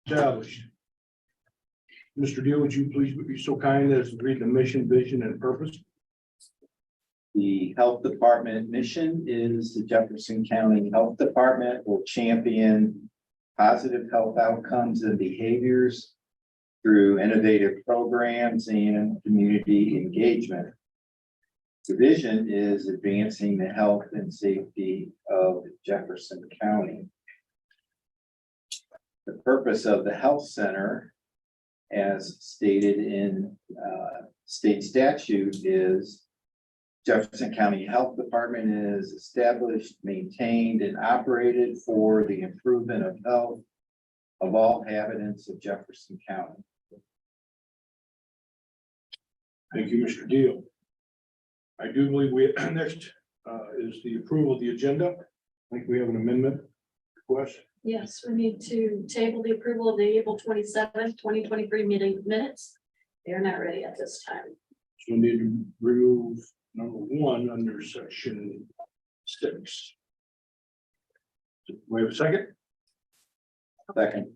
established. Mr. Deal, would you please be so kind as to read the mission, vision, and purpose? The health department mission is the Jefferson County Health Department will champion positive health outcomes and behaviors through innovative programs and community engagement. The vision is advancing the health and safety of Jefferson County. The purpose of the health center, as stated in state statute, is Jefferson County Health Department is established, maintained, and operated for the improvement of health of all inhabitants of Jefferson County. Thank you, Mr. Deal. I do believe we, next is the approval of the agenda. I think we have an amendment request. Yes, we need to table the approval of the April 27th, 2023 meeting minutes. They are not ready at this time. So we need to remove number 1 under section 6. Do we have a second? Second.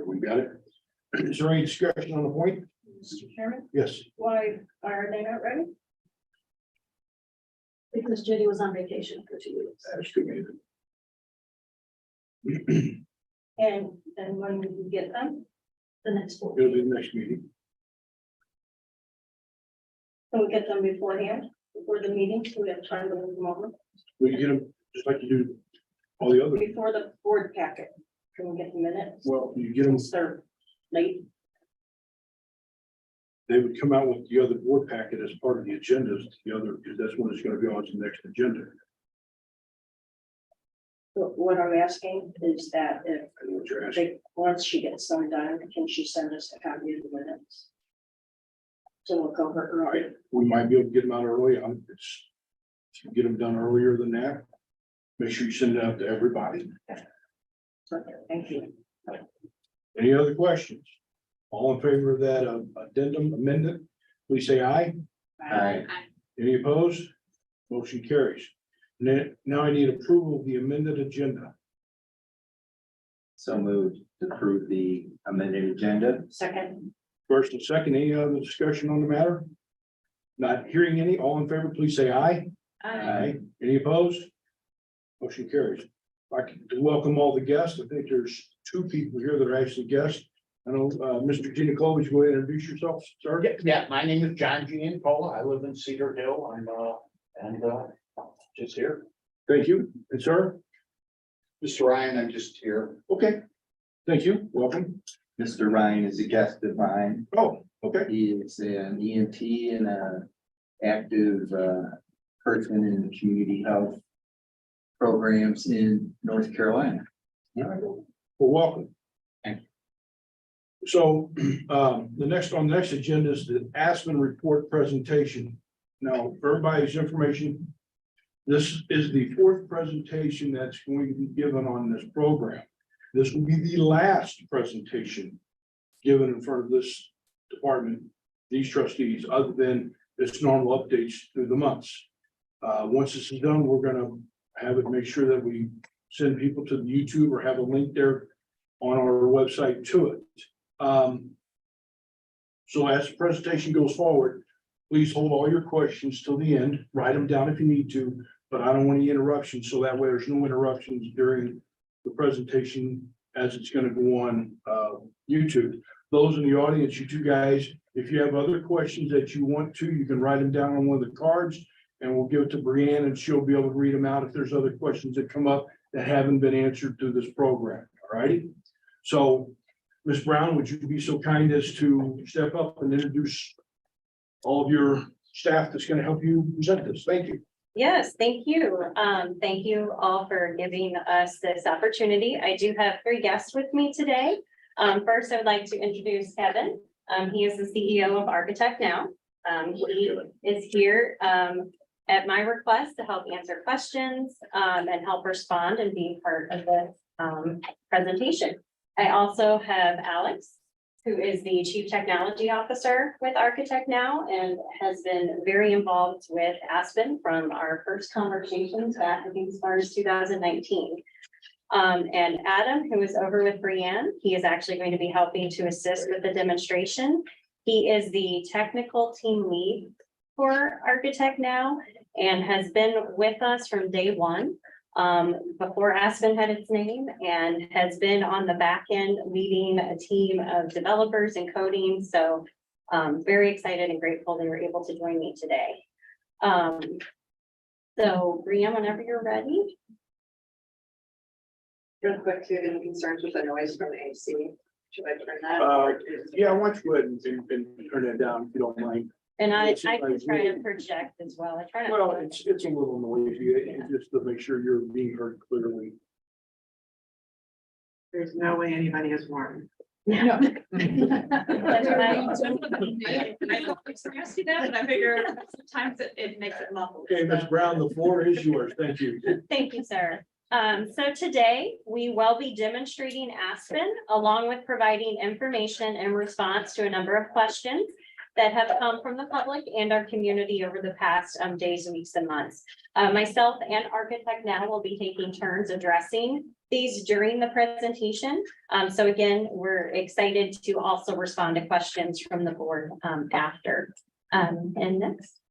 We got it. Is there any discussion on the point? Mr. Chairman, Yes. why are they not ready? Because Judy was on vacation for 2 weeks. That's good. And when will you get them? The next board. It'll be the next meeting. Can we get them beforehand, before the meeting, so we have time to look them over? We can get them just like you do all the other. Before the board packet, can we get the minutes? Well, you get them, They're late. they would come out with the other board packet as part of the agendas, the other, because that's when it's going to be on the next agenda. But what I'm asking is that if I know what you're asking. once she gets some done, can she send us a copy of the minutes? To look over early. We might be able to get them out early. It's, if you get them done earlier than that, make sure you send it out to everybody. Okay, thank you. Any other questions? All in favor of that addendum amendment, please say aye. Aye. Any opposed? Motion carries. And then now I need approval of the amended agenda. So moved to approve the amended agenda. Second, First and second, any other discussion on the matter? Not hearing any, all in favor, please say aye. Aye. Any opposed? Motion carries. I'd like to welcome all the guests. I think there's 2 people here that are actually guests. I know, Mr. Giannicola, go ahead and introduce yourself, sir. Yeah, my name is John Giancola. I live in Cedar Hill. I'm just here. Thank you. And sir? Mr. Ryan, I'm just here. Okay. Thank you. Welcome. Mr. Ryan is a guest of mine. Oh, okay. He is an EMT and an active person in the community health programs in North Carolina. Well, welcome. Thank you. So, on the next agenda is the Aspen report presentation. Now, for everybody's information, this is the 4th presentation that's going to be given on this program. This will be the last presentation given in front of this department, these trustees, other than its normal updates through the months. Once this is done, we're gonna have it, make sure that we send people to the YouTube or have a link there on our website to it. So as the presentation goes forward, please hold all your questions till the end, write them down if you need to, but I don't want any interruptions, so that way there's no interruptions during the presentation as it's going to go on YouTube. Those in the audience, you 2 guys, if you have other questions that you want to, you can write them down on one of the cards and we'll give it to Brianne and she'll be able to read them out if there's other questions that come up that haven't been answered through this program. All righty. So Ms. Brown, would you be so kind as to step up and introduce all of your staff that's going to help you present this? Thank you. Yes, thank you. Thank you all for giving us this opportunity. I do have 3 guests with me today. First, I would like to introduce Kevin. He is the CEO of Architect Now. He is here at my request to help answer questions and help respond and be part of this presentation. I also have Alex, who is the Chief Technology Officer with Architect Now and has been very involved with Aspen from our first conversations back, I think, as far as 2019. And Adam, who is over with Brianne, he is actually going to be helping to assist with the demonstration. He is the technical team lead for Architect Now and has been with us from day one, before Aspen had its name, and has been on the back end leading a team of developers and coding. So very excited and grateful they were able to join me today. So Brianne, whenever you're ready. Real quick, too, any concerns with the noise from the AC? Should I turn that? Yeah, why don't you go ahead and turn that down if you don't mind. And I Yes, can I try to will. project as well. I try to. Well, it's a little noisy, just to make sure you're being heard clearly. There's no way anybody is warm. No. That's right. I don't suggest you that, but I figure sometimes it makes it muffled. Okay, Ms. Brown, the floor is yours. Thank you. Thank you, sir. So today we will be demonstrating Aspen along with providing information in response to a number of questions that have come from the public and our community over the past days, weeks, and months. Myself and Architect Now will be taking turns addressing these during the presentation. So again, we're excited to also respond to questions from the board after. And next.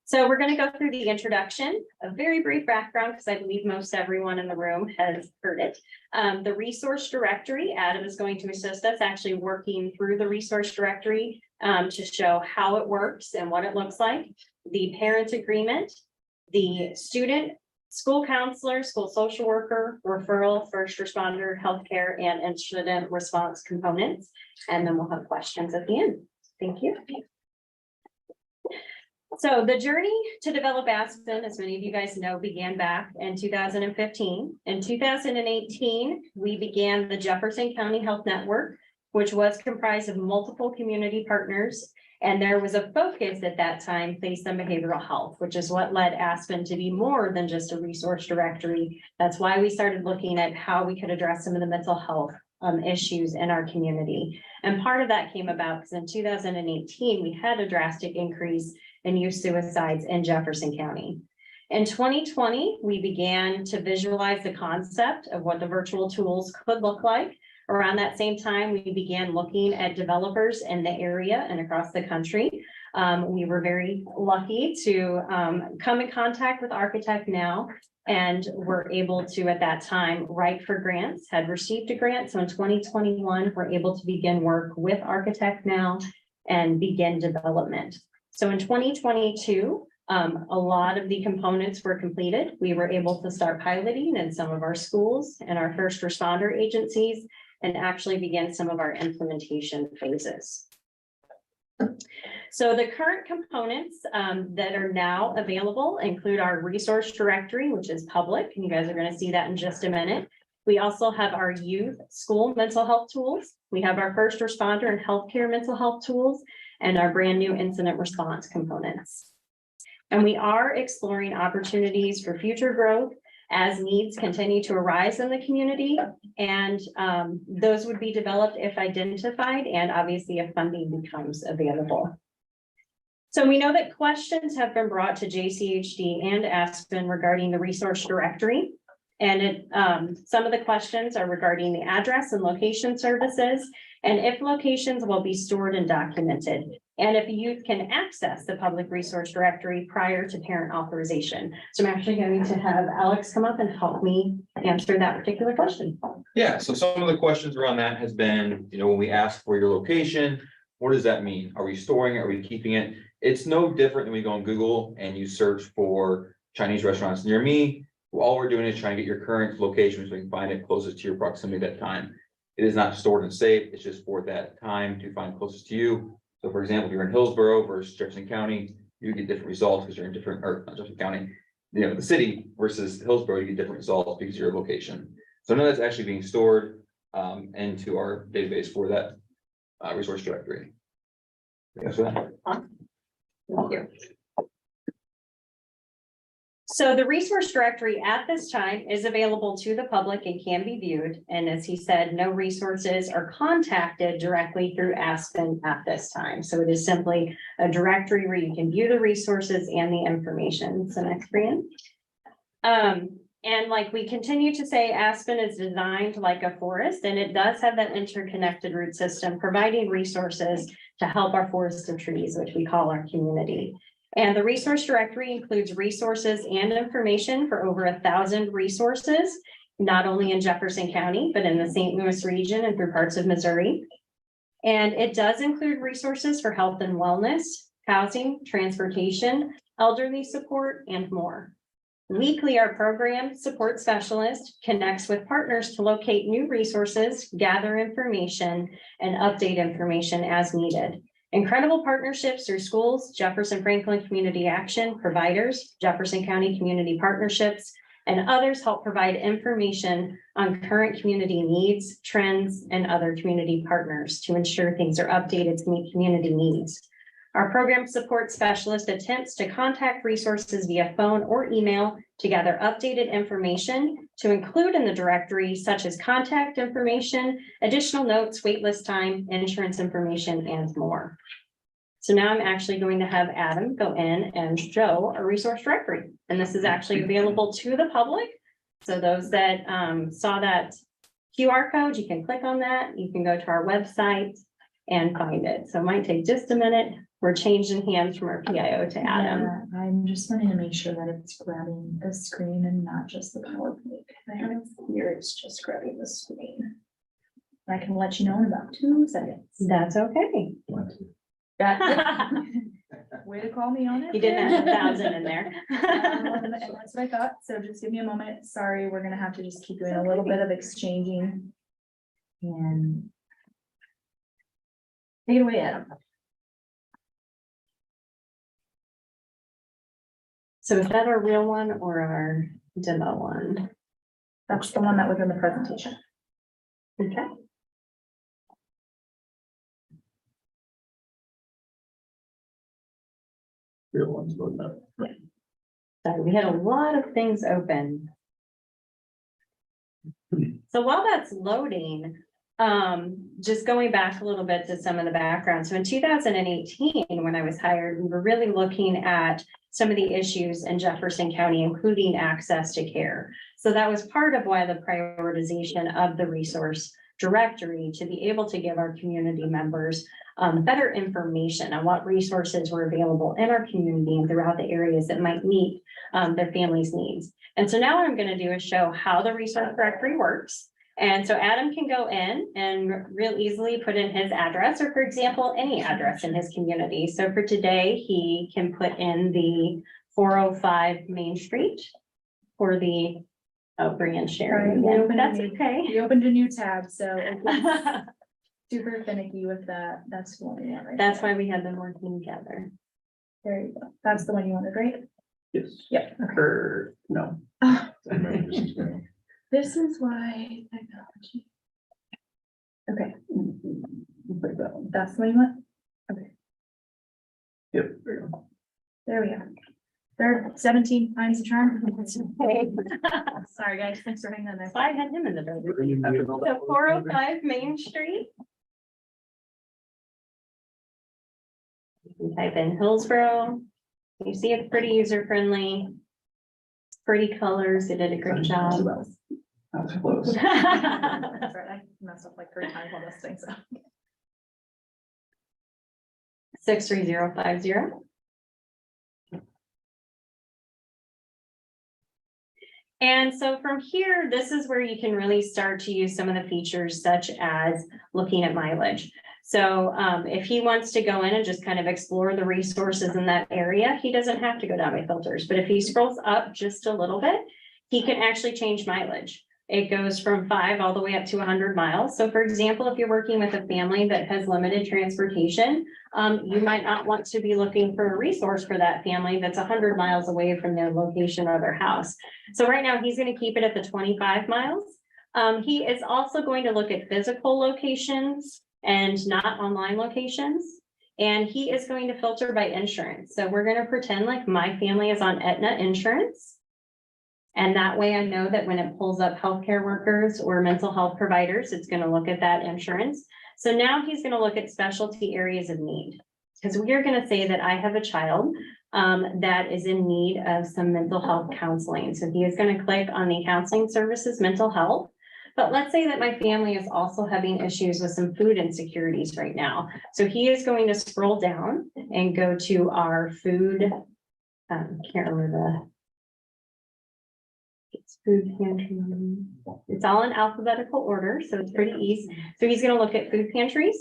So we're going to go through the introduction, a very brief background, because I believe most everyone in the room has heard it. The resource directory, Adam is going to assist us actually working through the resource directory to show how it works and what it looks like. The parent agreement, the student, school counselor, school social worker, referral, first responder, healthcare, and incident response components. And then we'll have questions at the end. Thank you. So the journey to develop Aspen, as many of you guys know, began back in 2015. In 2018, we began the Jefferson County Health Network, which was comprised of multiple community partners. And there was a focus at that time placed on behavioral health, which is what led Aspen to be more than just a resource directory. That's why we started looking at how we could address some of the mental health issues in our community. And part of that came about because in 2018, we had a drastic increase in youth suicides in Jefferson County. In 2020, we began to visualize the concept of what the virtual tools could look like. Around that same time, we began looking at developers in the area and across the country. We were very lucky to come in contact with Architect Now, and were able to, at that time, write for grants, had received a grant. So in 2021, we're able to begin work with Architect Now and begin development. So in 2022, a lot of the components were completed. We were able to start piloting in some of our schools and our first responder agencies and actually begin some of our implementation phases. So the current components that are now available include our resource directory, which is public, and you guys are going to see that in just a minute. We also have our youth school mental health tools. We have our first responder and healthcare mental health tools, and our brand new incident response components. And we are exploring opportunities for future growth as needs continue to arise in the community, and those would be developed if identified and obviously if funding becomes available. So we know that questions have been brought to JCHD and Aspen regarding the resource directory. And some of the questions are regarding the address and location services, and if locations will be stored and documented, and if youth can access the public resource directory prior to parent authorization. So I'm actually going to have Alex come up and help me answer that particular question. Yeah, so some of the questions around that has been, when we ask for your location, what does that mean? Are we storing it? Are we keeping it? It's no different than we go on Google and you search for Chinese restaurants near me. All we're doing is trying to get your current location so we can find it closest to your proximity at that time. It is not stored and saved. It's just for that time to find closest to you. So for example, if you're in Hillsborough versus Jefferson County, you get different results because you're in different, or not Jefferson County, the city versus Hillsborough, you get different results because of your location. So none of that's actually being stored into our database for that resource directory. Yes, Thank you. So the resource directory at this time is available to the public and can be viewed. And as he said, no resources are contacted directly through Aspen at this time. So it is simply a directory where you can view the resources and the information. So next, Brian. And like we continue to say, Aspen is designed like a forest, and it does have that interconnected root system, providing resources to help our forest of trees, which we call our community. And the resource directory includes resources and information for over 1,000 resources, not only in Jefferson County, but in the St. Louis region and through parts of Missouri. And it does include resources for health and wellness, housing, transportation, elderly support, and more. Weekly, our program support specialist connects with partners to locate new resources, gather information, and update information as needed. Incredible partnerships through schools, Jefferson Franklin Community Action, providers, Jefferson County Community Partnerships, and others help provide information on current community needs, trends, and other community partners to ensure things are updated to meet community needs. Our program support specialist attempts to contact resources via phone or email to gather updated information to include in the directory, such as contact information, additional notes, waitlist time, insurance information, and more. So now I'm actually going to have Adam go in and show a resource directory. And this is actually available to the public. So those that saw that QR code, you can click on that. You can go to our website and find it. So it might take just a minute. We're changing hands from our PIO to Adam. Yeah, I'm just wanting to make sure that it's grabbing the screen and not just the PowerPoint. I have here, it's just grabbing the screen. I can let you know in about 2 seconds. That's okay. That- Way to call me on it. You didn't have 1,000 in there. And that's what I thought, so just give me a moment. Sorry, we're gonna have to just keep doing a little bit of exchanging. And take it away, Adam. So is that our real one or our demo one? That's the one that was in the presentation. Okay. Real one's going up. So we had a lot of things open. So while that's loading, just going back a little bit to some of the background. So in 2018, when I was hired, we were really looking at some of the issues in Jefferson County, including access to care. So that was part of why the prioritization of the resource directory to be able to give our community members better information on what resources were available in our community and throughout the areas that might meet their families' needs. And so now what I'm going to do is show how the resource directory works. And so Adam can go in and real easily put in his address, or for example, any address in his community. So for today, he can put in the 405 Main Street for the, oh, Brian sharing Sorry, again, but that's okay. We opened a new tab, so it's super finicky with that. That's the one we want right That's there. why we have been working together. There you go. That's the one you wanted, right? Yes. Yep. Or, no. This is why technology. Okay, Like that one. that's the one you want? Okay, Yep. There you go. there we are. There, 17 times the charm. Okay. Sorry, guys, thanks for hanging in there. So I had him in the building. So 405 Main Street. You can type in Hillsborough. You see it's pretty user friendly. Pretty colors, they did a great job. That's close. That's right, I messed up like 3 times on this thing, so. 63050. And so from here, this is where you can really start to use some of the features such as looking at mileage. So if he wants to go in and just kind of explore the resources in that area, he doesn't have to go down by filters. But if he scrolls up just a little bit, he can actually change mileage. It goes from 5 all the way up to 100 miles. So for example, if you're working with a family that has limited transportation, you might not want to be looking for a resource for that family that's 100 miles away from their location or their house. So right now he's going to keep it at the 25 miles. He is also going to look at physical locations and not online locations. And he is going to filter by insurance. So we're going to pretend like my family is on Aetna insurance. And that way I know that when it pulls up healthcare workers or mental health providers, it's going to look at that insurance. So now he's going to look at specialty areas of need. Because we are going to say that I have a child that is in need of some mental health counseling. So he is going to click on the counseling services, mental health. But let's say that my family is also having issues with some food insecurities right now. So he is going to scroll down and go to our food, can't remember it's food pantry. It's all in alphabetical order, so it's pretty easy. So he's gonna look at food pantries.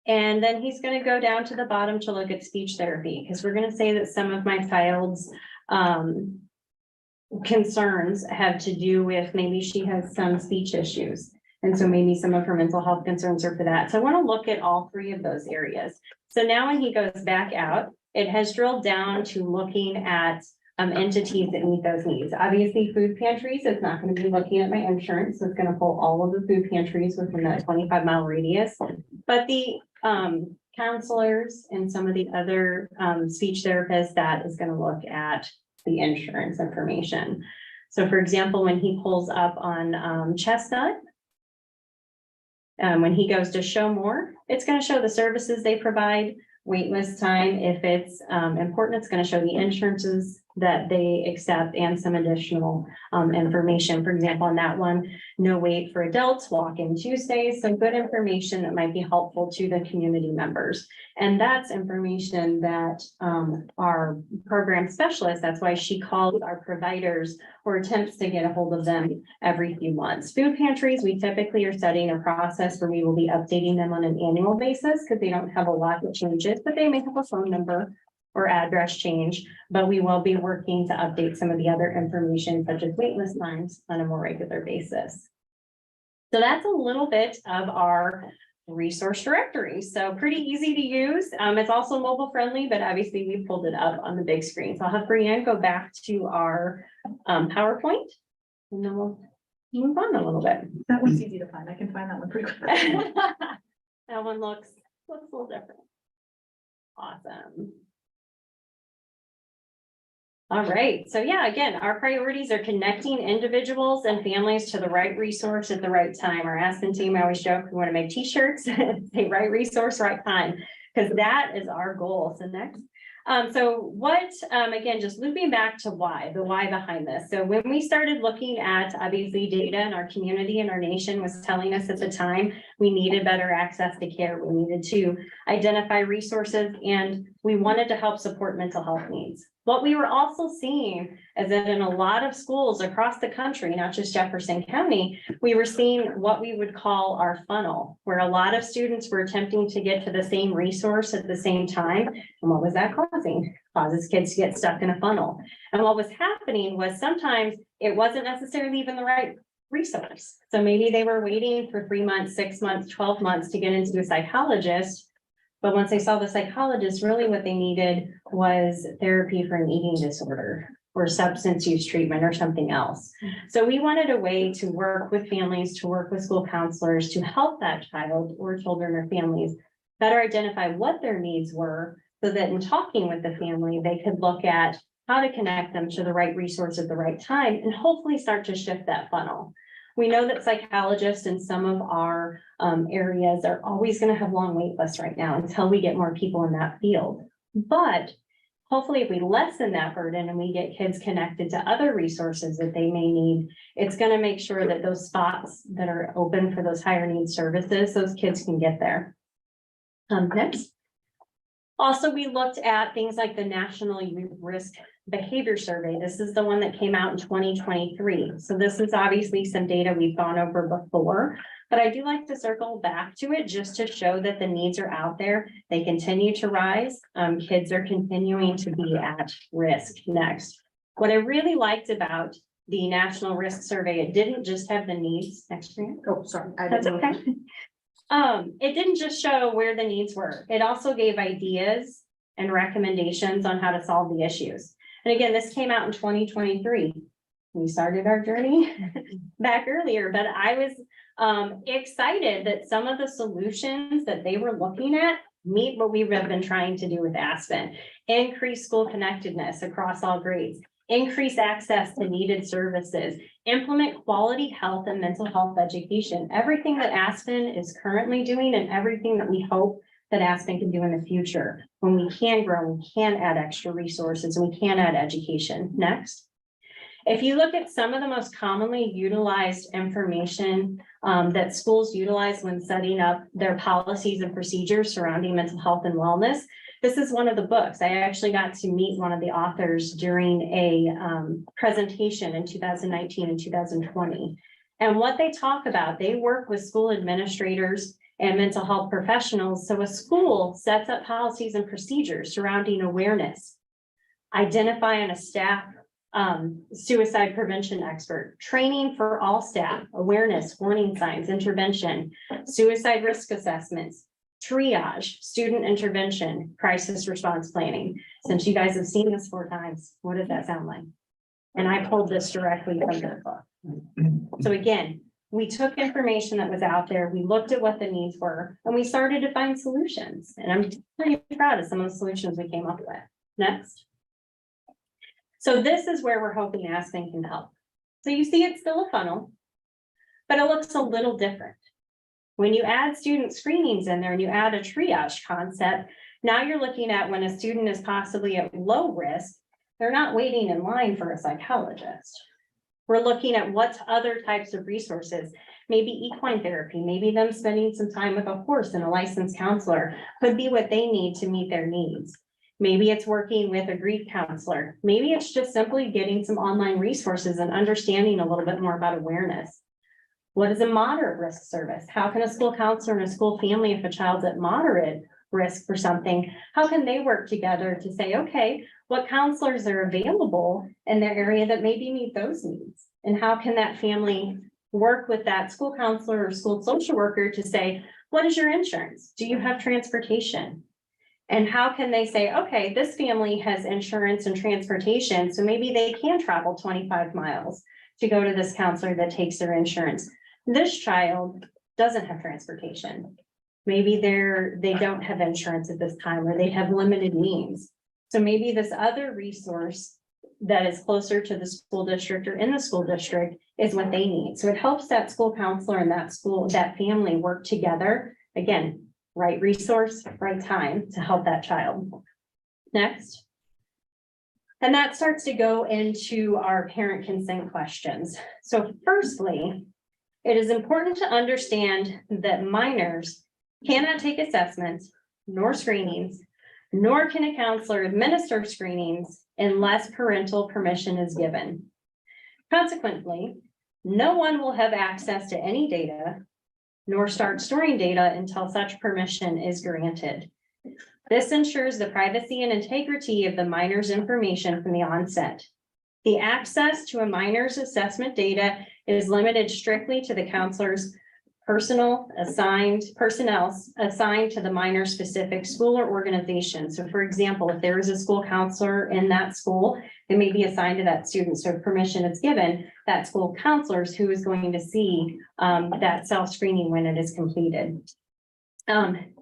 And then he's gonna go down to the bottom to look at speech therapy, because we're gonna say that some of my child's concerns have to do with maybe she has some speech issues. And so maybe some of her mental health concerns are for that. So I want to look at all three of those areas. So now when he goes back out, it has drilled down to looking at entities that meet those needs. Obviously, food pantries, it's not going to be looking at my insurance. So it's going to pull all of the food pantries within that 25-mile radius. But the counselors and some of the other speech therapists, that is going to look at the insurance information. So for example, when he pulls up on Chestnut, when he goes to show more, it's going to show the services they provide, wait list time. If it's important, it's going to show the insurances that they accept and some additional information. For example, on that one, no wait for adults, walk-in Tuesdays, some good information that might be helpful to the community members. And that's information that our program specialist, that's why she calls our providers or attempts to get a hold of them every few months. Food pantries, we typically are setting a process where we will be updating them on an annual basis because they don't have a lot of changes, but they may have a phone number or address change, but we will be working to update some of the other information such as waitlist times on a more regular basis. So that's a little bit of our resource directory. So pretty easy to use. It's also mobile friendly, but obviously we pulled it up on the big screen. So I'll have Brianne go back to our PowerPoint and then we'll move on a little bit. That one's easy to find. I can find that one pretty quick. That one looks a little different. Awesome. All right, so yeah, again, our priorities are connecting individuals and families to the right resource at the right time. Our Aspen team, I always joke, we want to make t-shirts, say right resource, right time, because that is our goal. So next. Again, just looping back to the why behind this. So when we started looking at obviously data in our community and our nation was telling us at the time, we needed better access to care. We needed to identify resources and we wanted to help support mental health needs. What we were also seeing is that in a lot of schools across the country, not just Jefferson County, we were seeing what we would call our funnel, where a lot of students were attempting to get to the same resource at the same time. And what was that causing? Causes kids to get stuck in a funnel. And what was happening was sometimes it wasn't necessarily even the right resource. So maybe they were waiting for 3 months, 6 months, 12 months to get into a psychologist. But once they saw the psychologist, really what they needed was therapy for an eating disorder or substance use treatment or something else. So we wanted a way to work with families, to work with school counselors, to help that child or children or families better identify what their needs were, so that in talking with the family, they could look at how to connect them to the right resource at the right time and hopefully start to shift that funnel. We know that psychologists in some of our areas are always going to have long wait lists right now until we get more people in that field. But hopefully if we lessen that burden and we get kids connected to other resources that they may need, it's going to make sure that those spots that are open for those higher needs services, those kids can get there. Next. Also, we looked at things like the National Risk Behavior Survey. This is the one that came out in 2023. So this is obviously some data we've gone over before, but I do like to circle back to it just to show that the needs are out there. They continue to rise. Kids are continuing to be at risk. Next. What I really liked about the National Risk Survey, it didn't just have the needs. Next, Oh, sorry. that's okay. It didn't just show where the needs were. It also gave ideas and recommendations on how to solve the issues. And again, this came out in 2023. We started our journey back earlier, but I was excited that some of the solutions that they were looking at meet what we have been trying to do with Aspen. Increase school connectedness across all grades, increase access to needed services, implement quality health and mental health education. Everything that Aspen is currently doing and everything that we hope that Aspen can do in the future, when we can grow, we can add extra resources, and we can add education. Next. If you look at some of the most commonly utilized information that schools utilize when setting up their policies and procedures surrounding mental health and wellness, this is one of the books. I actually got to meet one of the authors during a presentation in 2019 and 2020. And what they talk about, they work with school administrators and mental health professionals. So a school sets up policies and procedures surrounding awareness, identifying a staff suicide prevention expert, training for all staff, awareness, warning signs, intervention, suicide risk assessments, triage, student intervention, crisis response planning. Since you guys have seen this 4 times, what did that sound like? And I pulled this directly from the book. So again, we took information that was out there, we looked at what the needs were, and we started to find solutions. And I'm pretty proud of some of the solutions we came up with. Next. So this is where we're hoping Aspen can help. So you see it's still a funnel, but it looks a little different. When you add student screenings in there and you add a triage concept, now you're looking at when a student is possibly at low risk, they're not waiting in line for a psychologist. We're looking at what other types of resources, maybe equine therapy, maybe them spending some time with a horse and a licensed counselor could be what they need to meet their needs. Maybe it's working with a grief counselor. Maybe it's just simply getting some online resources and understanding a little bit more about awareness. What is a moderate risk service? How can a school counselor and a school family, if a child's at moderate risk for something, how can they work together to say, okay, what counselors are available in their area that maybe meet those needs? And how can that family work with that school counselor or school social worker to say, what is your insurance? Do you have transportation? And how can they say, okay, this family has insurance and transportation, so maybe they can travel 25 miles to go to this counselor that takes their insurance. This child doesn't have transportation. Maybe they don't have insurance at this time, or they have limited means. So maybe this other resource that is closer to the school district or in the school district is what they need. So it helps that school counselor and that family work together. Again, right resource, right time to help that child. Next. And that starts to go into our parent consent questions. So firstly, it is important to understand that minors cannot take assessments, nor screenings, nor can a counselor administer screenings unless parental permission is given. Consequently, no one will have access to any data nor start storing data until such permission is granted. This ensures the privacy and integrity of the minor's information from the onset. The access to a minor's assessment data is limited strictly to the counselor's personnel assigned to the minor specific school or organization. So for example, if there is a school counselor in that school, it may be assigned to that student. So if permission is given, that school counselor is who is going to see that self-screening when it is completed.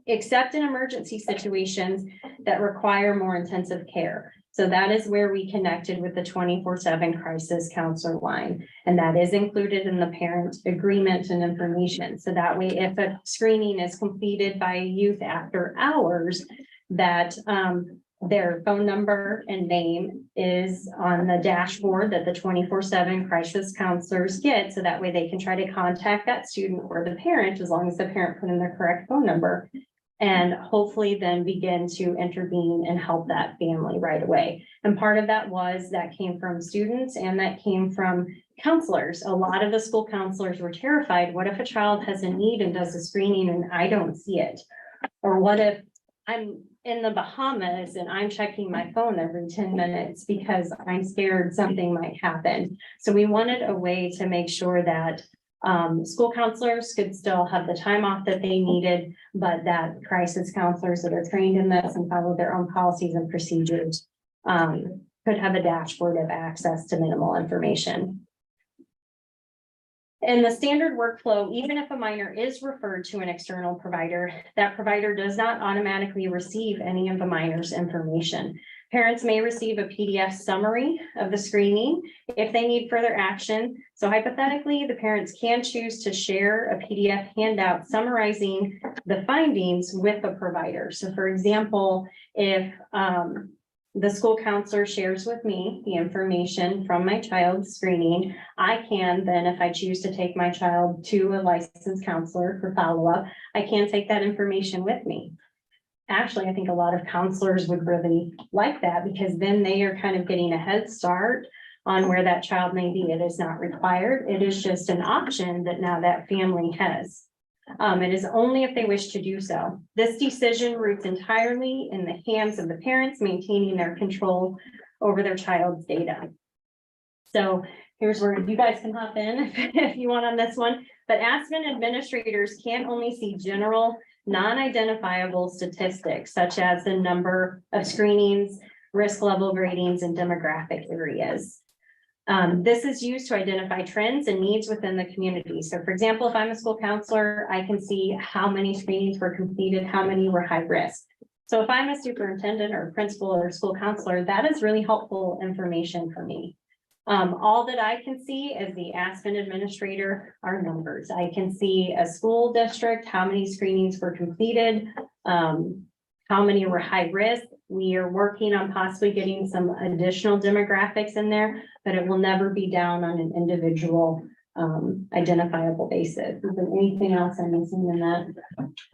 Except in emergency situations that require more intensive care. So that is where we connected with the 24/7 crisis counselor line. And that is included in the parent agreement and information. So that way, if a screening is completed by a youth after hours, that their phone number and name is on the dashboard that the 24/7 crisis counselors get. So that way they can try to contact that student or the parent, as long as the parent put in their correct phone number, and hopefully then begin to intervene and help that family right away. And part of that came from students and that came from counselors. A lot of the school counselors were terrified. What if a child has a need and does a screening and I don't see it? Or what if I'm in the Bahamas and I'm checking my phone every 10 minutes because I'm scared something might happen? So we wanted a way to make sure that school counselors could still have the time off that they needed, but that crisis counselors that are trained in this and follow their own policies and procedures could have a dashboard of access to minimal information. In the standard workflow, even if a minor is referred to an external provider, that provider does not automatically receive any of the minor's information. Parents may receive a PDF summary of the screening if they need further action. So hypothetically, the parents can choose to share a PDF handout summarizing the findings with a provider. So for example, if the school counselor shares with me the information from my child's screening, I can then, if I choose to take my child to a licensed counselor for follow-up, I can take that information with me. Actually, I think a lot of counselors would really like that because then they are kind of getting a head start on where that child may be. It is not required. It is just an option that now that family has. It is only if they wish to do so. This decision roots entirely in the hands of the parents maintaining their control over their child's data. So here's where you guys can hop in if you want on this one. But Aspen administrators can only see general, non-identifiable statistics such as the number of screenings, risk level gradings, and demographic areas. This is used to identify trends and needs within the community. So for example, if I'm a school counselor, I can see how many screenings were completed, how many were high risk. So if I'm a superintendent or principal or school counselor, that is really helpful information for me. All that I can see as the Aspen administrator are numbers. I can see a school district, how many screenings were completed, how many were high risk. We are working on possibly getting some additional demographics in there, but it will never be down on an individual identifiable basis. Is there anything else I'm missing in that,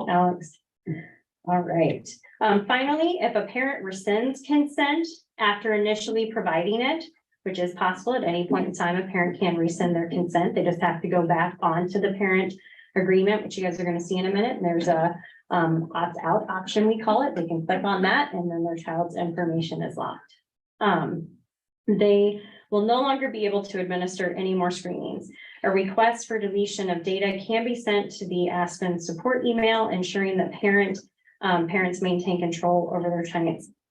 Alex? All right. Finally, if a parent rescinds consent after initially providing it, which is possible at any point in time, a parent can rescind their consent. They just have to go back onto the parent agreement, which you guys are going to see in a minute. And there's a opt-out option, we call it. They can click on that and then their child's information is locked. They will no longer be able to administer any more screenings. A request for deletion of data can be sent to the Aspen support email, ensuring that parents maintain control over their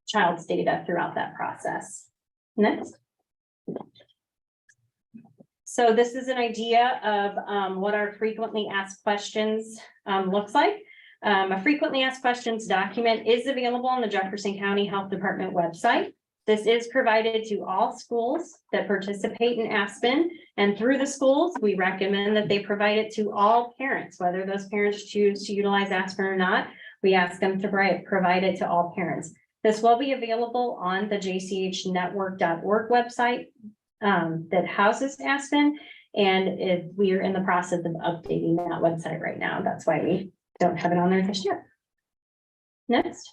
child's data throughout that process. Next. So this is an idea of what our frequently asked questions looks like. A frequently asked questions document is available on the Jefferson County Health Department website. This is provided to all schools that participate in Aspen, and through the schools, we recommend that they provide it to all parents, whether those parents choose to utilize Aspen or not. We ask them to provide it to all parents. This will be available on the jchnetwork.org website that houses Aspen, and we are in the process of updating that website right now. That's why we don't have it on there just yet. Next.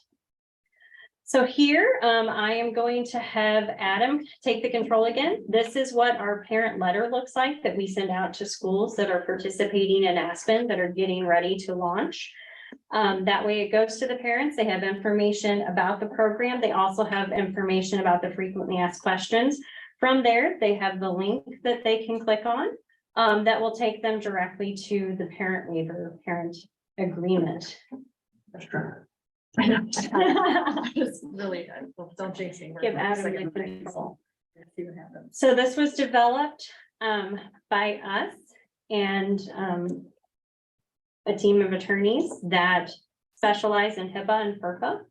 So here, I am going to have Adam take the control again. This is what our parent letter looks like that we send out to schools that are participating in Aspen that are getting ready to launch. That way it goes to the parents. They have information about the program. They also have information about the frequently asked questions. From there, they have the link that they can click on that will take them directly to the parent waiver, parent agreement. Let's try. Just really, don't jinx me. Give Adam the control. See what happens. So this was developed by us and a team of attorneys that specialize in HIPAA and FERPA.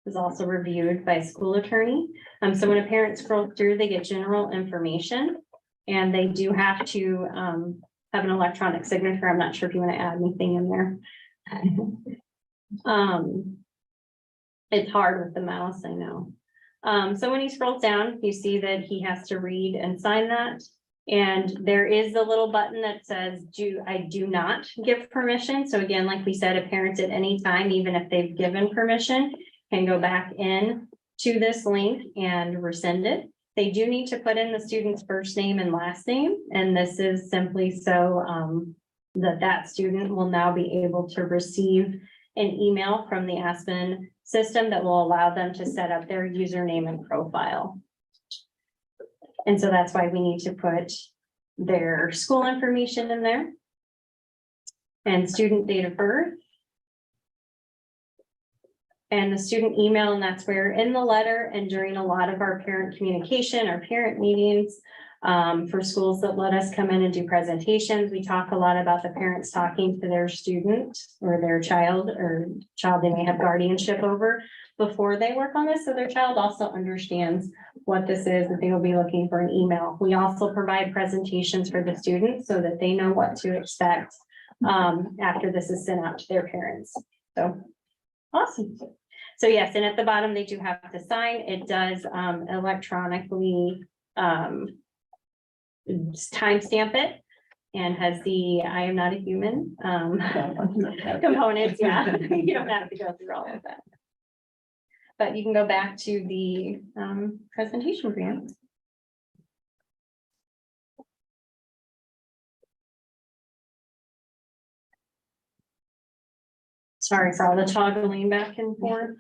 Is also reviewed by a school attorney. So when a parent scrolls through, they get general information and they do have to have an electronic signature. I'm not sure if you want to add anything in there. It's hard with the mouse, I know. So when he scrolls down, you see that he has to read and sign that. And there is a little button that says, I do not give permission. So again, like we said, a parent at any time, even if they've given permission, can go back in to this link and rescind it. They do need to put in the student's first name and last name. And this is simply so that student will now be able to receive an email from the Aspen system that will allow them to set up their username and profile. And so that's why we need to put their school information in there and student date of birth and the student email. And that's where in the letter and during a lot of our parent communication, our parent meetings for schools that let us come in and do presentations, we talk a lot about the parents talking to their student or their child they may have guardianship over. before they work on this, so their child also understands what this is, that they will be looking for an email. We also provide presentations for the students so that they know what to expect after this is sent out to their parents. So, awesome. So yes, and at the bottom, they do have to sign. It does electronically timestamp it and has the I am not a human components. Yeah, you don't have to go through all of that. But you can go back to the presentation grant. Sorry for all the toggling back and forth.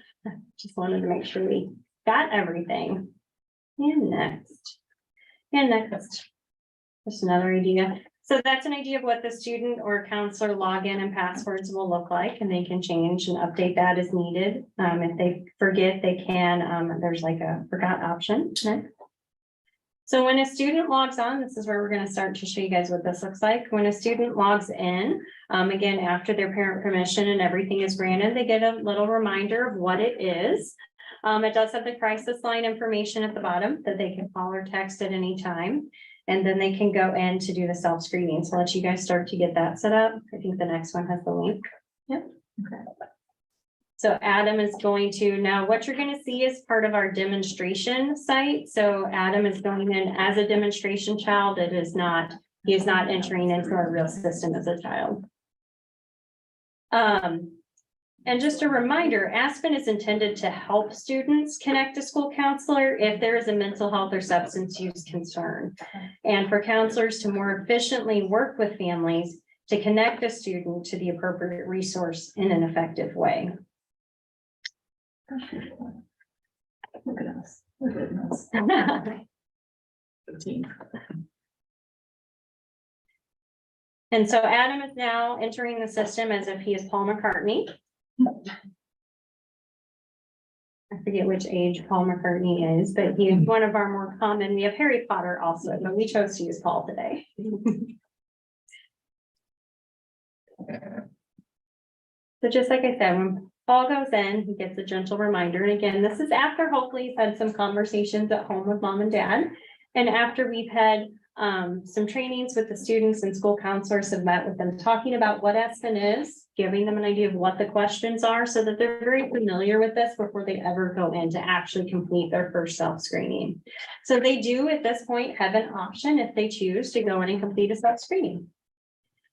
Just wanted to make sure we got everything. And next. Just another idea. So that's an idea of what the student or counselor login and passwords will look like, and they can change and update that as needed. If they forget, they can, there's like a forgot option. Next. So when a student logs on, this is where we're going to start to show you guys what this looks like. When a student logs in, again, after their parent permission and everything is granted, they get a little reminder of what it is. It does have the crisis line information at the bottom that they can call or text at any time. And then they can go in to do the self-screening. So I'll let you guys start to get that set up. I think the next one has the link. Yep. Okay. So Adam is going to, now what you're going to see is part of our demonstration site. So Adam is going in as a demonstration child. He is not entering into our real system as a child. And just a reminder, Aspen is intended to help students connect to school counselor if there is a mental health or substance use concern. And for counselors to more efficiently work with families to connect a student to the appropriate resource in an effective way. Look at us. Look at us. 15. And so Adam is now entering the system as if he is Paul McCartney. I forget which age Paul McCartney is, but he is one of our more common. We have Harry Potter also, but we chose to use Paul today. So just like I said, when Paul goes in, he gets a gentle reminder. And again, this is after hopefully he's had some conversations at home with mom and dad. And after we've had some trainings with the students and school counselors have met with them, talking about what Aspen is, giving them an idea of what the questions are so that they're very familiar with this before they ever go in to actually complete their first self-screening. So they do at this point have an option if they choose to go in and complete a self-screening.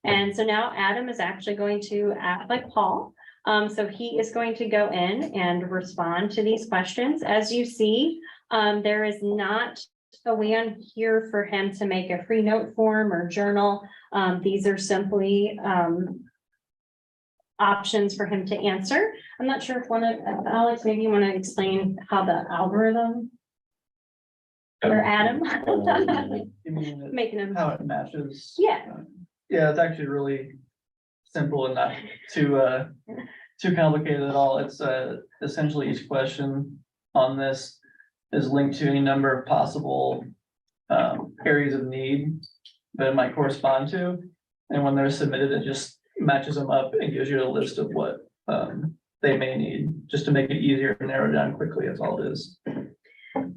And so now Adam is actually going to act like Paul. So he is going to go in and respond to these questions. As you see, there is not a way on here for him to make a free note form or journal. These are simply options for him to answer. I'm not sure if Alex, maybe you want to explain how the algorithm or Adam You mean making him. how it matches? Yeah. Yeah, it's actually really simple and not too complicated at all. It's essentially each question on this is linked to any number of possible areas of need that it might correspond to. And when they're submitted, it just matches them up and gives you a list of what they may need, just to make it easier to narrow down quickly. That's all it is.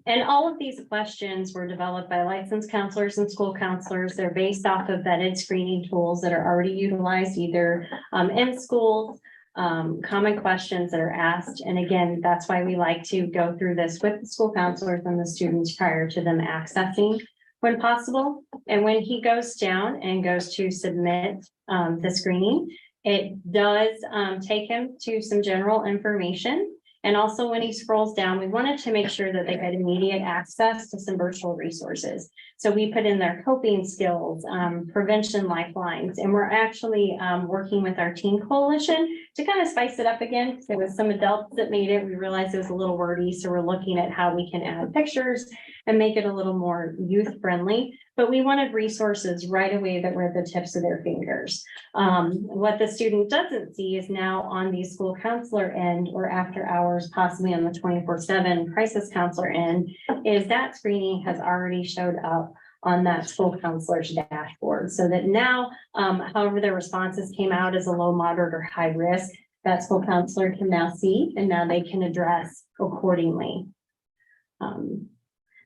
And all of these questions were developed by licensed counselors and school counselors. They're based off of vetted screening tools that are already utilized either in schools, common questions that are asked. And again, that's why we like to go through this with the school counselors and the students prior to them accessing when possible. And when he goes down and goes to submit the screening, it does take him to some general information. And also when he scrolls down, we wanted to make sure that they had immediate access to some virtual resources. So we put in their coping skills, prevention lifelines, and we're actually working with our teen coalition to kind of spice it up again. There was some adults that made it. We realized it was a little wordy. So we're looking at how we can add pictures and make it a little more youth friendly. But we wanted resources right away that were at the tips of their fingers. What the student doesn't see is now on the school counselor end or after hours, possibly on the 24/7 crisis counselor end, is that screening has already showed up on that school counselor's dashboard. So that now, however their responses came out as a low, moderate, or high risk, that school counselor can now see, and now they can address accordingly.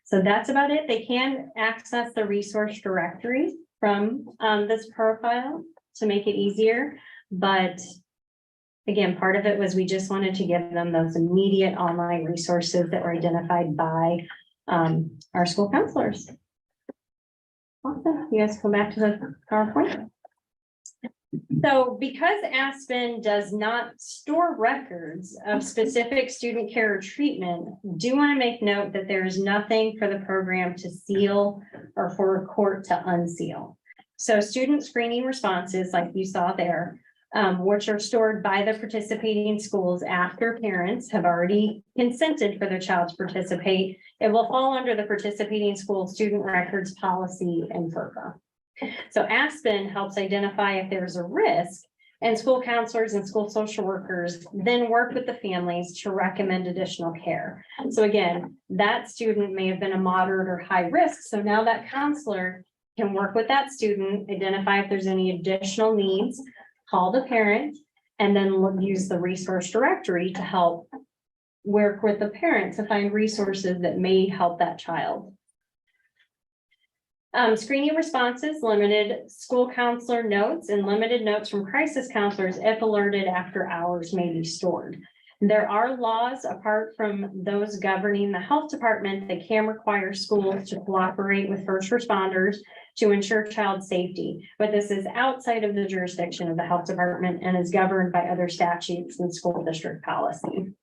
So that's about it. They can access the resource directory from this profile to make it easier, but again, part of it was we just wanted to give them those immediate online resources that were identified by our school counselors. Awesome. You guys come back to the PowerPoint. So because Aspen does not store records of specific student care or treatment, do want to make note that there is nothing for the program to seal or for a court to unseal. So student screening responses, like you saw there, which are stored by the participating schools after parents have already consented for their child to participate, it will fall under the participating school student records policy and FERPA. So Aspen helps identify if there's a risk, and school counselors and school social workers then work with the families to recommend additional care. So again, that student may have been a moderate or high risk. So now that counselor can work with that student, identify if there's any additional needs, call the parent, and then use the resource directory to help work with the parent to find resources that may help that child. Screening responses, limited school counselor notes and limited notes from crisis counselors if alerted after hours may be stored. There are laws apart from those governing the health department that can require schools to cooperate with first responders to ensure child safety, but this is outside of the jurisdiction of the health department and is governed by other statutes and school district policy.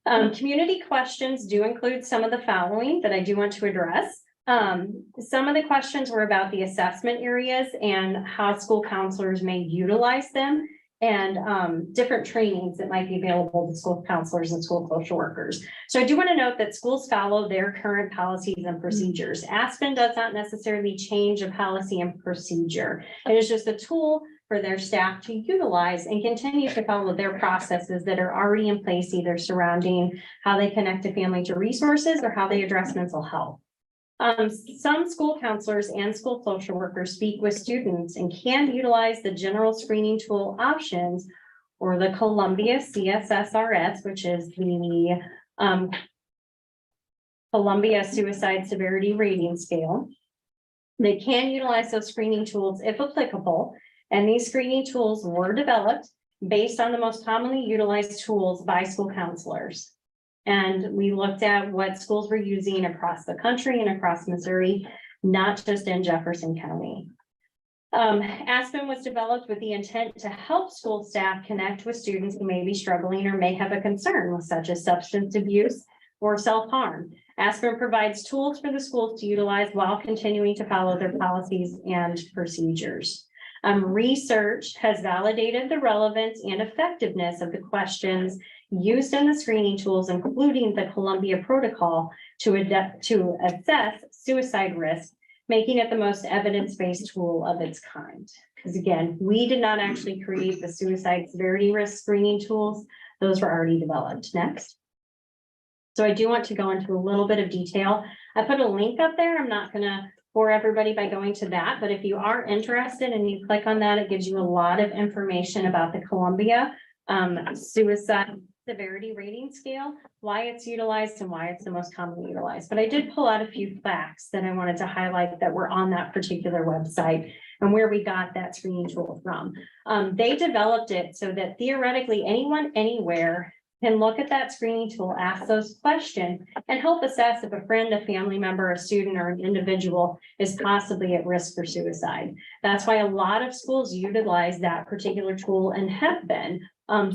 Community questions do include some of the following that I do want to address. Some of the questions were about the assessment areas and how school counselors may utilize them, and different trainings that might be available to school counselors and school social workers. So I do want to note that schools follow their current policies and procedures. Aspen does not necessarily change a policy and procedure. It is just a tool for their staff to utilize and continue to follow their processes that are already in place, either surrounding how they connect a family to resources or how they address mental health. Some school counselors and school social workers speak with students and can utilize the general screening tool options or the Columbia CSSRS, which is the Columbia Suicide Severity Rating Scale. They can utilize those screening tools if applicable, and these screening tools were developed based on the most commonly utilized tools by school counselors. And we looked at what schools were using across the country and across Missouri, not just in Jefferson County. Aspen was developed with the intent to help school staff connect with students who may be struggling or may have a concern, such as substance abuse or self-harm. Aspen provides tools for the schools to utilize while continuing to follow their policies and procedures. Research has validated the relevance and effectiveness of the questions used in the screening tools, including the Columbia Protocol, to assess suicide risk, making it the most evidence-based tool of its kind. Because again, we did not actually create the suicide severity risk screening tools. Those were already developed. Next. So I do want to go into a little bit of detail. I put a link up there. I'm not going to bore everybody by going to that, but if you are interested and you click on that, it gives you a lot of information about the Columbia Suicide Severity Rating Scale, why it's utilized and why it's the most commonly utilized. But I did pull out a few facts that I wanted to highlight that were on that particular website and where we got that screening tool from. They developed it so that theoretically anyone, anywhere can look at that screening tool, ask those questions, and help assess if a friend, a family member, a student, or an individual is possibly at risk for suicide. That's why a lot of schools utilize that particular tool and have been,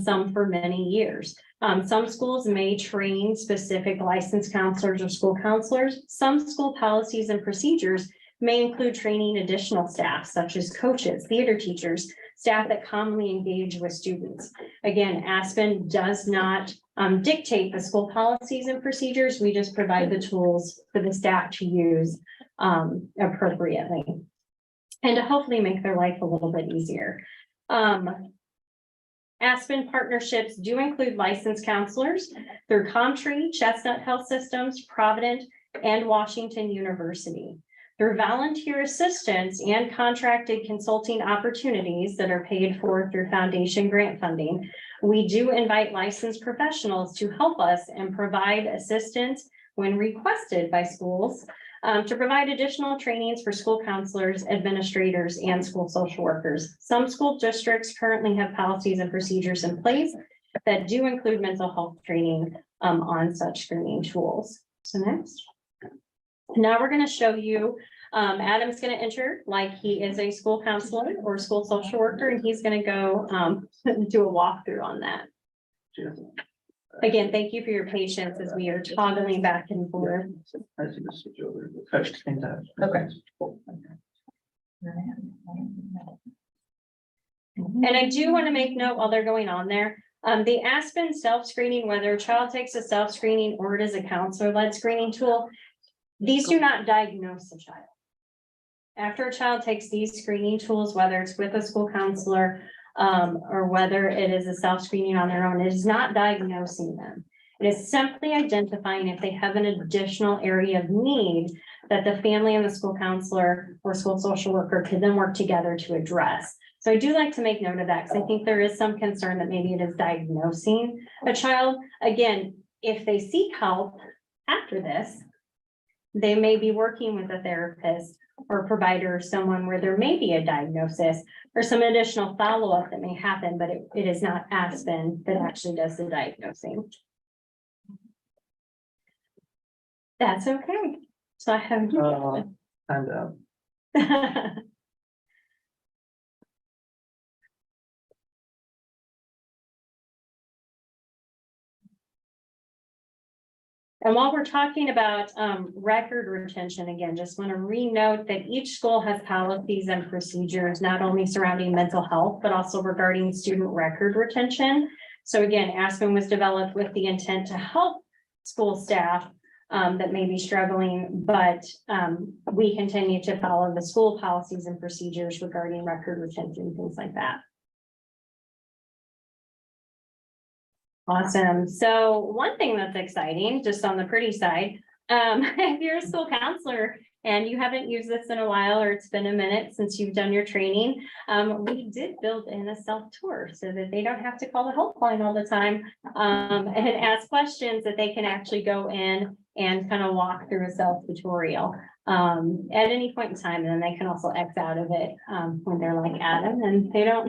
some for many years. Some schools may train specific licensed counselors or school counselors. Some school policies and procedures may include training additional staff, such as coaches, theater teachers, staff that commonly engage with students. Again, Aspen does not dictate the school policies and procedures. We just provide the tools for the staff to use appropriately and to hopefully make their life a little bit easier. Aspen partnerships do include licensed counselors through Comtree, Chestnut Health Systems, Provident, and Washington University. through volunteer assistance and contracted consulting opportunities that are paid for through foundation grant funding. We do invite licensed professionals to help us and provide assistance when requested by schools to provide additional trainings for school counselors, administrators, and school social workers. Some school districts currently have policies and procedures in place that do include mental health training on such screening tools. So next. Now we're going to show you, Adam's going to enter like he is a school counselor or school social worker, and he's going to go do a walkthrough on that. Again, thank you for your patience as we are toggling back and forth. Okay. And I do want to make note while they're going on there, the Aspen self-screening, whether a child takes a self-screening or it is a counselor-led screening tool, these do not diagnose a child. After a child takes these screening tools, whether it's with a school counselor or whether it is a self-screening on their own, it is not diagnosing them. It is simply identifying if they have an additional area of need that the family and the school counselor or school social worker can then work together to address. So I do like to make note of that because I think there is some concern that maybe it is diagnosing a child. Again, if they seek help after this, they may be working with a therapist or provider or someone where there may be a diagnosis or some additional follow-up that may happen, but it is not Aspen that actually does the diagnosing. That's okay. So I have. Timed out. And while we're talking about record retention, again, just want to re-note that each school has policies and procedures, not only surrounding mental health, but also regarding student record retention. So again, Aspen was developed with the intent to help school staff that may be struggling, but we continue to follow the school policies and procedures regarding record retention, things like that. Awesome. So one thing that's exciting, just on the pretty side, if you're a school counselor and you haven't used this in a while, or it's been a minute since you've done your training, we did build in a self-tour so that they don't have to call the helpline all the time and ask questions, that they can actually go in and kind of walk through a self-tutorial at any point in time. And then they can also X out of it when they're like Adam and they don't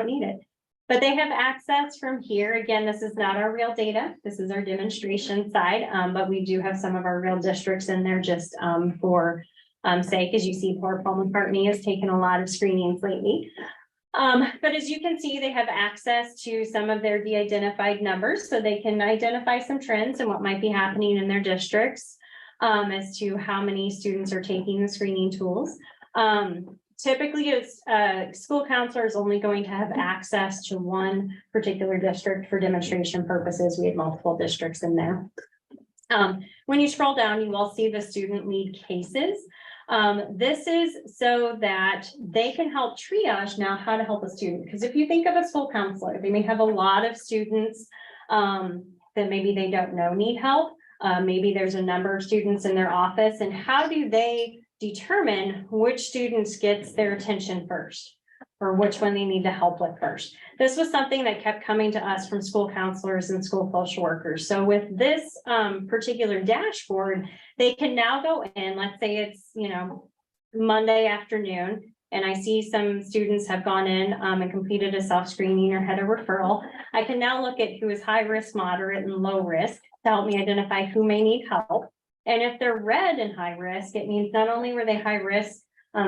need it. But they have access from here. Again, this is not our real data. This is our demonstration side, but we do have some of our real districts in there just for sake. As you see, poor Paul McCartney has taken a lot of screenings lately. But as you can see, they have access to some of their de-identified numbers, so they can identify some trends and what might be happening in their districts as to how many students are taking the screening tools. Typically, it's school counselor is only going to have access to one particular district for demonstration purposes. We have multiple districts in there. When you scroll down, you will see the student lead cases. This is so that they can help triage now how to help a student. Because if you think of a school counselor, they may have a lot of students that maybe they don't know need help. Maybe there's a number of students in their office, and how do they determine which students gets their attention first or which one they need to help with first? This was something that kept coming to us from school counselors and school social workers. So with this particular dashboard, they can now go in, let's say it's, Monday afternoon, and I see some students have gone in and completed a self-screening or had a referral. I can now look at who is high risk, moderate, and low risk to help me identify who may need help. And if they're red and high risk, it means not only were they high risk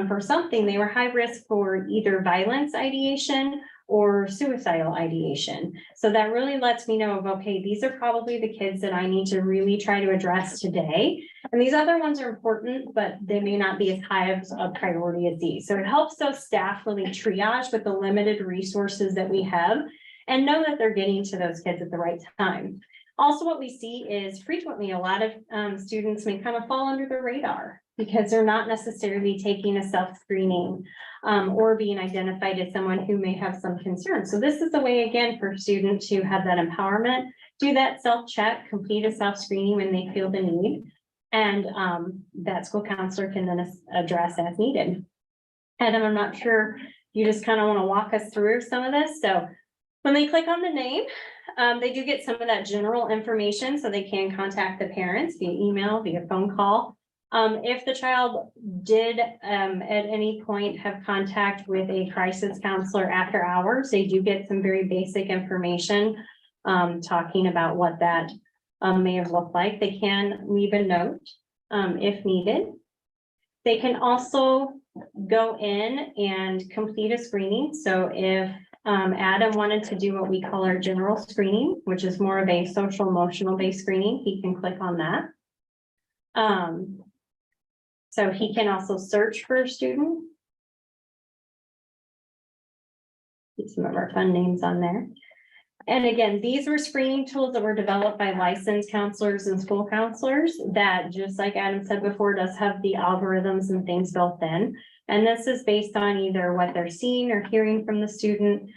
for something, they were high risk for either violence ideation or suicidal ideation. So that really lets me know of, okay, these are probably the kids that I need to really try to address today. And these other ones are important, but they may not be as high of a priority as these. So it helps those staff really triage with the limited resources that we have and know that they're getting to those kids at the right time. Also, what we see is frequently a lot of students may kind of fall under the radar because they're not necessarily taking a self-screening or being identified as someone who may have some concern. So this is a way, again, for students to have that empowerment, do that self-check, complete a self-screening when they feel the need. And that school counselor can then address as needed. Adam, I'm not sure, you just kind of want to walk us through some of this. So when they click on the name, they do get some of that general information, so they can contact the parents via email, via phone call. If the child did at any point have contact with a crisis counselor after hours, they do get some very basic information talking about what that may have looked like. They can leave a note if needed. They can also go in and complete a screening. So if Adam wanted to do what we call our general screening, which is more of a social emotional based screening, he can click on that. So he can also search for a student. Get some of our fun names on there. And again, these were screening tools that were developed by licensed counselors and school counselors that, just like Adam said before, does have the algorithms and things built in. And this is based on either what they're seeing or hearing from the student.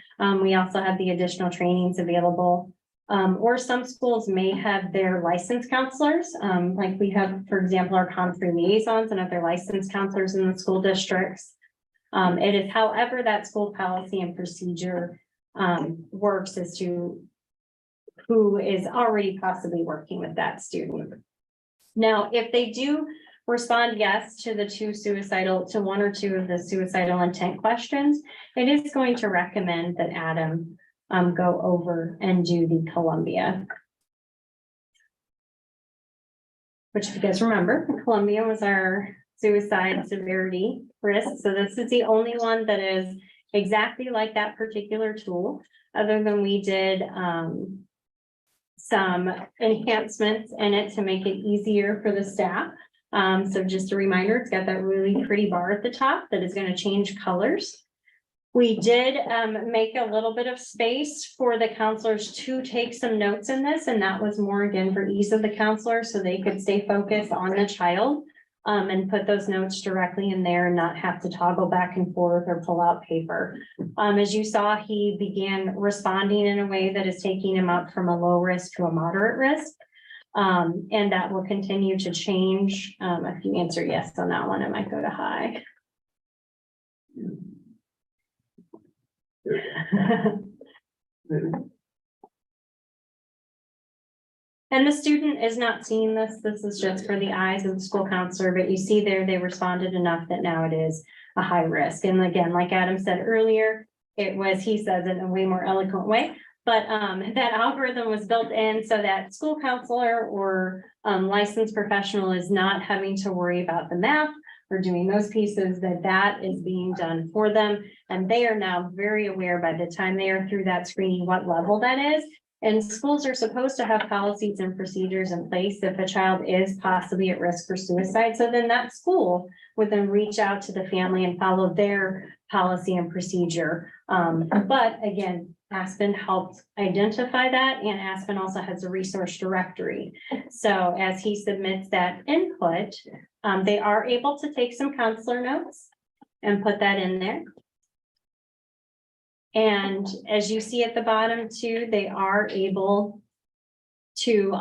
We also have the additional trainings available. Or some schools may have their licensed counselors, like we have, for example, our conference liaisons and other licensed counselors in the school districts. It is however that school policy and procedure works as to who is already possibly working with that student. Now, if they do respond yes to one or two of the suicidal intent questions, it is going to recommend that Adam go over and do the Columbia. Which, if you guys remember, Columbia was our suicide severity risk. So this is the only one that is exactly like that particular tool, other than we did some enhancements in it to make it easier for the staff. So just a reminder, it's got that really pretty bar at the top that is going to change colors. We did make a little bit of space for the counselors to take some notes in this, and that was more again for ease of the counselor, so they could stay focused on the child and put those notes directly in there and not have to toggle back and forth or pull out paper. As you saw, he began responding in a way that is taking him up from a low risk to a moderate risk. And that will continue to change. If you answer yes on that one, it might go to high. And the student is not seeing this. This is just for the eyes of the school counselor, but you see there, they responded enough that now it is a high risk. And again, like Adam said earlier, it was, he says it in a way more eloquent way, but that algorithm was built in so that school counselor or licensed professional is not having to worry about the math or doing those pieces, that is being done for them. And they are now very aware by the time they are through that screening, what level that is. And schools are supposed to have policies and procedures in place if a child is possibly at risk for suicide. So then that school would then reach out to the family and follow their policy and procedure. But again, Aspen helped identify that, and Aspen also has a resource directory. So as he submits that input, they are able to take some counselor notes and put that in there. And as you see at the bottom too, they are able to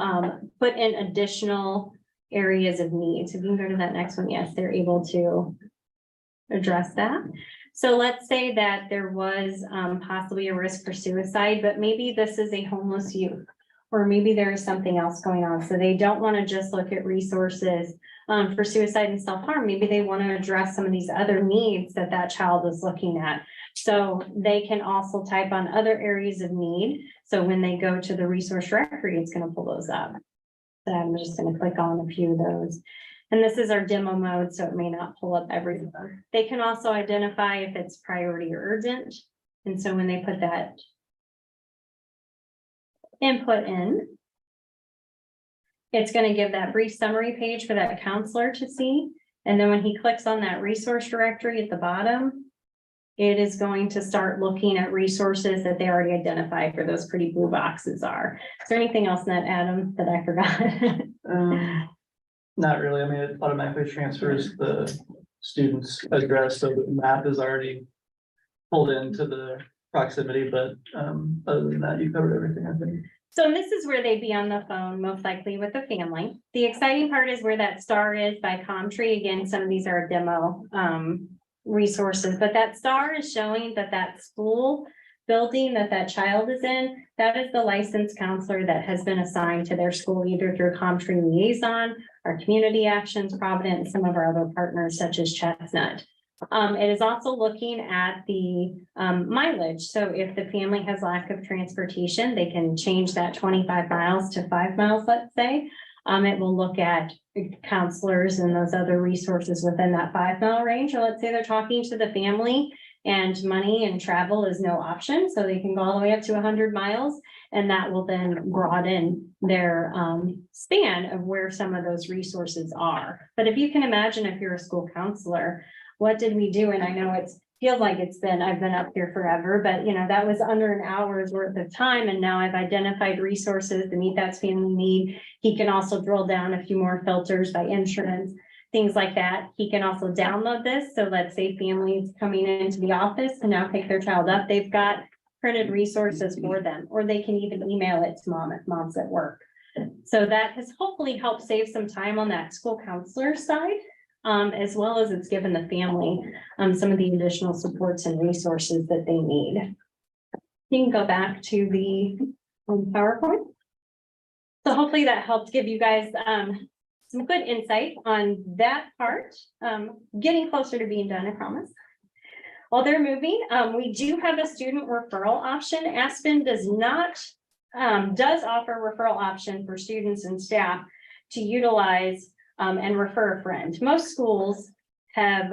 put in additional areas of need. So if you can go to that next one, yes, they're able to address that. So let's say that there was possibly a risk for suicide, but maybe this is a homeless youth, or maybe there is something else going on. So they don't want to just look at resources for suicide and self-harm. Maybe they want to address some of these other needs that that child is looking at. So they can also type on other areas of need. So when they go to the resource directory, it's going to pull those up. So I'm just going to click on a few of those. And this is our demo mode, so it may not pull up everywhere. They can also identify if it's priority or urgent. And so when they put that input in, it's going to give that brief summary page for that counselor to see. And then when he clicks on that resource directory at the bottom, it is going to start looking at resources that they already identified where those pretty blue boxes are. Is there anything else in that, Adam, that I forgot? Not really. I mean, it automatically transfers the student's address, so the map is already pulled into the proximity, but other than that, you covered everything, I think. So this is where they'd be on the phone, most likely with the family. The exciting part is where that star is by Comtree. Again, some of these are demo resources, but that star is showing that that school building that that child is in, that is the licensed counselor that has been assigned to their school, either through Comtree Liaison, our Community Actions, Provident, and some of our other partners such as Chestnut. It is also looking at the mileage. So if the family has lack of transportation, they can change that 25 miles to 5 miles, let's say. It will look at counselors and those other resources within that 5 mile range. Or let's say they're talking to the family and money and travel is no option. So they can go all the way up to 100 miles. And that will then broaden their span of where some of those resources are. But if you can imagine, if you're a school counselor, what did we do? And I know it feels like I've been up here forever, but you know, that was under an hour's worth of time. And now I've identified resources to meet that family need. He can also drill down a few more filters by insurance, things like that. He can also download this. So let's say families coming into the office to now pick their child up, they've got printed resources for them, or they can even email it to mom if mom's at work. So that has hopefully helped save some time on that school counselor side. As well as it's given the family some of the additional supports and resources that they need. You can go back to the PowerPoint. So hopefully that helped give you guys some good insight on that part. Getting closer to being done, I promise. While they're moving, we do have a student referral option. Aspen does offer a referral option for students and staff to utilize and refer a friend. Most schools have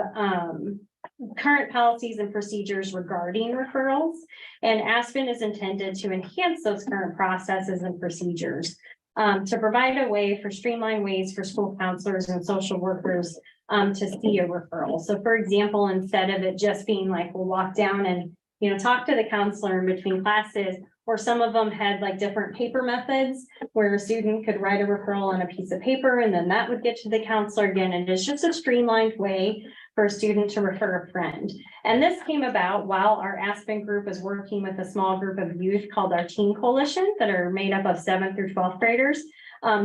current policies and procedures regarding referrals, and Aspen is intended to enhance those current processes and procedures to provide a way for streamlined ways for school counselors and social workers to see a referral. So for example, instead of it just being like, we'll walk down and, you know, talk to the counselor in between classes, or some of them had like different paper methods where a student could write a referral on a piece of paper and then that would get to the counselor again. And it's just a streamlined way for a student to refer a friend. And this came about while our Aspen group is working with a small group of youth called our Teen Coalition that are made up of 7th through 12th graders.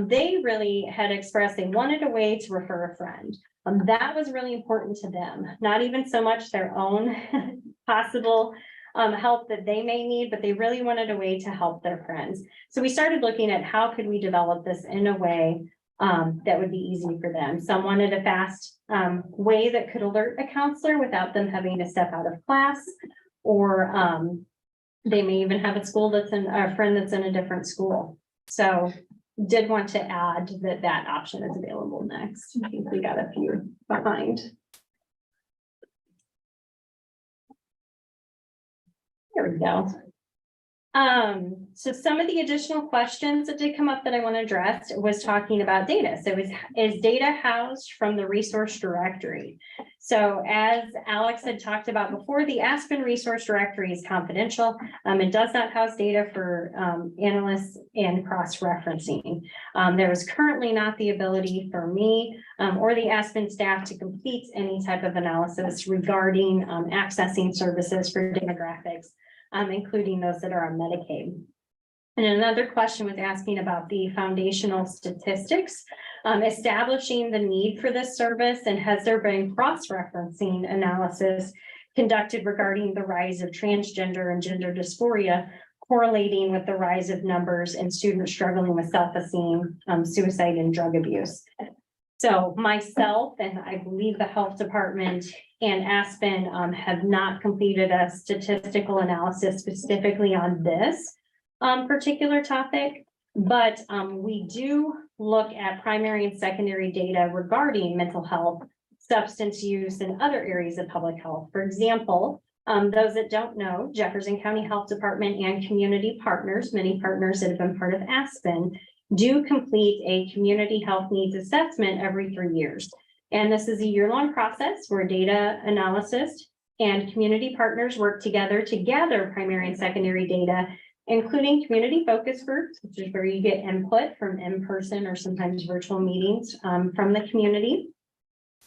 They really had expressed they wanted a way to refer a friend. That was really important to them, not even so much their own possible help that they may need, but they really wanted a way to help their friends. So we started looking at how could we develop this in a way that would be easy for them. Some wanted a fast way that could alert a counselor without them having to step out of class, or they may even have a friend that's in a different school. So did want to add that option is available next. I think we got a few behind. There we go. So some of the additional questions that did come up that I want to address was talking about data. So is data housed from the resource directory? So as Alex had talked about before, the Aspen resource directory is confidential. It does not house data for analysts and cross-referencing. There is currently not the ability for me or the Aspen staff to complete any type of analysis regarding accessing services for demographics, including those that are on Medicaid. And another question was asking about the foundational statistics, establishing the need for this service, and has there been cross-referencing analysis conducted regarding the rise of transgender and gender dysphoria, correlating with the rise of numbers and students struggling with self-esteem, suicide, and drug abuse. So myself, and I believe the health department and Aspen have not completed a statistical analysis specifically on this particular topic, but we do look at primary and secondary data regarding mental health, substance use, and other areas of public health. For example, those that don't know, Jefferson County Health Department and community partners, many partners that have been part of Aspen, do complete a community health needs assessment every 3 years. And this is a year-long process where data analysis and community partners work together to gather primary and secondary data, including community focus groups, which is where you get input from in-person or sometimes virtual meetings from the community.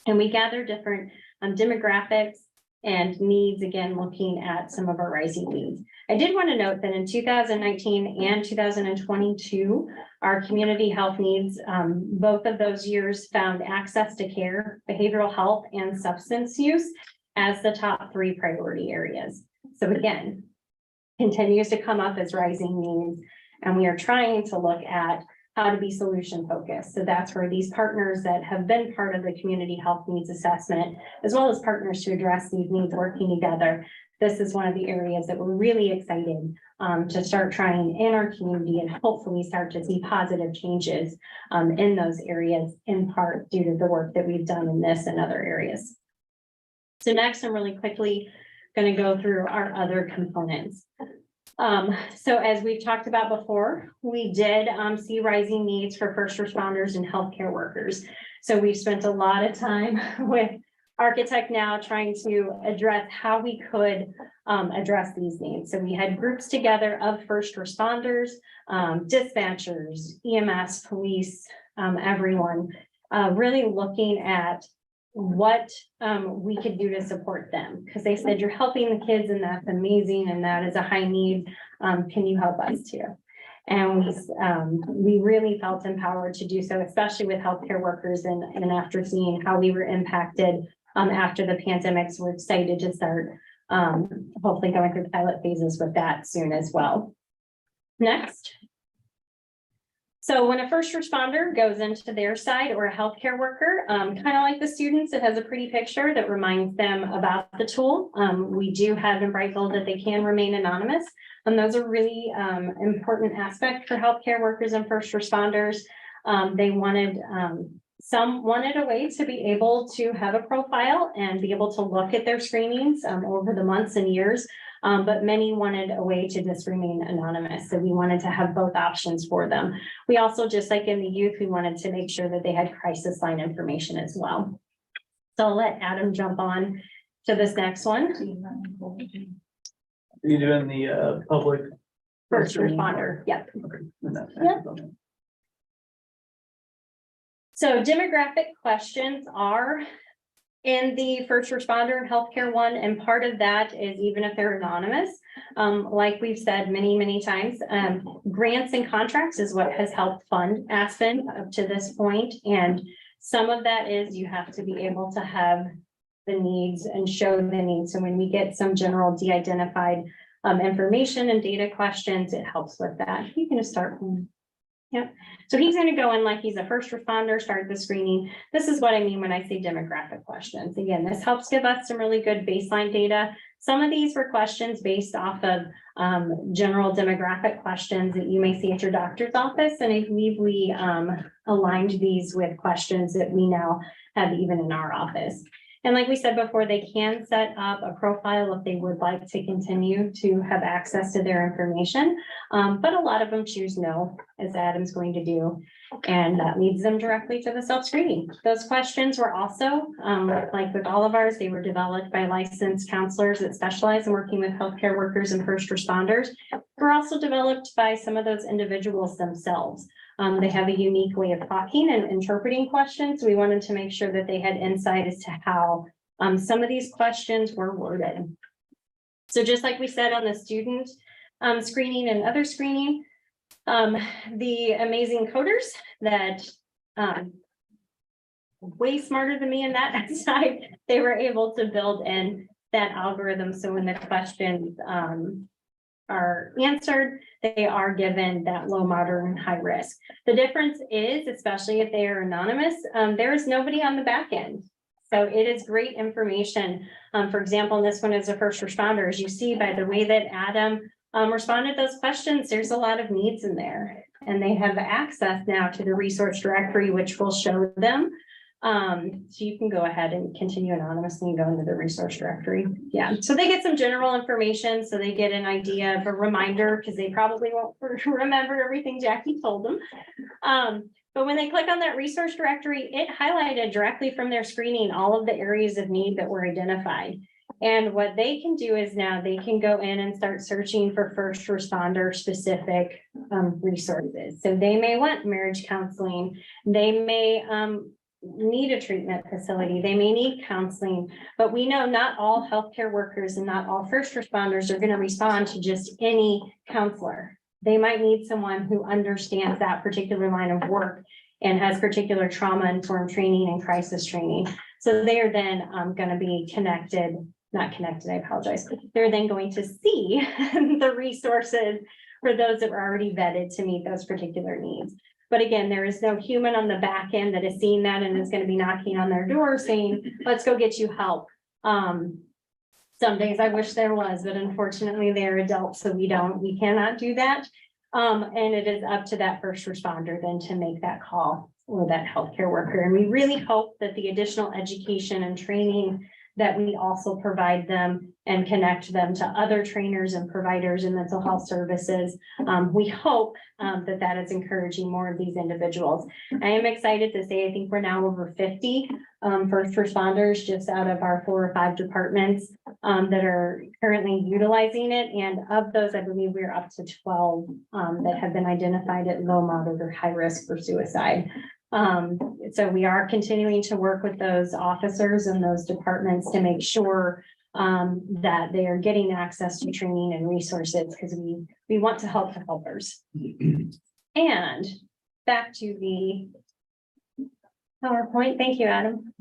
And we gather different demographics and needs, again, looking at some of our rising needs. I did want to note that in 2019 and 2022, our community health needs, both of those years found access to care, behavioral health, and substance use as the top 3 priority areas. So again, continues to come up as rising needs, and we are trying to look at how to be solution focused. So that's where these partners that have been part of the community health needs assessment, as well as partners to address these needs working together. This is one of the areas that we're really excited to start trying in our community and hopefully start to see positive changes in those areas, in part due to the work that we've done in this and other areas. So next, I'm really quickly going to go through our other components. So as we've talked about before, we did see rising needs for first responders and healthcare workers. So we've spent a lot of time with Architect Now trying to address how we could address these needs. So we had groups together of first responders, dispatchers, EMS, police, everyone, really looking at what we could do to support them, because they said, you're helping the kids and that's amazing and that is a high need. Can you help us too? And we really felt empowered to do so, especially with healthcare workers and after seeing how we were impacted after the pandemics. We're excited to start hopefully going through pilot phases with that soon as well. Next. So when a first responder goes into their side, or a healthcare worker, kind of like the students, it has a pretty picture that reminds them about the tool. We do have in bright bold that they can remain anonymous. And those are really important aspect for healthcare workers and first responders. They wanted, some wanted a way to be able to have a profile and be able to look at their screenings over the months and years. But many wanted a way to just remain anonymous. So we wanted to have both options for them. We also, just like in the youth, we wanted to make sure that they had crisis line information as well. So I'll let Adam jump on to this next one. Are you doing the public? First responder, yep. Okay. So demographic questions are in the first responder and healthcare one, and part of that is even if they're anonymous, like we've said many, many times, grants and contracts is what has helped fund Aspen up to this point. And some of that is you have to be able to have the needs and show the needs. So when we get some general de-identified information and data questions, it helps with that. You can just start. Yeah, so he's going to go in like he's a first responder, start the screening. This is what I mean when I say demographic questions. Again, this helps give us some really good baseline data. Some of these were questions based off of general demographic questions that you may see at your doctor's office. And I believe we aligned these with questions that we now have even in our office. And like we said before, they can set up a profile if they would like to continue to have access to their information. But a lot of them choose no, as Adam's going to do. And that leads them directly to the self-screening. Those questions were also, like with all of ours, they were developed by licensed counselors that specialize in working with healthcare workers and first responders. Were also developed by some of those individuals themselves. They have a unique way of talking and interpreting questions. We wanted to make sure that they had insight as to how some of these questions were worded. So just like we said on the student screening and other screening, the amazing coders that way smarter than me in that side, they were able to build in that algorithm. So when the questions are answered, they are given that low, moderate, and high risk. The difference is, especially if they are anonymous, there is nobody on the back end. So it is great information. For example, this one is a first responder. As you see by the way that Adam responded to those questions, there's a lot of needs in there. And they have access now to the resource directory, which will show them. So you can go ahead and continue anonymously and go into the resource directory. Yeah, so they get some general information, so they get an idea of a reminder, because they probably won't remember everything Jackie told them. But when they click on that resource directory, it highlighted directly from their screening all of the areas of need that were identified. And what they can do is now they can go in and start searching for first responder specific resources. So they may want marriage counseling. They may need a treatment facility, they may need counseling, but we know not all healthcare workers and not all first responders are gonna respond to just any counselor. They might need someone who understands that particular line of work and has particular trauma-informed training and crisis training. So they are then gonna be not connected, I apologize. They're then going to see the resources for those that were already vetted to meet those particular needs. But again, there is no human on the back end that is seeing that and is gonna be knocking on their door saying, let's go get you help. Some days I wish there was, but unfortunately they're adults, so we cannot do that. And it is up to that first responder then to make that call or that healthcare worker. And we really hope that the additional education and training that we also provide them and connect them to other trainers and providers in mental health services. We hope that is encouraging more of these individuals. I am excited to say, I think we're now over 50 first responders just out of our 4 or 5 departments that are currently utilizing it. And of those, I believe we're up to 12 that have been identified at low, moderate, or high risk for suicide. So we are continuing to work with those officers and those departments to make sure that they are getting access to training and resources, because we want to help the helpers. And back to the PowerPoint. Thank you, Adam.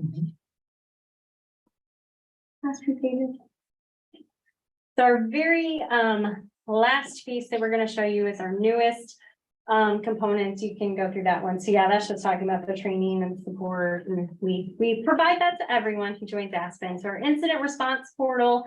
Last few pages. So our very last piece that we're going to show you is our newest components. You can go through that one. So yeah, that's just talking about the training and support, and we provide that to everyone who joins Aspen. So our incident response portal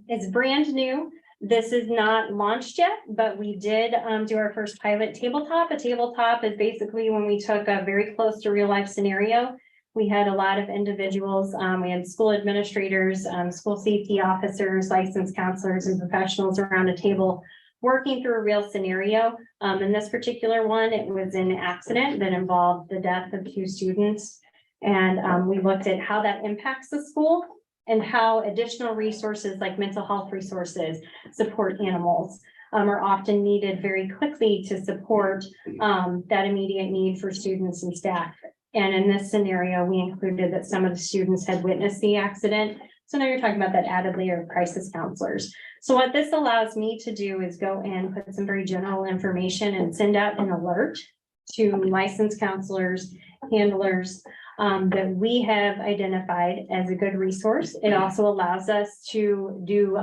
is brand new. This is not launched yet, but we did do our first pilot tabletop. A tabletop is basically when we took a very close to real life scenario. We had a lot of individuals. We had school administrators, school safety officers, licensed counselors, and professionals around a table working through a real scenario. In this particular one, it was an accident that involved the death of 2 students. And we looked at how that impacts the school and how additional resources like mental health resources, support animals, are often needed very quickly to support that immediate need for students and staff. And in this scenario, we included that some of the students had witnessed the accident. So now you're talking about that added layer of crisis counselors. So what this allows me to do is go in, put some very general information and send out an alert to licensed counselors, handlers that we have identified as a good resource. It also allows us to do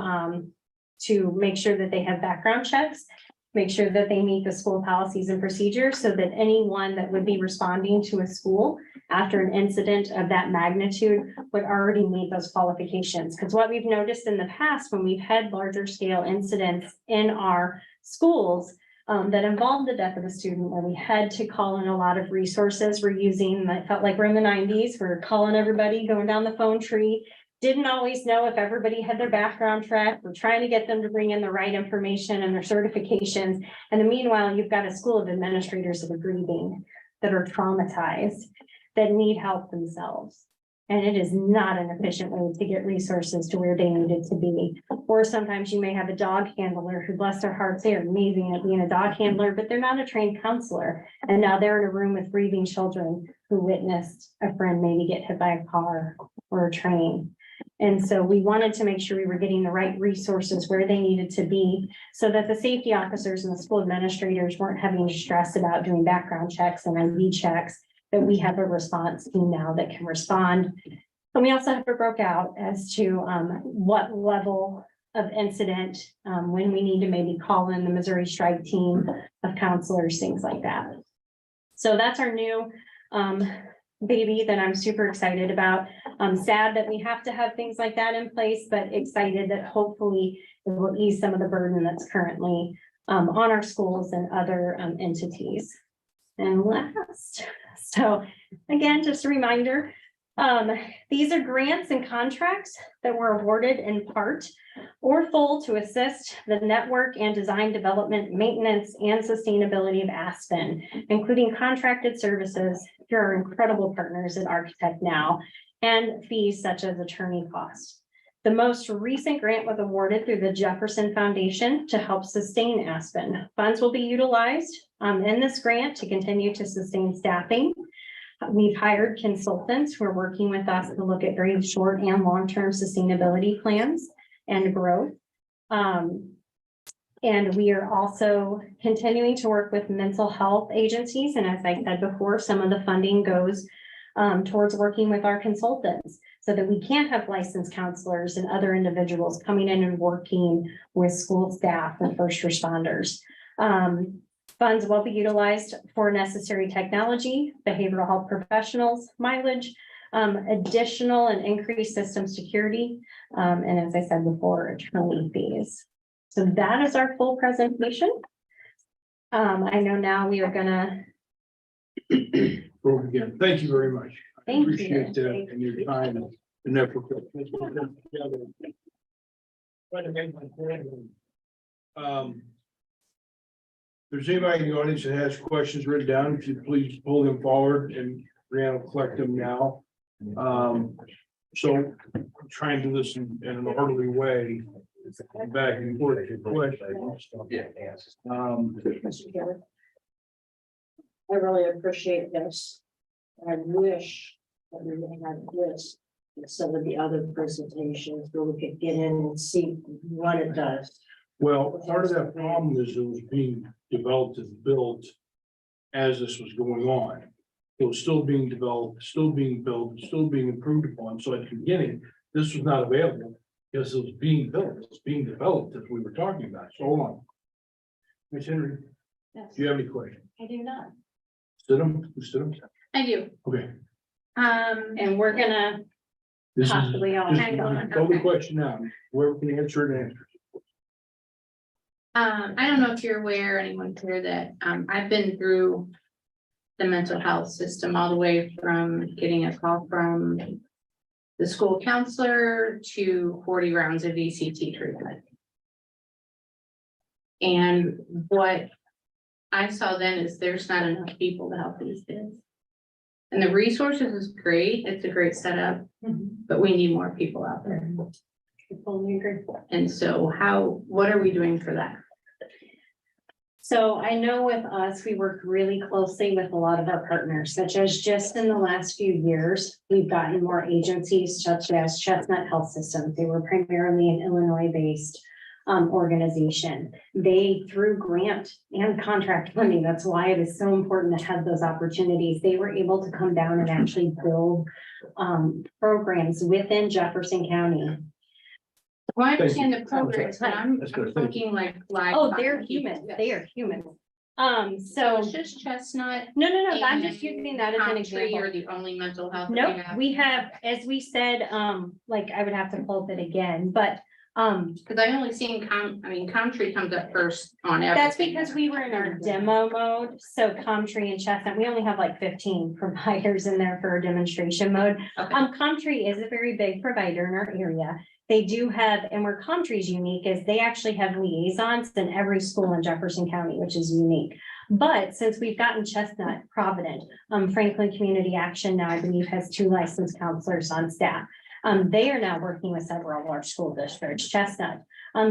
to make sure that they have background checks, make sure that they meet the school policies and procedures, so that anyone that would be responding to a school after an incident of that magnitude would already meet those qualifications. Because what we've noticed in the past, when we've had larger scale incidents in our schools that involved the death of a student, where we had to call in a lot of resources, we're using, I felt like we're in the 90s, we're calling everybody, going down the phone tree, didn't always know if everybody had their background track. We're trying to get them to bring in the right information and their certifications. And then meanwhile, you've got a school of administrators that are grieving, that are traumatized, that need help themselves. And it is not an efficient way to get resources to where they needed to be. Or sometimes you may have a dog handler who, bless their hearts, they are amazing at being a dog handler, but they're not a trained counselor. And now they're in a room with grieving children who witnessed a friend maybe get hit by a car or a train. And so we wanted to make sure we were getting the right resources where they needed to be, so that the safety officers and the school administrators weren't having to stress about doing background checks and ID checks, that we have a response team now that can respond. And we also have it broke out as to what level of incident, when we need to maybe call in the Missouri Strike team of counselors, things like that. So that's our new baby that I'm super excited about. I'm sad that we have to have things like that in place, but excited that hopefully it will ease some of the burden that's currently on our schools and other entities. And last, so again, just a reminder, these are grants and contracts that were awarded in part or full to assist the network and design development, maintenance, and sustainability of Aspen, including contracted services through our incredible partners at Architect Now, and fees such as attorney costs. The most recent grant was awarded through the Jefferson Foundation to help sustain Aspen. Funds will be utilized in this grant to continue to sustain staffing, We've hired consultants who are working with us to look at very short and long-term sustainability plans and growth. And we are also continuing to work with mental health agencies. And as I said before, some of the funding goes towards working with our consultants so that we can have licensed counselors and other individuals coming in and working with school staff and first responders. Funds will be utilized for necessary technology, behavioral health professionals, mileage, additional and increased system security, and as I said before, attorney fees. So that is our full presentation. I know now we are gonna. Again, thank you very much. I Thank you. appreciate that and your time and effort. There's anybody in the audience that has questions written down, if you please pull them forward and Brianna will collect them now. So I'm trying to do this in an orderly way. Back and forth to questions. Mr. Kelly. I really appreciate this. I wish that we would have this instead of the other presentations where we could get in and see what it does. Well, part of that problem is it was being developed and built as this was going on. It was still being developed, still being built, still being improved upon. So at the beginning, this was not available because it was being built, it was being developed as we were talking about. So hold on. Ms. Henry, Yes, do you have any questions? I do not. Sit them. I do. Okay. And we're gonna This is, possibly all. this hang on. is, throw the question now. Where can you answer it and answer? I don't know if you're aware, anyone here, that I've been through the mental health system all the way from getting a call from the school counselor to 40 rounds of ECT treatment. And what I saw then is there's not enough people to help these kids. And the resources is great, it's a great setup, but we need more people out there. I fully agree. And so what are we doing for that? So I know with us, we work really closely with a lot of our partners, such as just in the last few years, we've gotten more agencies such as Chestnut Health System. They were primarily an Illinois-based organization. They, through grant and contract funding, that's why it is so important to have those opportunities. They were able to come down and actually build programs within Jefferson County. Well, I Thank you. understand the programs, but I'm That's good. Thank you. looking like live. Oh, they're people. human. Yes. They are human. So So, it's just Chestnut. no, I'm just and using that as an Country example. Are the only mental health. that Nope, we have, as we said, like I would have to pull it again, but, Cause I only seen Country comes up first on everything. that's because we were in our demo mode. So Comtree and Chestnut, we only have like 15 providers in there for our demonstration mode. Okay. Comtree is a very big provider in our area. They do have, and where Comtree is unique is they actually have liaisons in every school in Jefferson County, which is unique. But since we've gotten Chestnut, Provident, Franklin Community Action now, I believe, has 2 licensed counselors on staff. They are now working with several of our school districts, Chestnut.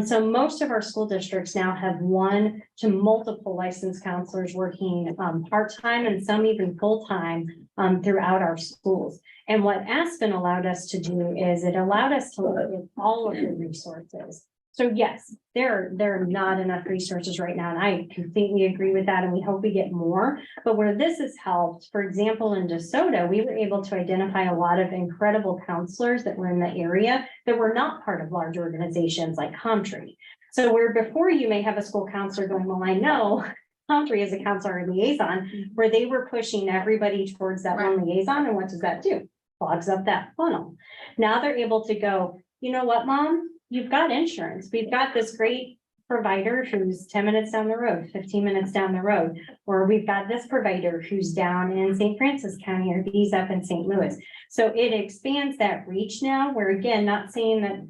So most of our school districts now have 1 to multiple licensed counselors working part-time and some even full-time throughout our schools. And what Aspen allowed us to do is it allowed us to look at all of the resources. So yes, there are not enough resources right now, and I completely agree with that, and we hope we get more. But where this has helped, for example, in DeSoto, we were able to identify a lot of incredible counselors that were in the area that were not part of large organizations like Comtree. So where before you may have a school counselor going, well, I know Comtree is a counselor liaison, where they were pushing everybody towards that one liaison, and what does that do? Clogs up that funnel. Now they're able to go, you know what, Mom? You've got insurance. We've got this great provider who's 10 minutes down the road, 15 minutes down the road, or we've got this provider who's down in St. Francis County, or he's up in St. Louis. So it expands that reach now, where again, not saying that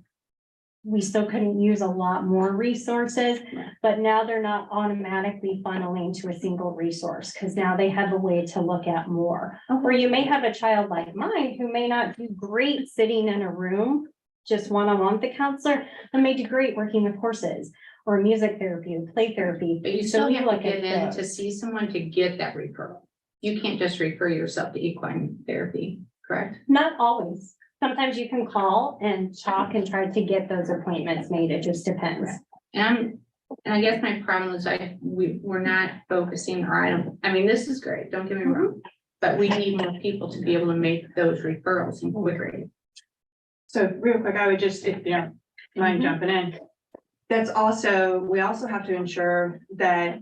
we still couldn't use a lot more resources, but now they're not automatically funneling to a single resource, because now they have a way to look at more. Or you may have a child like mine who may not do great sitting in a room just one-on-one with the counselor, and may do great working with horses or music therapy or play therapy. But you So still we have to look get at in to those. see someone to get that referral. you can't just refer yourself to equine therapy, correct? Not always. Sometimes you can call and talk and try to get those appointments made. It just depends. And I guess my problem is we're not focusing, or I mean, this is great, don't get me wrong. But we need more people to be able to make those referrals and quicker. So real quick, I would just, if you don't mind jumping in. That's also, we also have to ensure that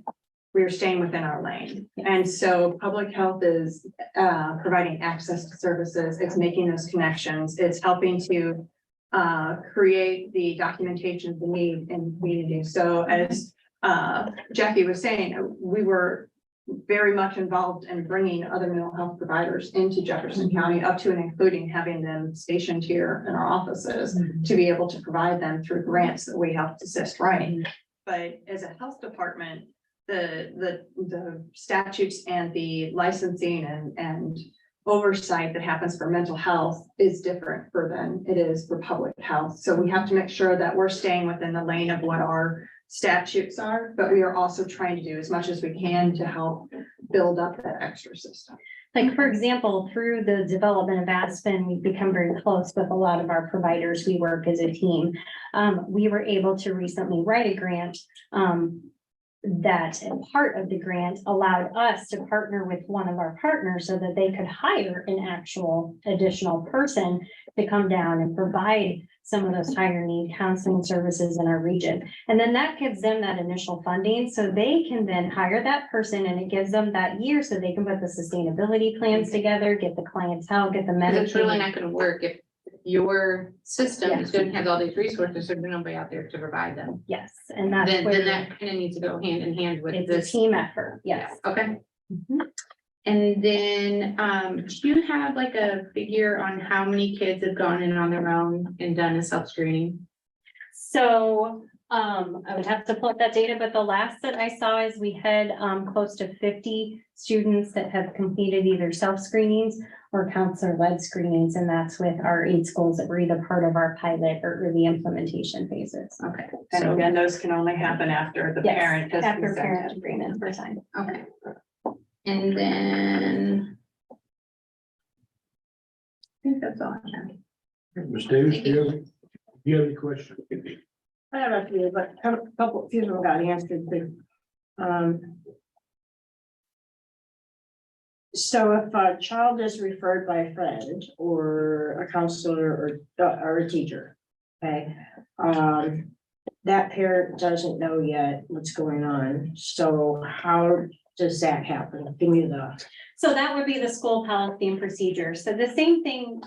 we're staying within our lane. And so public health is providing access to services, it's making those connections, it's helping to create the documentation of the need in the community. So as Jackie was saying, we were very much involved in bringing other mental health providers into Jefferson County, up to and including having them stationed here in our offices to be able to provide them through grants that we helped assist writing. But as a health department, the statutes and the licensing and oversight that happens for mental health is different than it is for public health. So we have to make sure that we're staying within the lane of what our statutes are, but we are also trying to do as much as we can to help build up that extra system. Like, for example, through the development of Aspen, we've become very close with a lot of our providers. We work as a team. We were able to recently write a grant that part of the grant allowed us to partner with one of our partners so that they could hire an actual additional person to come down and provide some of those higher need counseling services in our region. And then that gives them that initial funding, so they can then hire that person, and it gives them that year so they can put the sustainability plans together, get the clientele, get the Because it's really Medicaid. not gonna work if your system is gonna have all these resources, there's nobody out there to provide them. Yes, and that's Then where that kind of needs to go hand in hand with it's a this. team effort, yes. Okay. Mhm. And then, do you have like a figure on how many kids have gone in on their own and done a self-screening? So, I would have to pull up that data, but the last that I saw is we had, close to 50 students that have completed either self-screenings or counselor-led screenings, and that's with our 8 schools that were either part of our pilot or early implementation phases. Okay. And So, again, those can only happen after the Yes, parent has after consented. parent agreement for time. okay. And then. I think that's all I have. Ms. Davis, do you have any questions? I have a few, but a couple, few of them got answered, but, so if a child is referred by a friend or a counselor or a teacher, okay, that parent doesn't know yet what's going on, so how does that happen? Give me the. So that would be the school policy and procedure. So the same thing,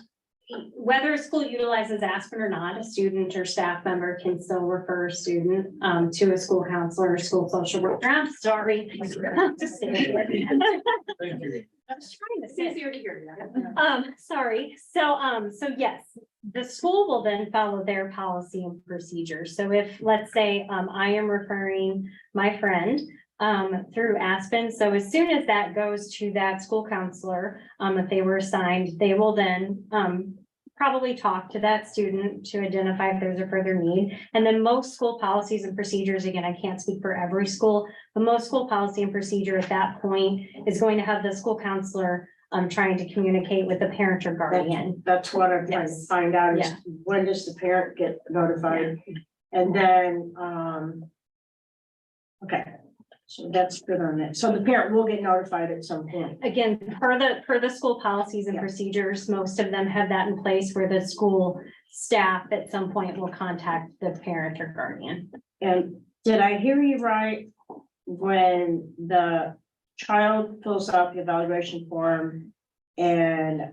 whether a school utilizes Aspen or not, a student or staff member can still refer a student to a school counselor or school social worker. I'm sorry. Just say it. Thank you. I was trying to say. It's easier to hear. Sorry. So yes, the school will then follow their policy and procedure. So if, let's say, I am referring my friend through Aspen. So as soon as that goes to that school counselor, if they were assigned, they will then probably talk to that student to identify if there's a further need. And then most school policies and procedures, again, I can't speak for every school, but most school policy and procedure at that point is going to have the school counselor trying to communicate with the parent or guardian. That's what I'm trying to Yes. find out, is Yeah. when does the parent get notified? And then, okay, so that's good on that. So the parent will get notified at some point. Again, per the school policies and Yeah. procedures, most of them have that in place where the school staff at some point will contact the parent or guardian. And did I hear you right? When the child fills out the evaluation form and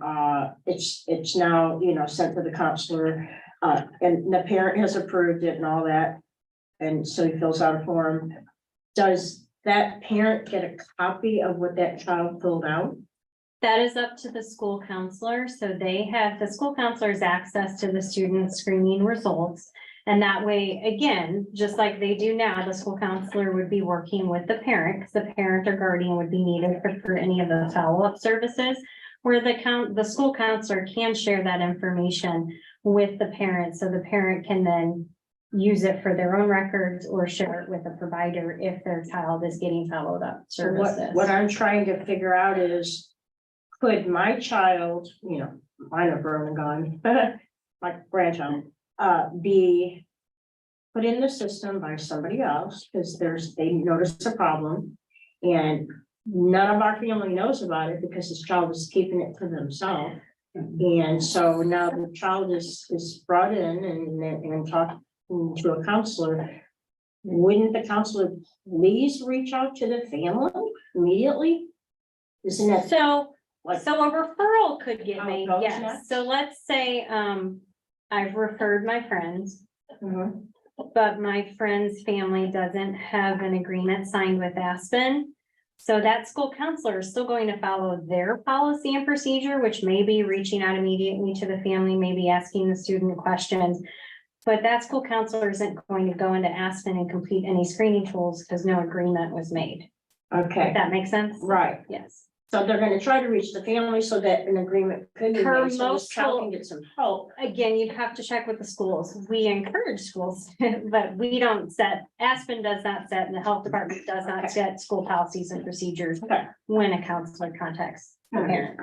it's now, sent to the counselor, and the parent has approved it and all that. And so he fills out a form. Does that parent get a copy of what that child filled out? That is up to the school counselor. So the school counselor's access to the student screening results. And that way, again, just like they do now, the school counselor would be working with the parent, because the parent or guardian would be needed for any of the follow-up services. Where the school counselor can share that information with the parent, so the parent can then use it for their own records or share it with a provider if their child is getting followed up So services. what I'm trying to figure out is, could my child, mine are grown and gone, my grandchild, be put in the system by somebody else, because they notice a problem, and none of our family knows about it because this child is keeping it to themselves. And so now the child is brought in and talked to a counselor. Wouldn't the counselor please reach out to the family immediately? Isn't that So, like? so a referral could get How it made, goes yes. next? So let's say, I've referred my friends, Mhm. but my friend's family doesn't have an agreement signed with Aspen. So that school counselor is still going to follow their policy and procedure, which may be reaching out immediately to the family, maybe asking the student questions. But that school counselor isn't going to go into Aspen and complete any screening tools because no agreement was made. Okay, If that makes sense? right. Yes. So they're gonna try to reach the family so that an agreement could be Per made, so this most child school- can get some help. Again, you'd have to check with the schools. We encourage schools, but we don't set, Aspen does not set, and the health department does not Okay. set school policies and procedures Okay. when a counselor contacts the parent.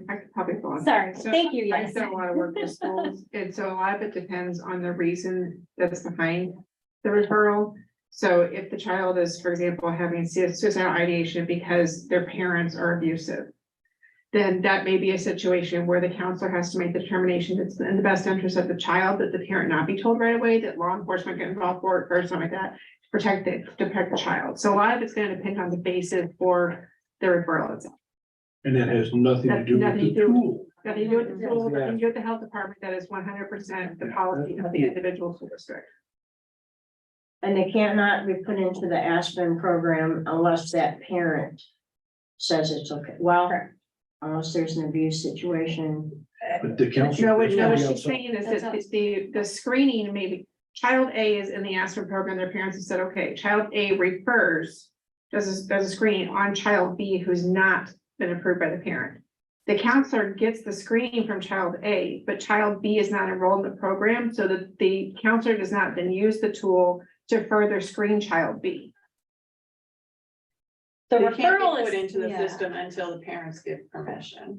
I could probably go on. Sorry, So, thank you, I've yes. done a lot of work with schools, and so a lot of it depends on the reason that's behind the referral. So if the child is, for example, having suicidal ideation because their parents are abusive, then that may be a situation where the counselor has to make the determination that's in the best interest of the child, that the parent not be told right away, that law enforcement get involved or something like that, to protect the child. So a lot of it's gonna depend on the basis for the referral itself. And that has nothing to do with Nothing the to do- tool. Nothing to do with the school, nothing to do with the health department, that is 100% the policy of the individual school district. And they cannot be put into the Aspen program unless that parent says it's okay. Well, unless there's an abuse situation. But the council. No, what Somebody she's else- saying is that the screening, maybe, child A is in the Aspen program, their parents have said, okay, child A refers, does a screening on child B who's not been approved by the parent. The counselor gets the screening from child A, but child B is not enrolled in the program, so that the counselor does not then use the tool to further screen child B. The It can't be referral put is, into the yeah. system until the parents give permission.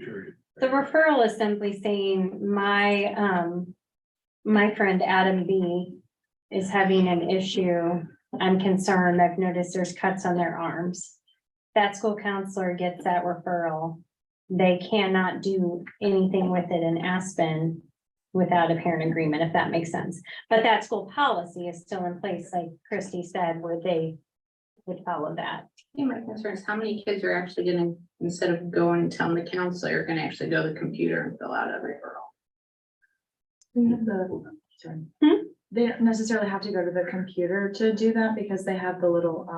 The referral is simply saying, my friend Adam B is having an issue. I'm concerned. I've noticed there's cuts on their arms. That school counselor gets that referral. They cannot do anything with it in Aspen without a parent agreement, if that makes sense. But that school policy is still in place, like Christy said, where they would follow that. I think my concern is how many kids are actually gonna, instead of going and telling the counselor, are gonna actually go to the computer and fill out a referral. They don't necessarily have to go to the computer to do that because they have the little,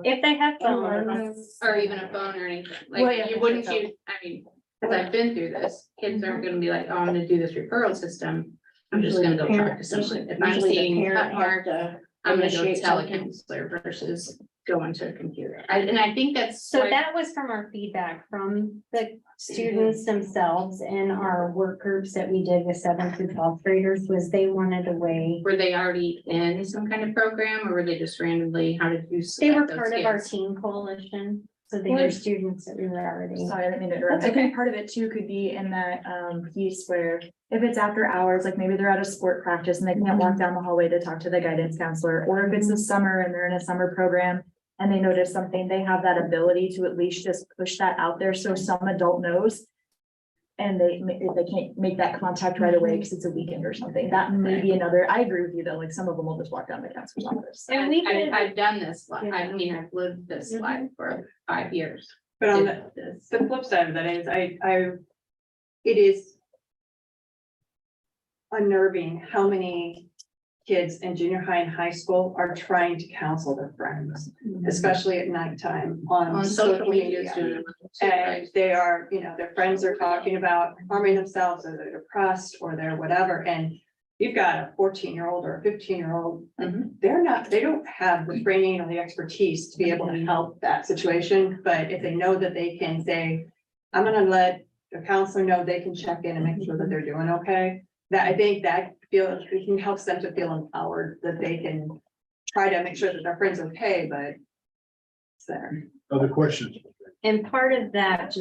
If they have Oh, phones, Or even a phone or anything, Well, like yeah, you wouldn't use, I mean, cause I've been through this, kids aren't gonna be like, oh, I'm gonna do this referral system. I'm just gonna go talk to someone, if I'm Usually the seeing parent cut have mark, to I'm gonna go initiate tell a something. counselor versus going to a computer. And I think that's. so why- that was from our feedback from the students themselves in our work groups that we did with 7th through 12th graders, was they wanted a way. Were they already in some kind of program, or were they just randomly, how did you? They were select those part of our kids? team coalition, so they were students that we were already. sorry, I didn't mean to interrupt. I think part of it too could be in that piece where if it's after hours, like maybe they're at a sport practice and they can't walk down the hallway to talk to the guidance counselor, or if it's the summer and they're in a summer program and they notice something, they have that ability to at least just push that out there so some adult knows. And if they can't make that contact right away because it's a weekend or something, that may be another, I agree with you though, like some of them will just walk down the counselor's office. And we did, I've done this, I Yeah. mean, I've lived this life for 5 years. But on Did this. the flip side of that is, it is unnerving how many kids in junior high and high school are trying to counsel their friends, especially at nighttime On social media. media. too, And right? they are, their friends are talking about harming themselves, or they're depressed, or they're whatever, and you've got a 14-year-old or a 15-year-old. Mhm. They don't have the training or the expertise to be able to help that situation, but if they know that they can say, I'm gonna let the counselor know, they can check in and make sure that they're doing okay. that I think that it can helps them to feel empowered, that they can try to make sure that their friend's okay, but it's there. Other questions? And part of that,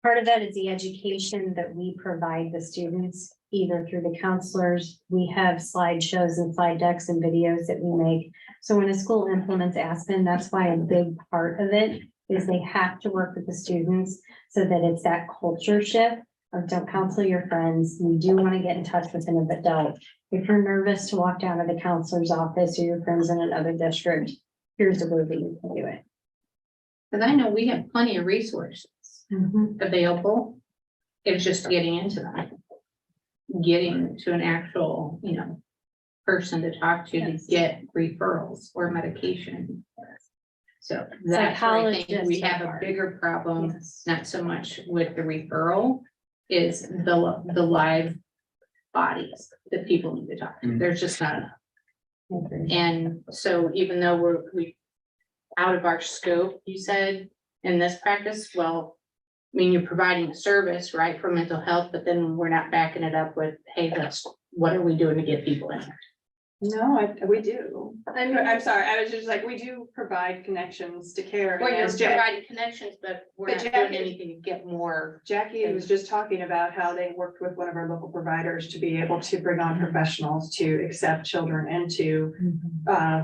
part of that is the education that we provide the students, either through the counselors. We have slideshows and slide decks and videos that we make. So when a school implements Aspen, that's why a big part of it is they have to work with the students so that it's that culture shift of don't counsel your friends. You do want to get in touch with an adult. If you're nervous to walk down to the counselor's office or your friends in another district, here's a way that you can do it. Cause I know we have plenty of resources available. It's just getting into them. Getting to an actual, person to talk to Yes. get referrals or medication. So that's where I think we Psychologists have are a hard. bigger problem, Yes. not so much with the referral, is the live bodies that people need to talk to. Mm. There's just not enough. And so even though we out of our scope, you said, in this practice, well, I mean, you're providing a service, right, for mental health, but then we're not backing it up with, hey, what are we doing to get people in? No, we do. I'm sorry, I was just like, we do provide connections to care. Well, and you're as Jack- providing connections, but we're But not Jackie- doing anything to get more. Jackie was just talking about how they worked with one of our local providers to be able to bring on professionals to accept children into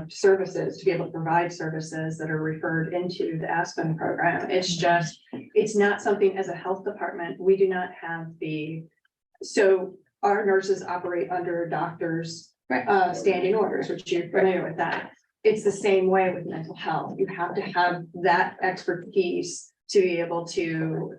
services, to be able to provide services that are referred into the Aspen program. It's just, it's not something as a health department, we do not have so our nurses operate under doctors' standing orders, which you're familiar with that. It's the same way with mental health. You have to have that expertise to be able to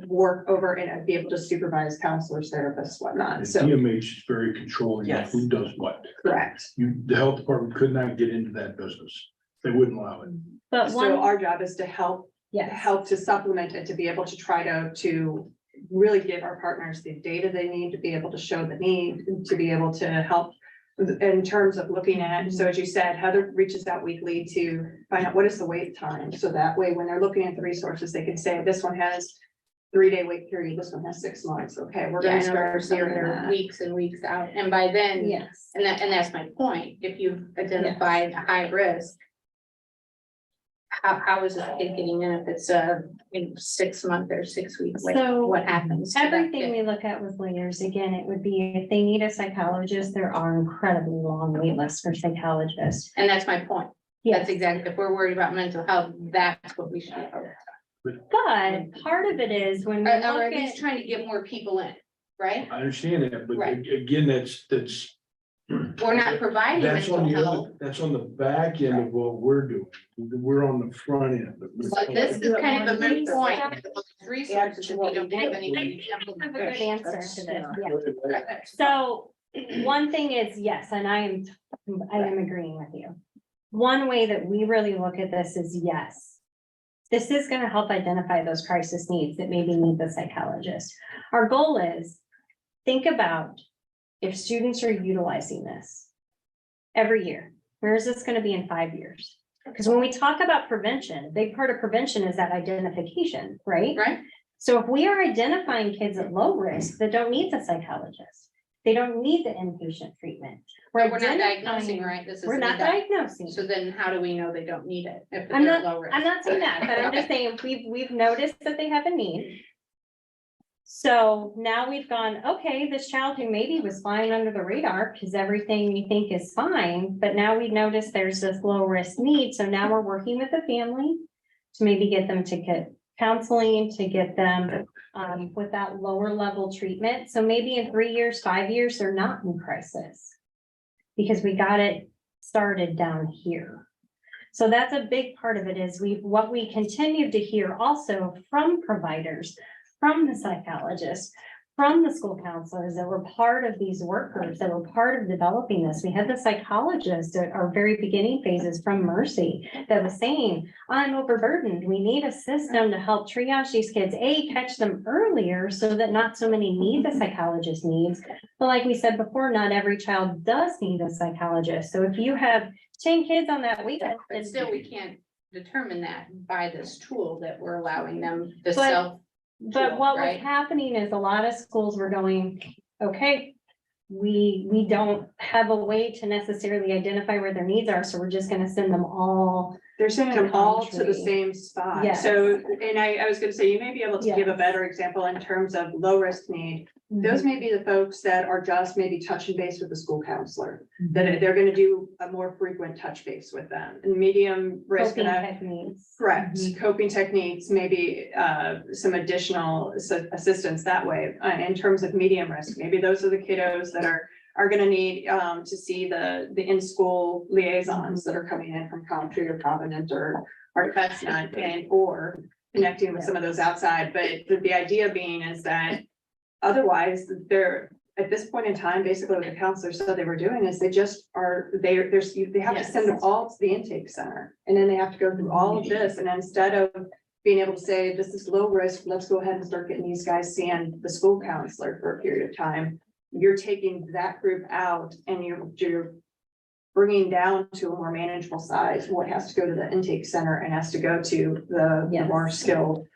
work over and be able to supervise counselors, therapists, whatnot. The So, DMH is very controlling of Yes. who does what. correct. The health department could not get into that business. They wouldn't allow it. But So one, our job is to help to supplement it, to be able to try to really give our partners the data they need to be able to show the need, to be able to help in terms of looking at, so as you said, Heather reaches out weekly to find out what is the wait time. So that way, when they're looking at the resources, they can say, this one has 3-day wait period, this one has 6 months. Okay, we're Yeah, gonna I know start there's some that steering are that. weeks and weeks out, and by then, yes. and that's my point, if you've identified a high risk. How is this kid getting in if it's 6 month or 6 weeks, like, So, what happens? to that Everything kid? we look at with layers, again, it would be if they need a psychologist, there are incredibly long wait lists for psychologists. And that's my point, that's Yes, exactly, if we're worried about mental health, that's what we should be focused but part of it is when we on. Or look at least at, trying to get more people in, right? I understand that, but Right. again, that's. We're not providing That's on mental the health. other, that's on the back end of what we're doing. We're on the front end. But this is kind of a moot point. Resources, if we don't have any. I have a good answer to this, yeah. So one thing is, yes, and I am agreeing with you. One way that we really look at this is, yes, this is gonna help identify those crisis needs that maybe need the psychologist. Our goal is, think about if students are utilizing this every year, where is this gonna be in 5 years? Because when we talk about prevention, a big part of prevention is that identification, right? Right, So if we are identifying kids at low risk that don't need the psychologist, they don't need the inpatient treatment. but we're not identifying- diagnosing, right? This is. We're not diagnosing. So then how do we know they don't need it? If I'm they're low risk? I'm not saying that, but I'm just Okay. saying, we've noticed that they have a need. So now we've gone, okay, this child who maybe was flying under the radar because everything we think is fine, but now we notice there's this low risk need. So now we're working with the family to maybe get them to get counseling, to get them with that lower level treatment. So maybe in 3 years, 5 years, they're not in crisis. Because we got it started down here. So that's a big part of it is what we continue to hear also from providers, from the psychologists, from the school counselors that were part of these work groups, that were part of developing this. We had the psychologist at our very beginning phases from Mercy that was saying, I'm overburdened. We need a system to help triage these kids, catch them earlier so that not so many need the psychologist needs. But like we said before, not every child does need a psychologist. So if you have 10 kids on that wait list, But still, we can't determine that by this tool that we're allowing them to But- self. But what was right? happening is a lot of schools were going, okay, we don't have a way to necessarily identify where their needs are, so we're just gonna send them all. They're sending them all to the Country. same spot. Yes. So, and I was gonna say, you may be able to give a Yes. better example in terms of low risk need. Those may be the folks that are just maybe touching base with the school counselor, that they're gonna do a more frequent touch base with them. And medium risk, Coping and techniques. correct, Mhm. coping techniques, maybe some additional assistance that way. In terms of medium risk, maybe those are the kiddos that are gonna need to see the in-school liaisons that are coming in from Comtree or Covenant or Chestnut, and or connecting with some of those outside, but the idea being is that otherwise, they're, at this point in time, basically what the counselor said they were doing is they just are, they have to send them all to the intake center. And then they have to go through all of this, and instead of being able to say, this is low risk, let's go ahead and start getting these guys seeing the school counselor for a period of time. You're taking that group out and you're bringing down to a more manageable size, what has to go to the intake center and has to go to the Yes. more skilled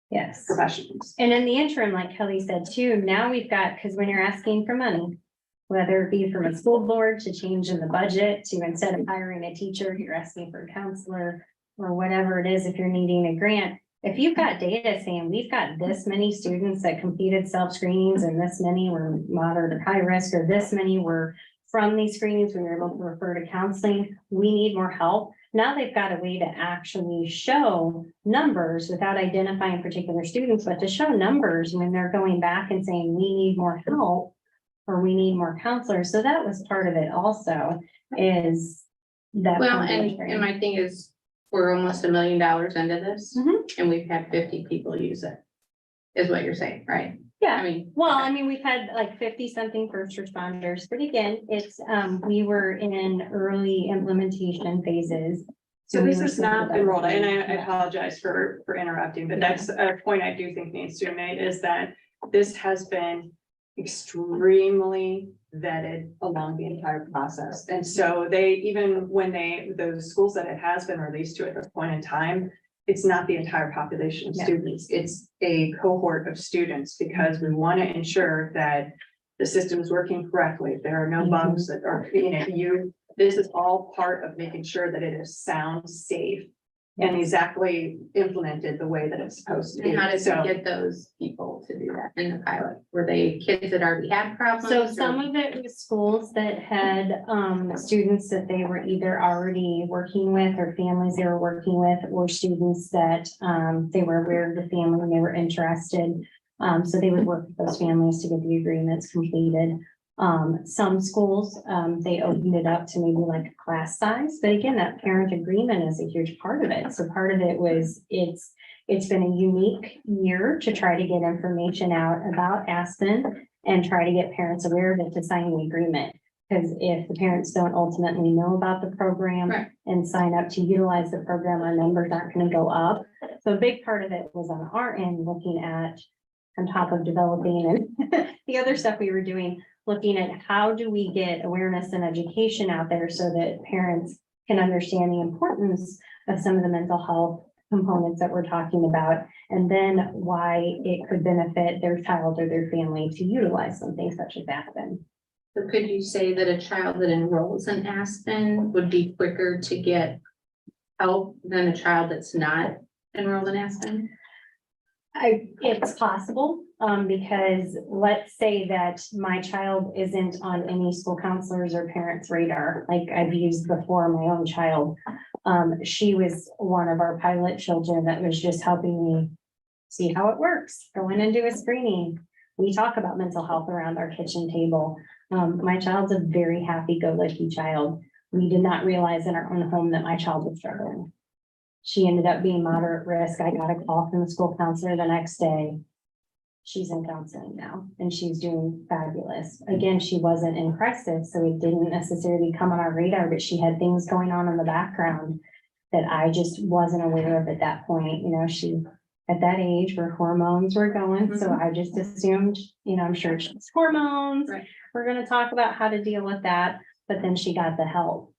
Yes. professionals. And in the interim, like Kelly said too, now we've got, because when you're asking for money, whether it be from a school board to change in the budget, to instead of hiring a teacher, you're asking for a counselor, or whatever it is, if you're needing a grant, if you've got data saying we've got this many students that completed self-screenings and this many were moderate or high risk, or this many were from these screenings, we were able to refer to counseling, we need more help. Now they've got a way to actually show numbers without identifying particular students, but to show numbers when they're going back and saying, we need more help, or we need more counselors. So that was part of it also, is that. Well, and my thing is, we're almost $1 million into this, Mhm. and we've had 50 people use it. Is what you're saying, right? Yeah. I mean. Well, I mean, we've had like 50 something first responders, but again, it's, we were in early implementation phases. So we this were is still not been rolled, and I developing. apologize for interrupting, but that's a point I do think needs to be made, is that this has been extremely vetted along the entire process. And so they, even when those schools that it has been released to at this point in time, it's not the entire population of Yeah. students, it's a cohort of students, because we want to ensure that the system is working correctly. If there are no bugs that are, this is all part of making sure that it is sound, safe, and exactly implemented the way that it's supposed to be. And how did So- you get those people to do that in the pilot? Were they kids that already had problems? So or- some of it was schools that had students that they were either already working with, or families they were working with, or students that they were aware of the family and they were interested. So they would work with those families to get the agreements completed. Some schools, they opened it up to maybe like a class size, but again, that parent agreement is a huge part of it. So part of it was, it's been a unique year to try to get information out about Aspen and try to get parents aware of it to sign the agreement. Because if the parents don't ultimately know about the program Right. and sign up to utilize the program, our numbers aren't going to go up. So a big part of it was on our end, looking at, on top of developing and the other stuff we were doing, looking at how do we get awareness and education out there so that parents can understand the importance of some of the mental health components that we're talking about, and then why it could benefit their child or their family to utilize something such as Aspen. So could you say that a child that enrolls in Aspen would be quicker to get help than a child that's not enrolled in Aspen? It's possible, because let's say that my child isn't on any school counselors or parents' radar, like I've used before my own child. She was one of our pilot children that was just helping me see how it works, go in and do a screening. We talk about mental health around our kitchen table. My child's a very happy-go-lucky child. We did not realize in our own home that my child was struggling. She ended up being moderate risk. I got a call from the school counselor the next day. She's in counseling now and she's doing fabulous. Again, she wasn't in crisis, so it didn't necessarily come on our radar, but she had things going on in the background that I just wasn't aware of at that point. She, at that age where hormones were going, so I just assumed, I'm sure it's hormones. Right. We're gonna talk about how to deal with that, but then she got the help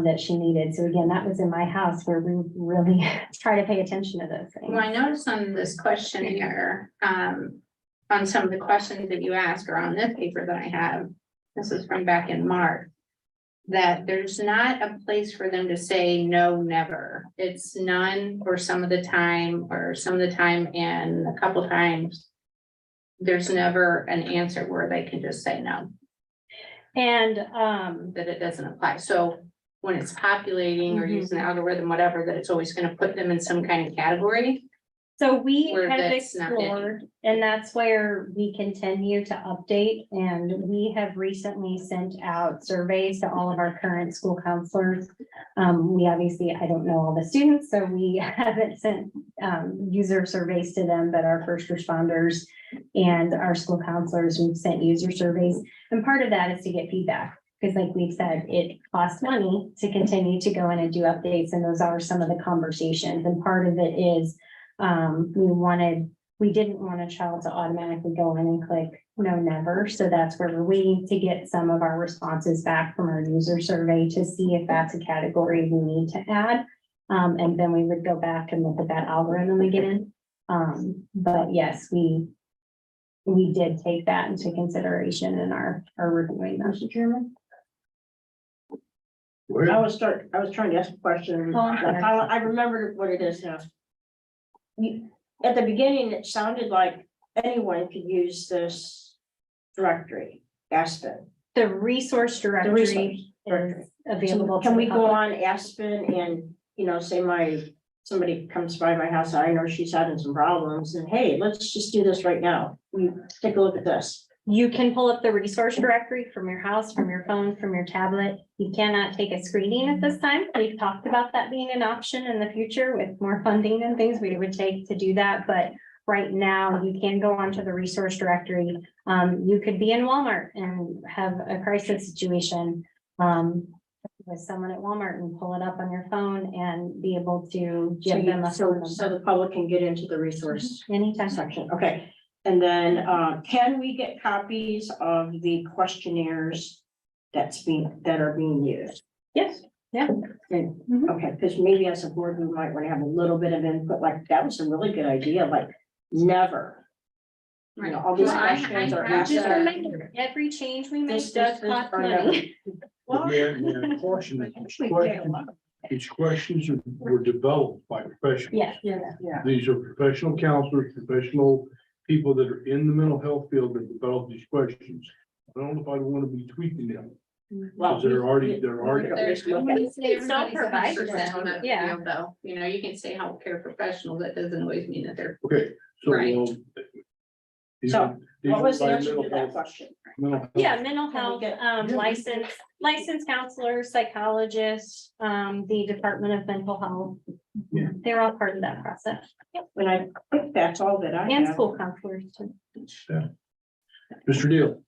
that she needed. So again, that was in my house where we really try to pay attention to those things. Well, I noticed on this questionnaire, on some of the questions that you ask, or on this paper that I have, this is from back in March, that there's not a place for them to say no, never. It's none or some of the time, or some of the time and a couple times. There's never an answer where they can just say no, And, that it doesn't apply. So when it's populating or using the algorithm, whatever, that it's always gonna put them in some kind of category. so we Where have that's not in. explored, and that's where we continue to update, and we have recently sent out surveys to all of our current school counselors. We obviously, I don't know all the students, so we haven't sent user surveys to them, but our first responders and our school counselors, we've sent user surveys. And part of that is to get feedback, because like we've said, it costs money to continue to go in and do updates, and those are some of the conversations. And part of it is we didn't want a child to automatically go in and click no, never. So that's where we're waiting to get some of our responses back from our user survey to see if that's a category we need to add. And then we would go back and look at that algorithm again. But yes, we did take that into consideration in our reviewing. Mr. Chairman. I was trying to ask a question. Oh, I'm sorry. I remembered what it is now. At the beginning, it sounded like anyone could use this directory, Aspen. The resource The directory resource directory. is available. Can to we the go public. on Aspen and, say somebody comes by my house, I know she's having some problems, and hey, let's just do this right now. You take a look at this. You can pull up the resource directory from your house, from your phone, from your tablet. You cannot take a screening at this time. We've talked about that being an option in the future with more funding and things we would take to do that. But right now you can go onto the resource directory. You could be in Walmart and have a crisis situation with someone at Walmart and pull it up on your phone and be able to give them a phone So number the public can get into the resource anytime. section, okay. And then, can we get copies of the questionnaires that are being used? Yes, yeah. And, Mhm. okay, because maybe as a board, we might want to have a little bit of input, like, that was a really good idea, like, never. You know, all these Well, I questions are have asked. Just to- remember, every change we make This, does this, cost or money. May I caution that each questions were developed by professionals. Yeah. These are professional counselors, professional people that are in the mental health field that develop these questions. I don't know if I want to be tweaking them. Because they're already. There's, you can say It's not everybody's provided 100% on that yeah. field, though. You know, you can say healthcare professional, that doesn't always mean that they're. Okay, so. Right. these So, are- these What are was the by answer to mental that health- question? mental health. Yeah, mental Can we health, get- licensed counselors, psychologists, the Department of Mental Health. Yeah. They're all part of that process. And I think that's all that I And have. school counselors too. Mr. Deal.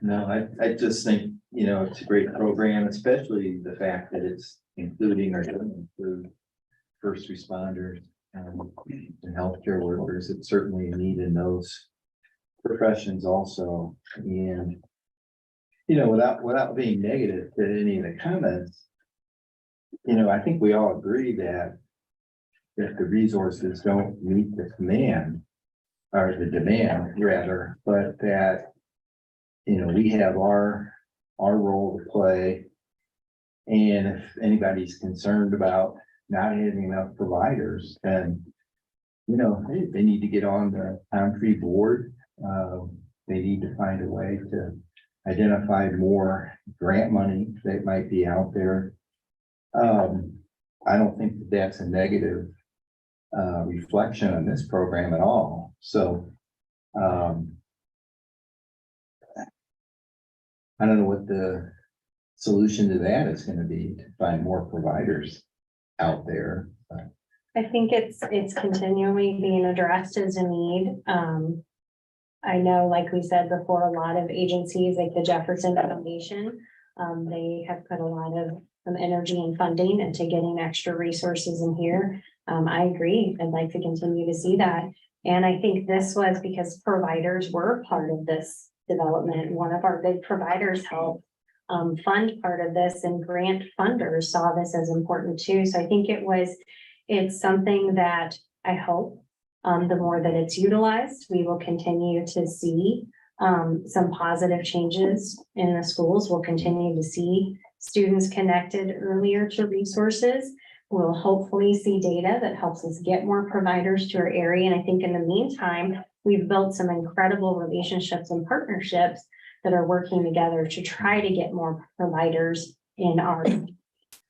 No, I just think, it's a great program, especially the fact that it's including or doesn't include first responders and healthcare workers. It's certainly a need in those professions also. And, without being negative to any of the comments, I think we all agree that if the resources don't meet the command, or the demand rather, but that, we have our role to play. And if anybody's concerned about not having enough providers, then, they need to get on the concrete board. They need to find a way to identify more grant money that might be out there. I don't think that that's a negative reflection on this program at all. So, I don't know what the solution to that is going to be, to find more providers out there. I think it's continually being addressed as a need. I know, like we said before, a lot of agencies like the Jefferson Foundation, they have put a lot of energy and funding into getting extra resources in here. I agree. I'd like to continue to see that. And I think this was because providers were part of this development. One of our big providers helped fund part of this, and grant funders saw this as important too. So I think it's something that I hope the more that it's utilized, we will continue to see some positive changes in the schools. We'll continue to see students connected earlier to resources. We'll hopefully see data that helps us get more providers to our area. And I think in the meantime, we've built some incredible relationships and partnerships that are working together to try to get more providers in our.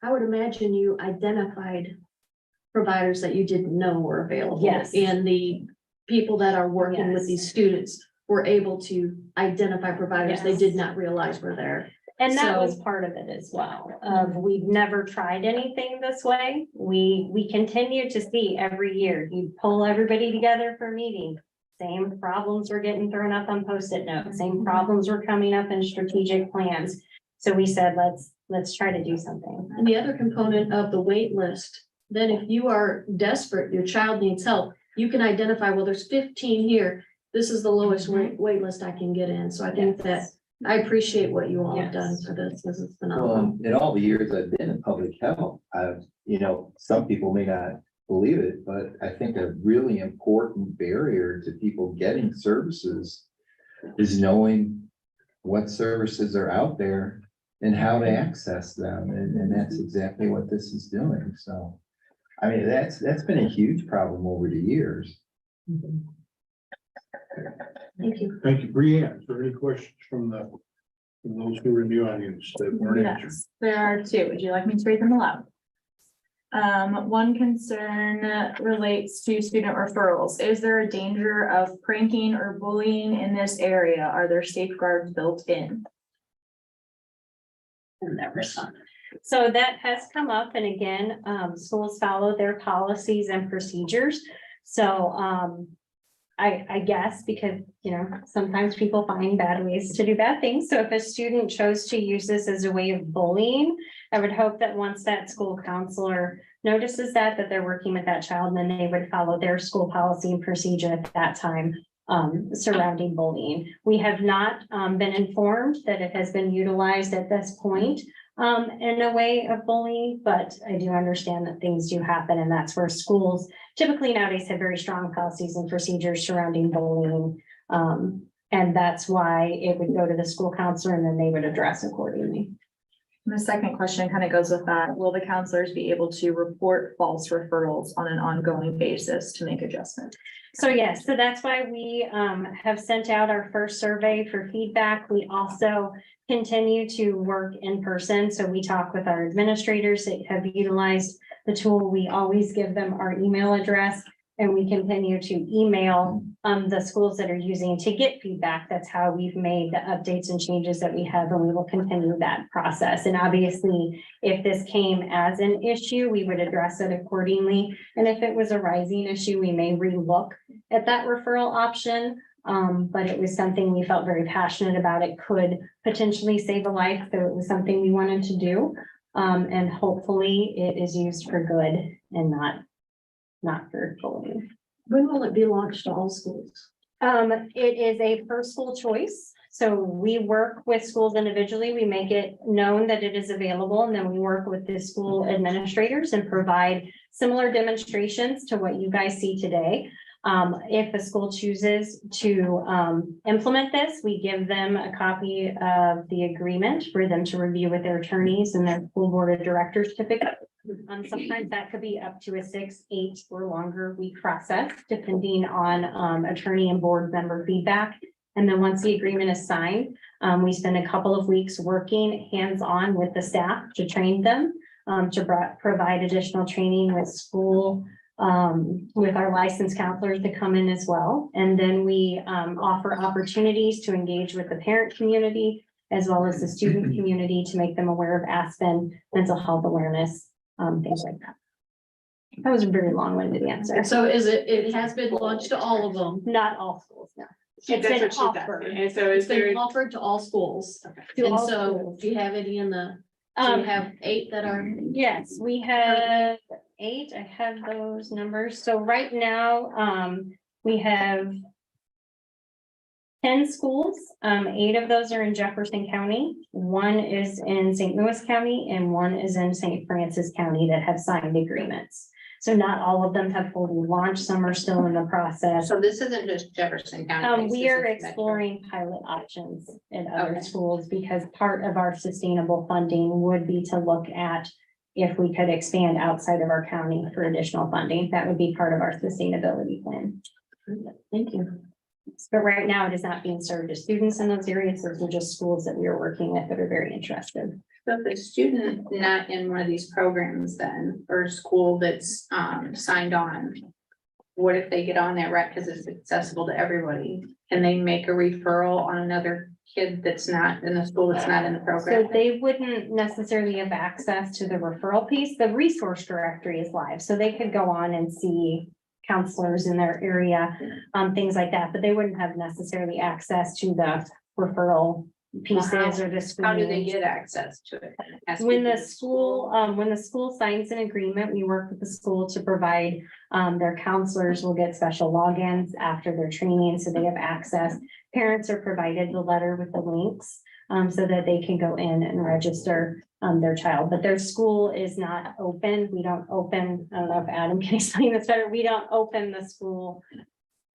I would imagine you identified providers that you didn't know were available. Yes. And the people that are working with Yes. these students were able to identify providers they Yes. did not realize were there. And that So- was part of it as well. We've never tried anything this way. We continue to see every year, you pull everybody together for a meeting. Same problems were getting thrown up on Post-it notes, same problems were coming up in strategic plans. So we said, let's try to do something. And the other component of the wait list, then if you are desperate, your child needs help, you can identify, well, there's 15 here. This is the lowest wait list I can get in. So I think that Yes. I appreciate what you all have done Yes. for this. This is phenomenal. Well, in all the years I've been in public health, some people may not believe it, but I think a really important barrier to people getting services is knowing what services are out there and how to access them. And that's exactly what this is doing. So, I mean, that's been a huge problem over the years. Thank you. Thank you. Breanne, is there any questions from those who are in the audience that weren't answered? Yes, there are two. Would you like me to read them aloud? One concern relates to student referrals. Is there a danger of pranking or bullying in this area? Are there safeguards built in? Never saw. So that has come up, and again, schools follow their policies and procedures. So, I guess because, sometimes people find bad ways to do bad things. So if a student chose to use this as a way of bullying, I would hope that once that school counselor notices that they're working with that child, then they would follow their school policy and procedure at that time surrounding bullying. We have not been informed that it has been utilized at this point in a way of bullying, but I do understand that things do happen, and that's where schools typically nowadays have very strong policies and procedures surrounding bullying. And that's why it would go to the school counselor and then they would address accordingly. The second question kind of goes with that. Will the counselors be able to report false referrals on an ongoing basis to make adjustments? So yes, so that's why we have sent out our first survey for feedback. We also continue to work in person. So we talk with our administrators that have utilized the tool. We always give them our email address, and we continue to email the schools that are using to get feedback. That's how we've made the updates and changes that we have, and we will continue that process. And obviously, if this came as an issue, we would address it accordingly. And if it was a rising issue, we may relook at that referral option. But it was something we felt very passionate about. It could potentially save a life, so it was something we wanted to do. And hopefully it is used for good and not for bullying. When will it be launched to all schools? It is a per school choice. So we work with schools individually. We make it known that it is available, and then we work with the school administrators and provide similar demonstrations to what you guys see today. If a school chooses to implement this, we give them a copy of the agreement for them to review with their attorneys and their school board of directors typically. Sometimes that could be up to a 6, 8 or longer week process, depending on attorney and board member feedback. And then once the agreement is signed, we spend a couple of weeks working hands-on with the staff to train them, to provide additional training with school, with our licensed counselors to come in as well. And then we offer opportunities to engage with the parent community as well as the student community to make them aware of Aspen, mental health awareness, things like that. That was a very long-winded answer. So it has been launched to all of them. Not all schools, no. It's That's been what she's offered. asking. And so It's is there, been offered to all schools. To And all so schools. do you have any in the, do you have 8 that are? Yes, we have 8. I have those numbers. So right now, we have 10 schools. 8 of those are in Jefferson County. 1 is in St. Louis County and 1 is in St. Francis County that have signed agreements. So not all of them have fully launched, some are still in the process. So this isn't just Jefferson County. We are exploring pilot options in other Okay. schools because part of our sustainable funding would be to look at if we could expand outside of our county for additional funding. That would be part of our sustainability plan. Thank you. But right now, it is not being served to students in those areas. Those are just schools that we are working with that are very interested. So if a student not in one of these programs then, or a school that's signed on. What if they get on there, right, because it's accessible to everybody? Can they make a referral on another kid that's not in the school, that's not in the So program? they wouldn't necessarily have access to the referral piece. The resource directory is live, so they could go on and see counselors in their area, things like that, but they wouldn't have necessarily access to the referral pieces or the school. How do they get access to it? Has to When be the school signs an agreement, we work with the school to provide, their counselors will get special logins after their training, so they have access. Parents are provided the letter with the links, so that they can go in and register, their child, but their school is not open. We don't open, I don't know if Adam can explain this better. We don't open the school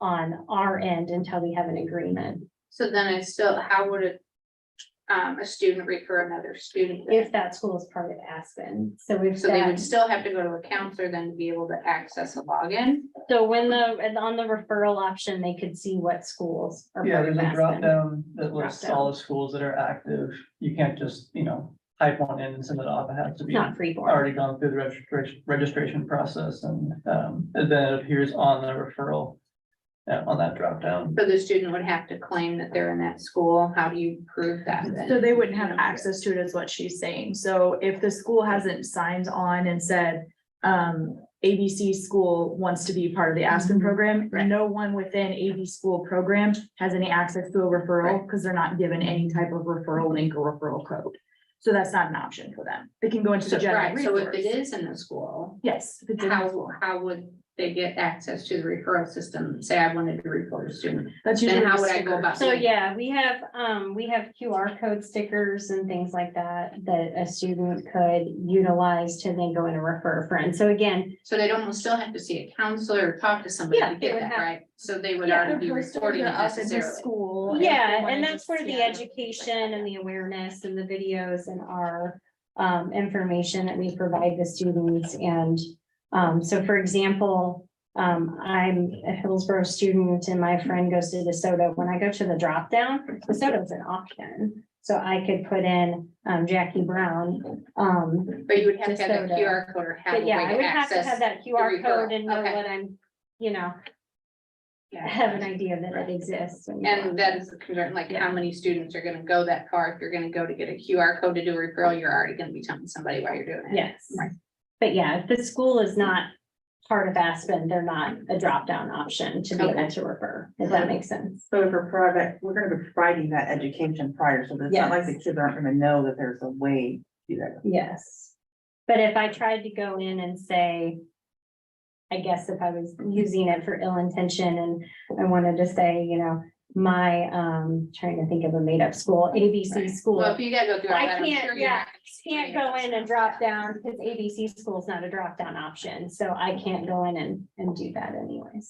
on our end until we have an agreement. So then it's still, how would it, a student refer another student? then? If that school is part of Aspen, so if So they would that, still have to go to a counselor then to be able to access a login? so when on the referral option, they could see what schools are Yeah, part of there's a drop Aspen. down that lists Drop-down. all the schools that are active. You can't just, type one in and send it off. It has to be Not freeborn. already gone through the registration process and then it appears on the referral. On that drop down. So the student would have to claim that they're in that school. How do you prove that then? So they wouldn't have access to it is what she's saying. So if the school hasn't signed on and said, ABC school wants to be part of the Aspen program, Right. no one within AB school program has any access to a referral Right. because they're not given any type of referral link or referral code. So that's not an option for them. They can go into the general Right, so if resource. it is in the school, Yes. if it's in the school. how would they get access to the referral system? Say I wanted to refer a student, That's then usually. how the would I go sticker. about? So doing it? yeah, we have QR code stickers and things like that, that a student could utilize to then go in and refer a friend. So again, So they'd almost still have to see a counselor or talk to somebody Yeah, to they get would that, have- right? So they would Yeah, already be Posters reporting it are up in the necessarily. School. if they yeah, wanna and that's just- where the yeah. education and the awareness and the videos and our information that we provide the students. And so for example, I'm a Hillsborough student and my friend goes to DeSoto. When I go to the drop down, DeSoto is an option. So I could put in Jackie Brown. But you would have to have a DeSoto. QR code or have a But yeah, way I to would have to have access. that QR referral. code and know Okay. what I'm, Yeah. have an idea that it exists. when you go on And that is the concern, like how many students are gonna go that far? If you're gonna go to get a QR code to do a referral, you're already gonna be telling somebody why you're doing it. Yes, Right. but yeah, if the school is not part of Aspen, they're not a drop-down option to be able Okay. to refer, if that makes sense. So if we're private, we're gonna be providing that education prior, so that it's not like the kids aren't gonna know that there's a way to do that. Yes. But if I tried to go in and say, I guess if I was using it for ill intention and I wanted to say, my, trying to think of a made-up school, ABC school. Well, if you gotta go through all I that, I'm sure can't, you're yeah, not. can't go in and drop down because ABC school is not a drop down option, so I can't go in and do that anyways.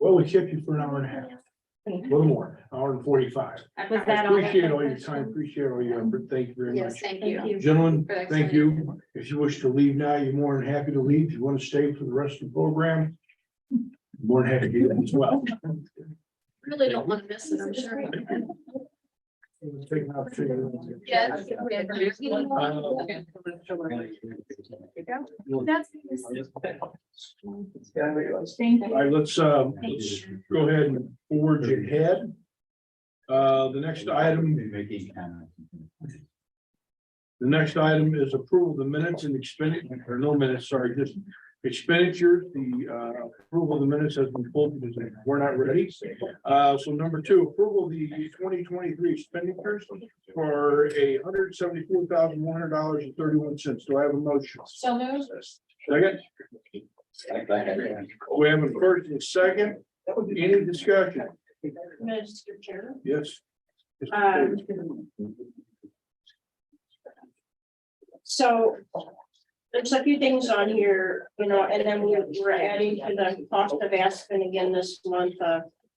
Well, we kept you for an hour and a half, a little more, hour and 45. Was that all? Appreciate all your time, appreciate all your effort. Thank you very Yes, much. thank Thank you. you. Gentlemen, For that thank you. If you wish to leave now, you're more than happy to leave. If you want to stay for the rest of the program, more than happy to do that as well. Really don't want to miss it, I'm sure. Take an opportunity. Yes. All right, let's go ahead and forge ahead. The next item is approval of the minutes and expenditure, or no minutes, sorry, just expenditures. The approval of the minutes has been pulled because we're not ready. So number two, approval of the 2023 expenditures for $174,100.31. Do I have a motion? So moved. Second? We have a first and a second. Any discussion? Mr. Chair. Yes. So There's a few things on here, you know, and then we're adding to the cost of Aspen again this month,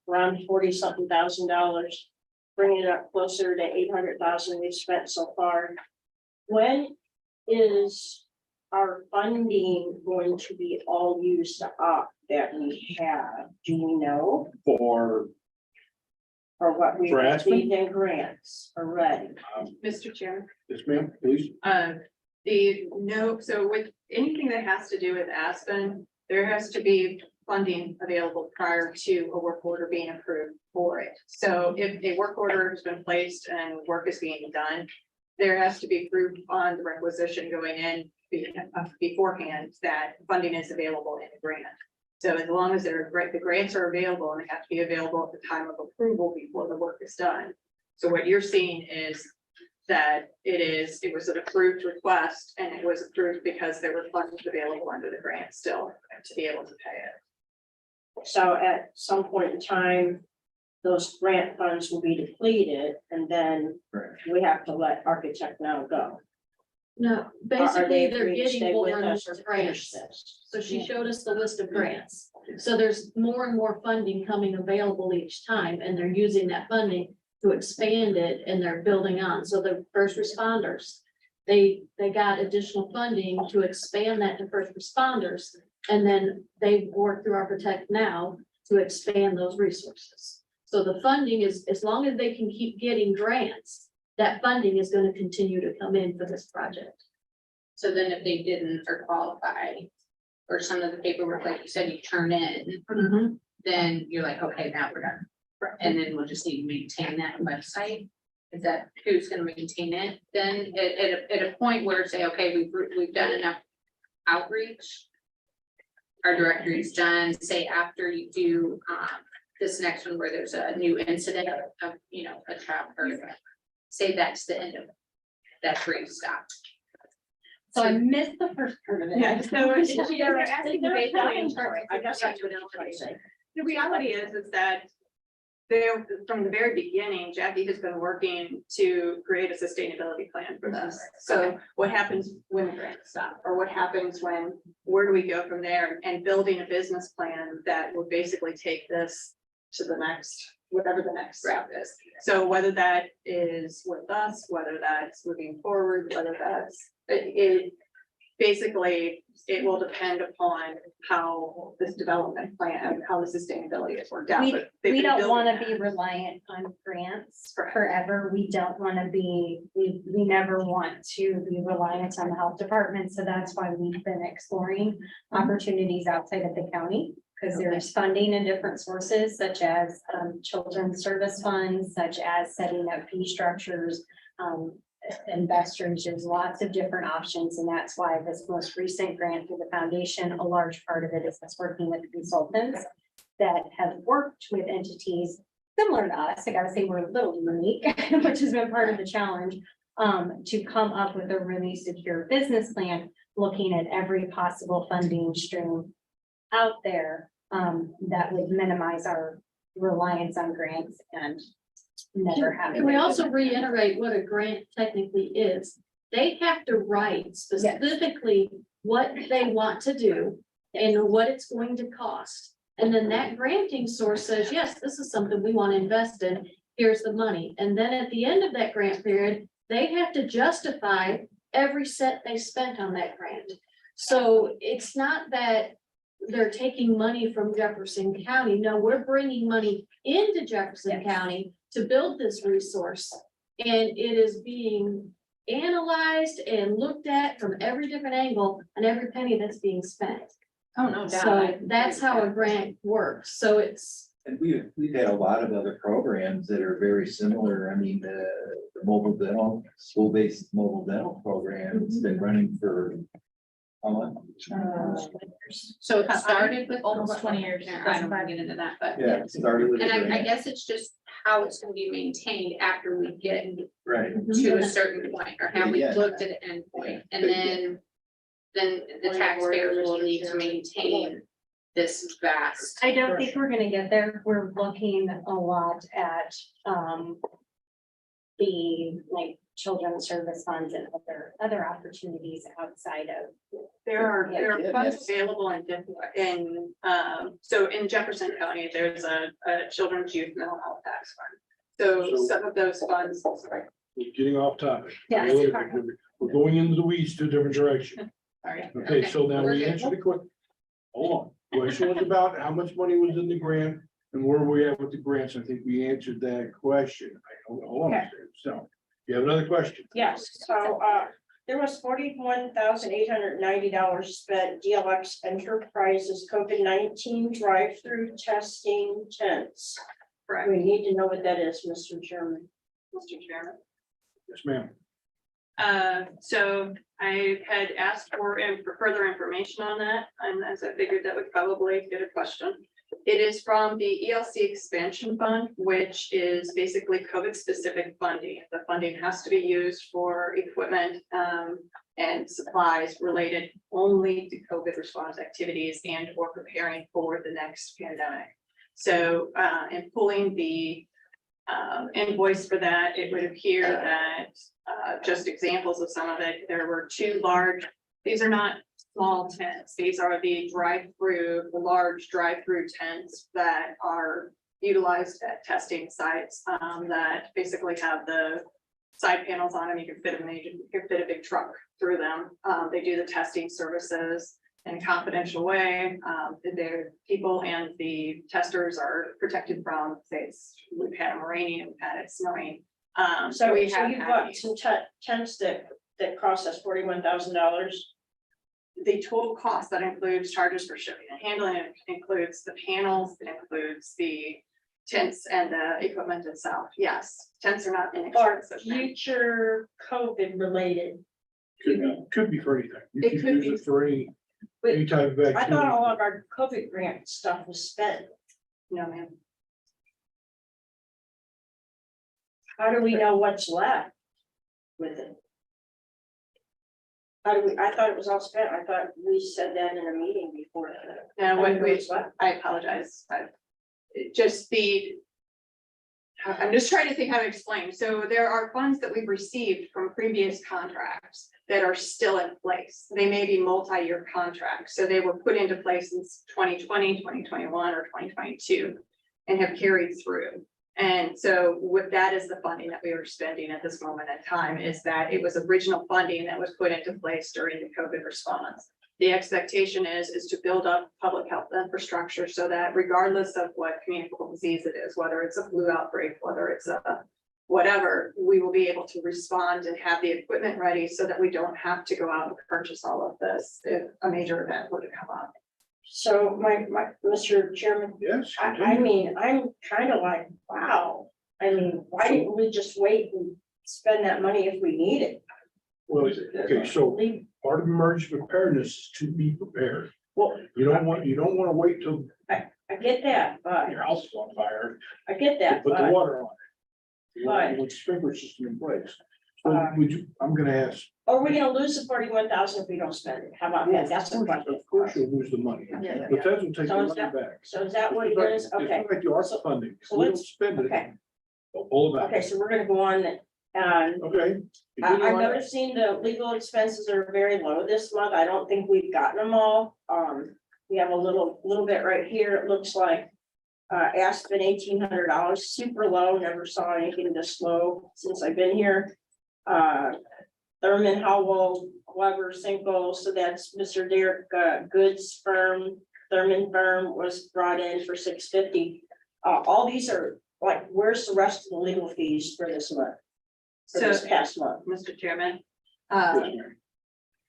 around 40-something thousand dollars. Bringing it up closer to 800,000 we've spent so far. When is our funding going to be all used up that we have? Do you know? For, Or what we For Aspen? received in grants already? Mr. Chair. yes, ma'am, please. So with anything that has to do with Aspen, there has to be funding available prior to a work order being approved for it. So if a work order has been placed and work is being done, there has to be proof on the requisition going in beforehand that funding is available in the grant. So as long as the grants are available, and they have to be available at the time of approval before the work is done. So what you're seeing is that it was an approved request, and it was approved because there were funds available under the grant still to be able to pay it. So at some point in time, those grant funds will be depleted, and then we have to let Architect now go. No, Are they basically, they're agreed to getting stay more with and us more or finish grants. this? So she showed us the list of grants. So there's more and more funding coming available each time, and they're using that funding to expand it, and they're building on. So the first responders, they got additional funding to expand that to first responders. And then they work through Architect now to expand those resources. So the funding is, as long as they can keep getting grants, that funding is going to continue to come in for this project. So then if they didn't or qualify, or some of the paperwork, like you said, you turn in, then you're like, okay, now we're done. And then we'll just need to maintain that website. Is that who's gonna maintain it? Then at a point where say, okay, we've done enough outreach. Our directory is done, say after you do this next one where there's a new incident of, you know, a child or say that's the end of it. That's where you stop. So I missed the first part of it. Yeah, so They're asking based on inventory. I guess that's what I'm trying to say. the reality is that there, from the very beginning, Jackie has been working to create a sustainability plan for this. So what happens when the grants stop, or what happens when, where do we go from there, and building a business plan that will basically take this to the next, whatever the next step is. So whether that is with us, whether that's moving forward, whether that's, basically, it will depend upon how this development plan, how the sustainability is worked out. We, But they've we been don't building want to that. be reliant on grants forever. We don't want to be, we never want to be reliant on the health department. So that's why we've been exploring opportunities outside of the county. Because there's funding in different sources such as children's service funds, such as setting up fee structures, investors, there's lots of different options. And that's why this most recent grant through the foundation, a large part of it is us working with consultants that have worked with entities similar to us. I gotta say, we're a little unique, which has been part of the challenge, to come up with a really secure business plan, looking at every possible funding stream out there, that would minimize our reliance on grants and never having. Can we also reiterate what a grant technically is? They have to write specifically what they want to do and what it's going to cost. And then that granting source says, yes, this is something we want to invest in. Here's the money. And then at the end of that grant period, they have to justify every cent they spent on that grant. So it's not that they're taking money from Jefferson County. No, we're bringing money into Jefferson County to build this resource. And it is being analyzed and looked at from every different angle and every penny that's being spent. Oh, no doubt. So that's how a grant works. So it's, And we've had a lot of other programs that are very similar. I mean, the mobile dental, school-based mobile dental program, it's been running for how long? So it started with Almost 20 years. I don't want to get into that, but. Yeah, it started with. a And I grant. guess it's just how it's gonna be maintained after we get Right. to a certain point, or how we Yeah. looked at an end point, and then the taxpayers will need to maintain this vast. I don't think we're gonna get there. We're looking a lot at, the like children's service funds and other opportunities outside of. There are Yeah, funds yes. available so in Jefferson County, there's a children's youth mental health tax fund. So So- some of those funds, sorry, We're getting off topic. Yeah, We're sorry. we're going into the weeds to a different direction. sorry. Okay, so now we answered the question. Hold on, question was about how much money was in the grant and where we at with the grants. I think we answered that question. Hold on, so, you have another question? Yes, so, there was $41,890 spent DLX Enterprises COVID-19 drive-through testing tents. Correct, We need to know what that is, Mr. Chairman. Mr. Chairman. Yes, ma'am. So I had asked for further information on that, and as I figured that would probably get a question. It is from the ELC Expansion Fund, which is basically COVID-specific funding. The funding has to be used for equipment and supplies related only to COVID response activities and or preparing for the next pandemic. So in pulling the invoice for that, it would appear that just examples of some of it, there were two large, these are not small tents. These are the large drive-through tents that are utilized at testing sites that basically have the side panels on them. You can fit a big truck through them. They do the testing services in a confidential way. The people and the testers are protected from, say, we've had a raining, we've had it snowing. So we you've have had got these. some tents that cost us $41,000. The total cost that includes charges for shipping and handling, it includes the panels, it includes the tents and the equipment itself. Yes, tents are not Or inexpensive. future COVID related. Could be for anything. You It could could use be. it for any type of activity. I thought all of our COVID grant stuff was spent. No, ma'am. How do we know what's left with it? How do we, I thought it was all spent. I thought we said that in a meeting before. Now, How do we what know we, what's left? I apologize. I'm just trying to think how to explain. So there are funds that we've received from previous contracts that are still in place. They may be multi-year contracts. So they were put into place in 2020, 2021, or 2022 and have carried through. And so with that is the funding that we are spending at this moment in time, is that it was original funding that was put into place during the COVID response. The expectation is to build up public health infrastructure so that regardless of what communicable disease it is, whether it's a flu outbreak, whether it's a whatever, we will be able to respond and have the equipment ready so that we don't have to go out and purchase all of this if a major event were to come up. So Mr. Chairman, Yes. I mean, I'm kind of like, wow. I mean, why didn't we just wait and spend that money if we need it? Well, okay, so part of emergency preparedness is to be prepared. Well, You don't want to wait till I get that, but your house is on fire I get to that, put the but water on it. You But- want the sprinkler system in place. So I'm gonna ask. are we gonna lose the 41,000 if we don't spend it? How about that? That's the question. Of course you'll lose the money. Yeah. The feds will take So the is money that- back. So is that what it is? It's Okay, like the ARPA funding. So We don't let's- spend it. okay, They'll pull it back. okay, so we're gonna go on. Okay. I'm noticing the legal expenses are very low this month. I don't think we've gotten them all. We have a little bit right here. It looks like Aspen $1,800, super low, never saw anything this low since I've been here. Thurman Howell, Weber Cinco, so that's Mr. Derek Goods firm, Thurman firm was brought in for $650. All these are like, where's the rest of the legal fees for this month? For this So, past month? Mr. Chairman,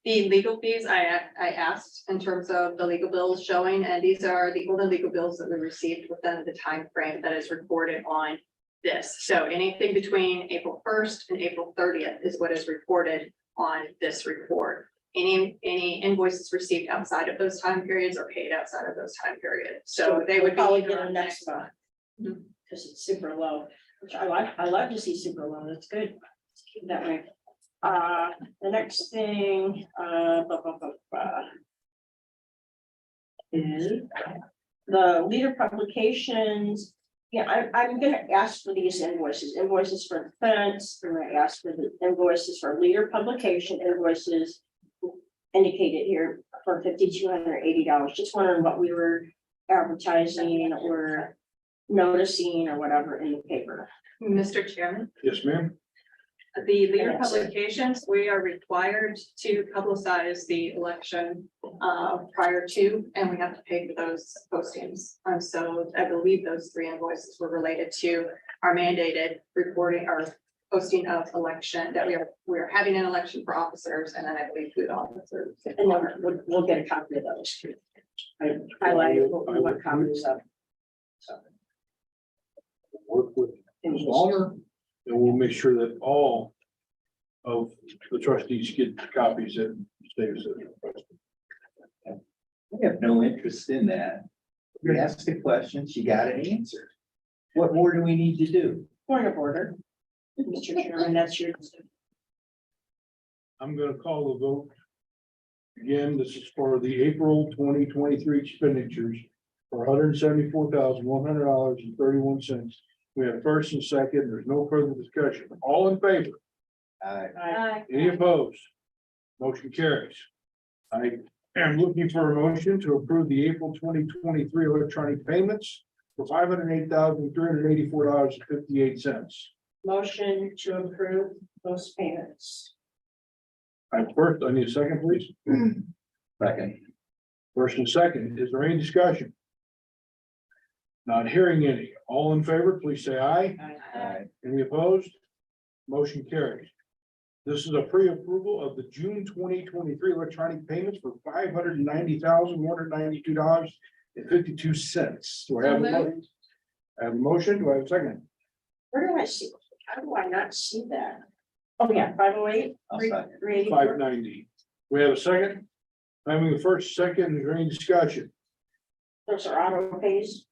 the legal fees I asked in terms of the legal bills showing, and these are the only legal bills that we received within the time frame that is reported on this. So anything between April 1st and April 30th is what is reported on this report. Any invoices received outside of those time periods are paid outside of those time periods. So they would be probably either get on them next month. Because it's super low, which I like. I love to see super low. That's good. Let's keep it that way. The next thing, is the leader publications Yeah, I'm gonna ask for these invoices for fence, I'm gonna ask for the invoices for leader publication, invoices indicated here for $5,280, just wondering what we were advertising or noticing or whatever in the paper. Mr. Chairman, Yes, ma'am. the leader publications, we are required to publicize the election prior to, and we have to pay for those postings. And so I believe those 3 invoices were related to our mandated reporting or posting of election, that we are having an election for officers, and then I believe food officers. And then we'll get a copy of those too. I highlighted what we want copies of. So, Work with Ms. Wallner, and we'll make sure that all of the trustees get copies that Davis has requested. I have no interest in that. You ask a question, she got an answer. What more do we need to do? point of order. Mr. Chairman, that's your. I'm gonna call the vote. Again, this is for the April 2023 expenditures for $174,100.31. We have first and second. There's no further discussion. All in favor? Any opposed? Motion carries. I am looking for a motion to approve the April 2023 electronic payments for $508,384.58. Motion to approve those payments. First, I need a second, please. Second. First and second, is there any discussion? Not hearing any. All in favor, please say aye. Any opposed? Motion carries. This is a pre-approval of the June 2023 electronic payments for $590,192.52. Do I have a motion? I have a motion. Do I have a second? Where do I see? How do I not see that? Oh, yeah, 508. I'll second. 384. $590. We have a second. Having the first, second, is there any discussion? Those are auto pays.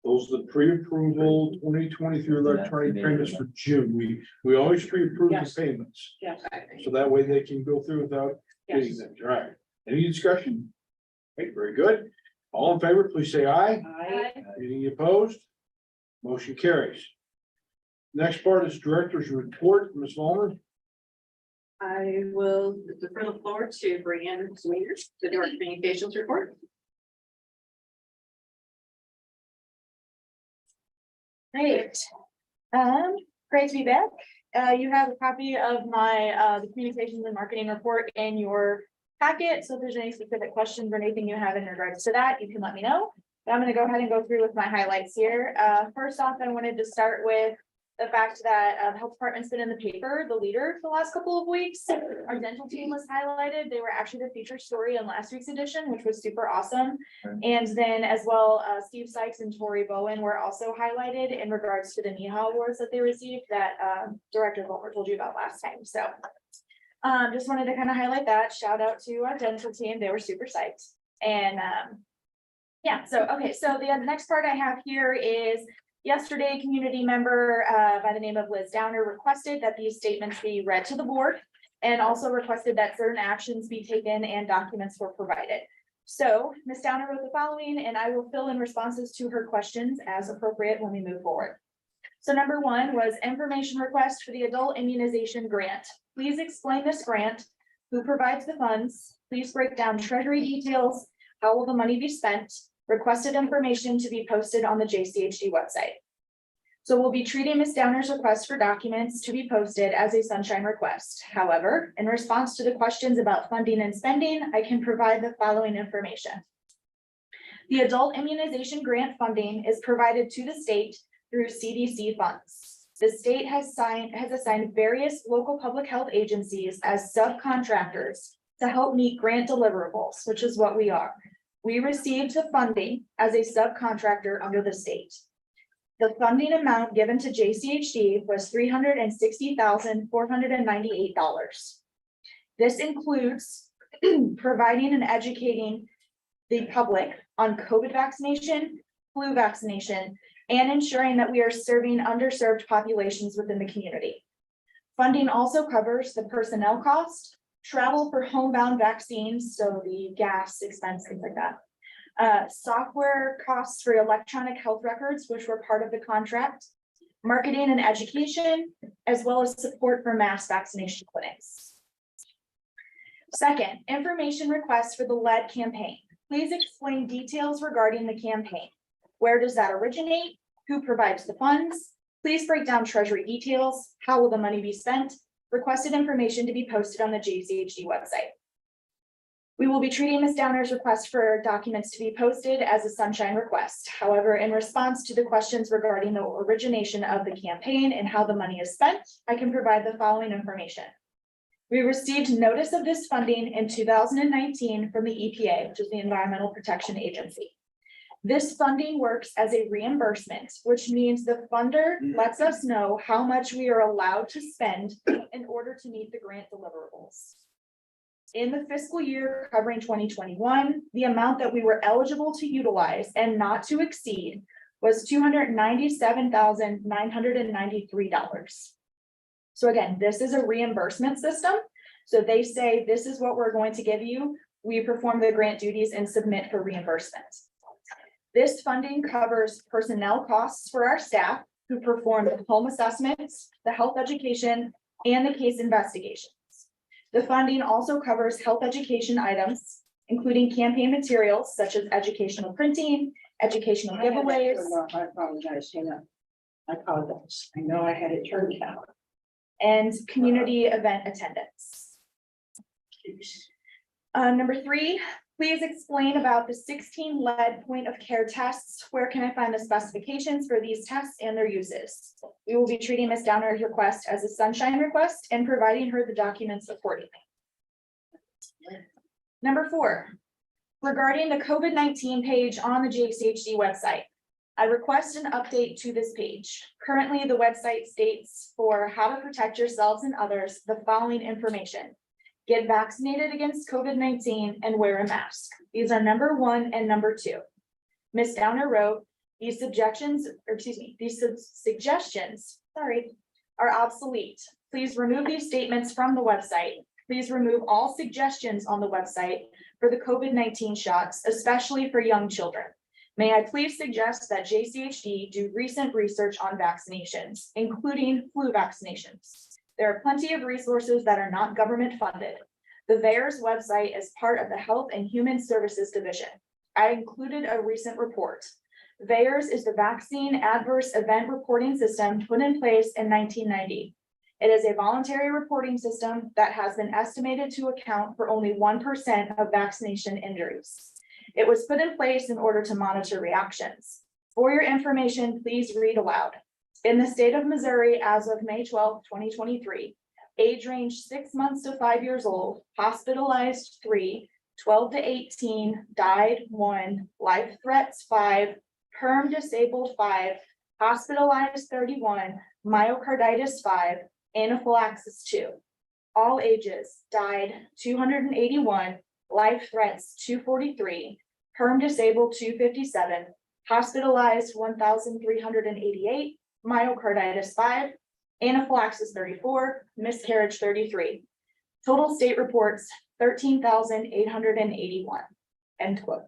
Those are the pre-approval 2023 electronic payments for June. We always pre-approve the Yes. payments. Yes. So that way they can go through without getting Yes. them. All right. Any discussion? Okay, very good. All in favor, please say aye. Aye. Any opposed? Motion carries. Next part is director's report, Ms. Ballmer. I will defer the floor to Brianna Swingers to do our communications report. Great. Great to be back. You have a copy of my, the communications and marketing report in your packet. So if there's any specific questions or anything you have in regards to that, you can let me know. But I'm gonna go ahead and go through with my highlights here. First off, I wanted to start with the fact that the health department's been in the paper, the leader for the last couple of weeks. Our dental team was highlighted. They were actually the featured story in last week's edition, which was super awesome. And then as well, Steve Sykes and Tori Bowen were also highlighted in regards to the NEHA awards that they received that Director Volker told you about last time. So just wanted to kind of highlight that. Shout out to our dental team. They were super psyched. And yeah, so okay, so the next part I have here is yesterday, a community member by the name of Liz Downer requested that these statements be read to the board and also requested that certain actions be taken and documents were provided. So Ms. Downer wrote the following, and I will fill in responses to her questions as appropriate when we move forward. So number one was information request for the adult immunization grant. Please explain this grant, who provides the funds, please break down treasury details, how will the money be spent, requested information to be posted on the JCHD website. So we'll be treating Ms. Downer's request for documents to be posted as a sunshine request. However, in response to the questions about funding and spending, I can provide the following information. The adult immunization grant funding is provided to the state through CDC funds. The state has assigned various local public health agencies as subcontractors to help meet grant deliverables, which is what we are. We received the funding as a subcontractor under the state. The funding amount given to JCHD was $360,498. This includes providing and educating the public on COVID vaccination, flu vaccination, and ensuring that we are serving underserved populations within the community. Funding also covers the personnel cost, travel for homebound vaccines, so the gas expense, things like that. Software costs for electronic health records, which were part of the contract, marketing and education, as well as support for mass vaccination clinics. Second, information requests for the lead campaign. Please explain details regarding the campaign. Where does that originate? Who provides the funds? Please break down treasury details. How will the money be spent? Requested information to be posted on the JCHD website. We will be treating Ms. Downer's request for documents to be posted as a sunshine request. However, in response to the questions regarding the origination of the campaign and how the money is spent, I can provide the following information. We received notice of this funding in 2019 from the EPA, which is the Environmental Protection Agency. This funding works as a reimbursement, which means the funder lets us know how much we are allowed to spend in order to meet the grant deliverables. In the fiscal year covering 2021, the amount that we were eligible to utilize and not to exceed was $297,993. So again, this is a reimbursement system. So they say, this is what we're going to give you. We perform the grant duties and submit for reimbursement. This funding covers personnel costs for our staff who perform the home assessments, the health education, and the case investigations. The funding also covers health education items, including campaign materials such as educational printing, educational giveaways. I apologize, Tina. I apologize. I know I had it turned down. And community event attendance. Number 3, please explain about the 16 lead point of care tests. Where can I find the specifications for these tests and their uses? We will be treating Ms. Downer's request as a sunshine request and providing her the documents accordingly. Number 4, regarding the COVID-19 page on the JCHD website, I request an update to this page. Currently, the website states for how to protect yourselves and others, the following information. Get vaccinated against COVID-19 and wear a mask. These are number 1 and number 2. Ms. Downer wrote, these suggestions are obsolete. Please remove these statements from the website. Please remove all suggestions on the website for the COVID-19 shots, especially for young children. May I please suggest that JCHD do recent research on vaccinations, including flu vaccinations. There are plenty of resources that are not government funded. The VAERS website is part of the Health and Human Services Division. I included a recent report. VAERS is the Vaccine Adverse Event Reporting System put in place in 1990. It is a voluntary reporting system that has been estimated to account for only 1% of vaccination injuries. It was put in place in order to monitor reactions. For your information, please read aloud. In the state of Missouri, as of May 12, 2023, age range 6 months to 5 years old, hospitalized 3, 12 to 18, died 1, life threats 5, perm disabled 5, hospitalized 31, myocarditis 5, anaphylaxis 2. All ages died 281, life threats 243, perm disabled 257, hospitalized 1,388, myocarditis 5, anaphylaxis 34, miscarriage 33. Total state reports 13,881. End quote.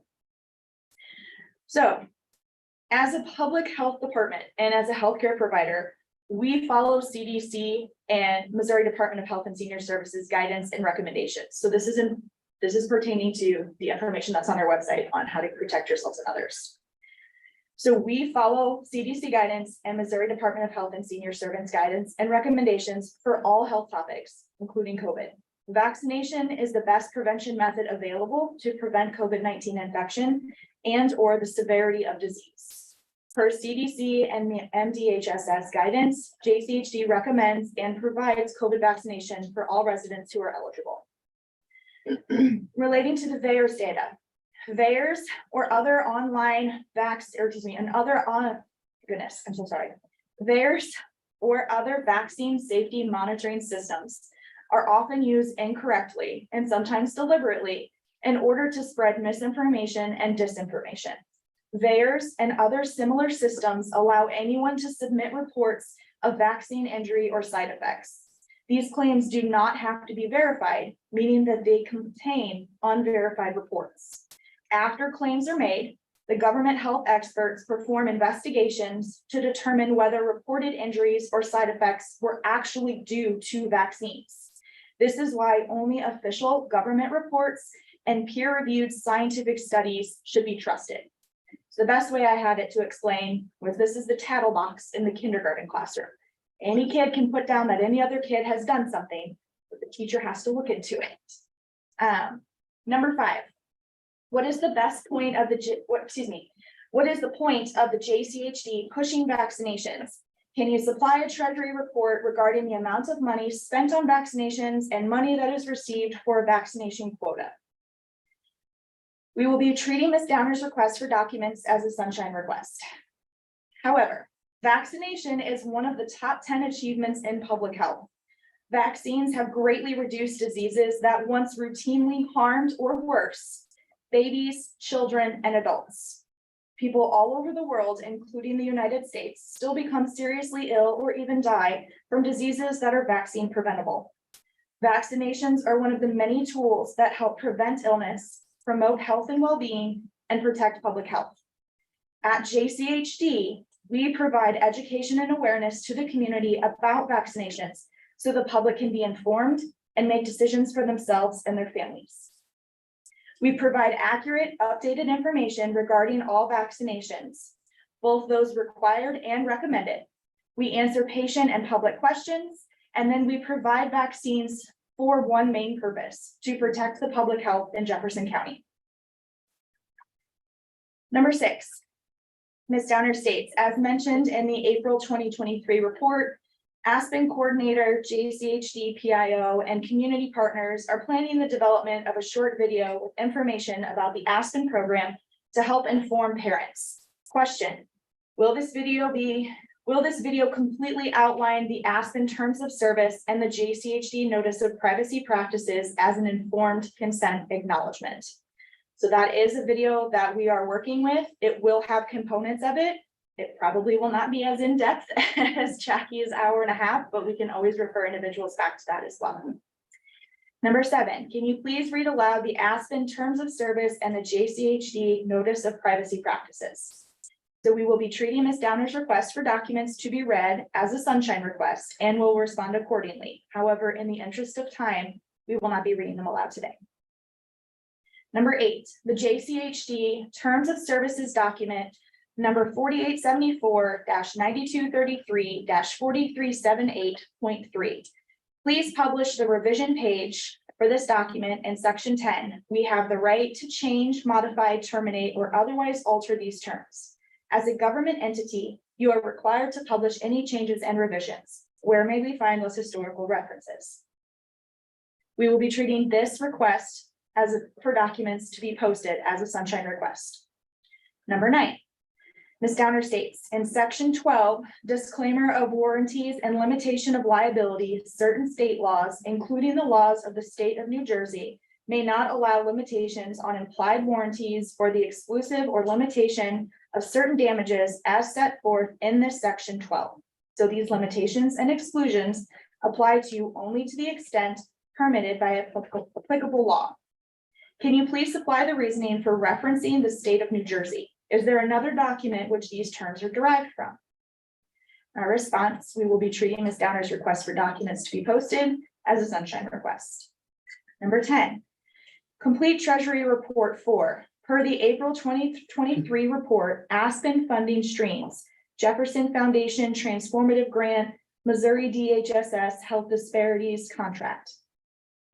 So, as a public health department and as a healthcare provider, we follow CDC and Missouri Department of Health and Senior Services guidance and recommendations. So this is pertaining to the information that's on our website on how to protect yourselves and others. So we follow CDC guidance and Missouri Department of Health and Senior Services guidance and recommendations for all health topics, including COVID. Vaccination is the best prevention method available to prevent COVID-19 infection and or the severity of disease. Per CDC and MDHSS guidance, JCHD recommends and provides COVID vaccination for all residents who are eligible. Relating to the VAERS data, VAERS or other online VAERS or other vaccine safety monitoring systems are often used incorrectly and sometimes deliberately in order to spread misinformation and disinformation. VAERS and other similar systems allow anyone to submit reports of vaccine injury or side effects. These claims do not have to be verified, meaning that they contain unverified reports. After claims are made, the government health experts perform investigations to determine whether reported injuries or side effects were actually due to vaccines. This is why only official government reports and peer-reviewed scientific studies should be trusted. So the best way I had it to explain was this is the tattle box in the kindergarten classroom. Any kid can put down that any other kid has done something, but the teacher has to look into it. Number 5. What is the best point of what is the point of the JCHD pushing vaccinations? Can you supply a treasury report regarding the amount of money spent on vaccinations and money that is received for a vaccination quota? We will be treating Ms. Downer's request for documents as a sunshine request. However, vaccination is one of the top 10 achievements in public health. Vaccines have greatly reduced diseases that once routinely harmed or worse babies, children, and adults. People all over the world, including the United States, still become seriously ill or even die from diseases that are vaccine preventable. Vaccinations are one of the many tools that help prevent illness, promote health and well-being, and protect public health. At JCHD, we provide education and awareness to the community about vaccinations so the public can be informed and make decisions for themselves and their families. We provide accurate, updated information regarding all vaccinations, both those required and recommended. We answer patient and public questions, and then we provide vaccines for one main purpose, to protect the public health in Jefferson County. Number 6, Ms. Downer states, as mentioned in the April 2023 report, Aspen coordinator, JCHD, PIO, and community partners are planning the development of a short video with information about the Aspen program to help inform parents. Question, will this video completely outline the Aspen terms of service and the JCHD notice of privacy practices as an informed consent acknowledgement? So that is a video that we are working with. It will have components of it. It probably will not be as in-depth as Jackie's hour and a half, but we can always refer individuals back to that as well. Number 7, can you please read aloud the Aspen terms of service and the JCHD notice of privacy practices? So we will be treating Ms. Downer's request for documents to be read as a sunshine request and will respond accordingly. However, in the interest of time, we will not be reading them aloud today. Number 8, the JCHD terms of services document number 4874-9233-4378.3. Please publish the revision page for this document in section 10. We have the right to change, modify, terminate, or otherwise alter these terms. As a government entity, you are required to publish any changes and revisions. Where may we find those historical references? We will be treating this request for documents to be posted as a sunshine request. Number 9. Ms. Downer states, in section 12, disclaimer of warranties and limitation of liability, certain state laws, including the laws of the state of New Jersey, may not allow limitations on implied warranties or the exclusive or limitation of certain damages as set forth in this section 12. So these limitations and exclusions apply to you only to the extent permitted by applicable law. Can you please supply the reasoning for referencing the state of New Jersey? Is there another document which these terms are derived from? Our response, we will be treating Ms. Downer's request for documents to be posted as a sunshine request. Number 10, complete Treasury Report 4. Per the April 2023 report, Aspen funding streams, Jefferson Foundation Transformative Grant, Missouri DHSS Health Disparities Contract.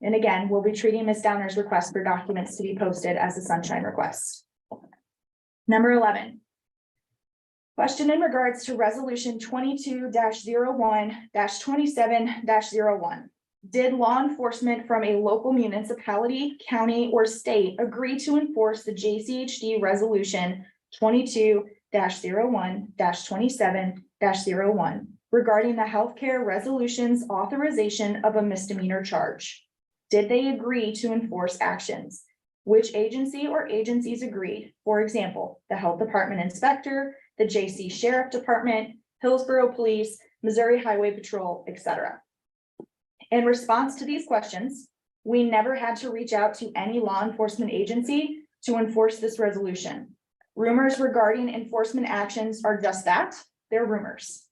And again, we'll be treating Ms. Downer's request for documents to be posted as a sunshine request. Number 11. Question in regards to resolution 22-01-27-01. Did law enforcement from a local municipality, county, or state agree to enforce the JCHD resolution 22-01-27-01 regarding the healthcare resolutions authorization of a misdemeanor charge? Did they agree to enforce actions? Which agency or agencies agreed? For example, the Health Department Inspector, the JC Sheriff Department, Hillsborough Police, Missouri Highway Patrol, etc. In response to these questions, we never had to reach out to any law enforcement agency to enforce this resolution. Rumors regarding enforcement actions are just that, they're rumors.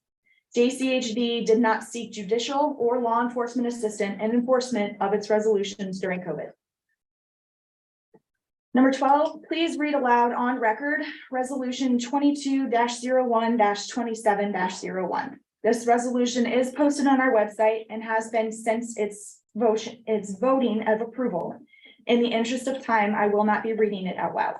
JCHD did not seek judicial or law enforcement assistance in enforcement of its resolutions during COVID. Number 12, please read aloud on record, resolution 22-01-27-01. This resolution is posted on our website and has been since its voting of approval. In the interest of time, I will not be reading it out loud.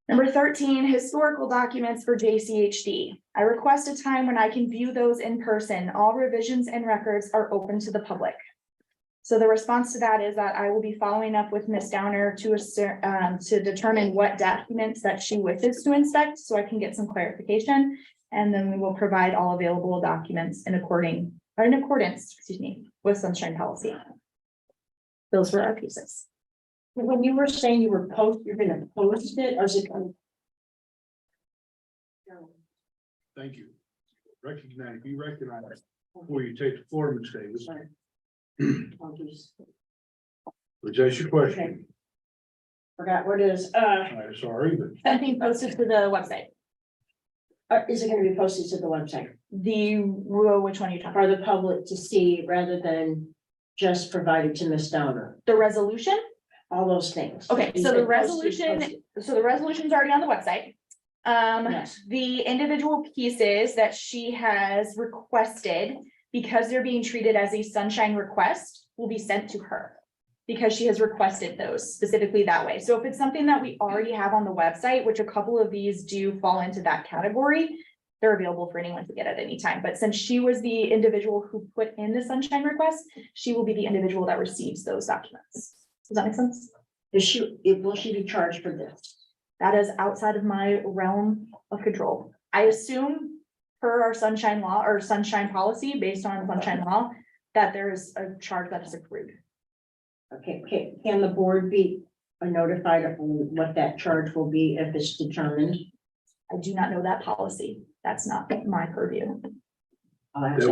Number 13, historical documents for JCHD. I request a time when I can view those in person. All revisions and records are open to the public. So the response to that is that I will be following up with Ms. Downer to determine what documents that she wishes to inspect, so I can get some clarification. And then we will provide all available documents in accordance, with Sunshine Policy. Those were our pieces. When you were saying you're gonna post it, or is it? Thank you. Be recognized before you take the floor, Ms. Davis. Which is your question. Forgot what it is, I'm sorry, but Something posted to the website. is it gonna be posted to the website Which one are you talking about? for the public to see rather than just provided to Ms. Downer? The resolution? All those things. Okay, You so said the resolution, posted. so the resolution's already on the website. Yes. The individual pieces that she has requested, because they're being treated as a sunshine request, will be sent to her. Because she has requested those specifically that way. So if it's something that we already have on the website, which a couple of these do fall into that category, they're available for anyone to get at any time. But since she was the individual who put in the sunshine request, she will be the individual that receives those documents. Does that make sense? Will she be charged for this? That is outside of my realm of control. I assume per our sunshine law or sunshine policy, based on sunshine law, that there is a charge that is accrued. Okay, can the board be notified of what that charge will be if it's determined? I do not know that policy. That's not my purview. that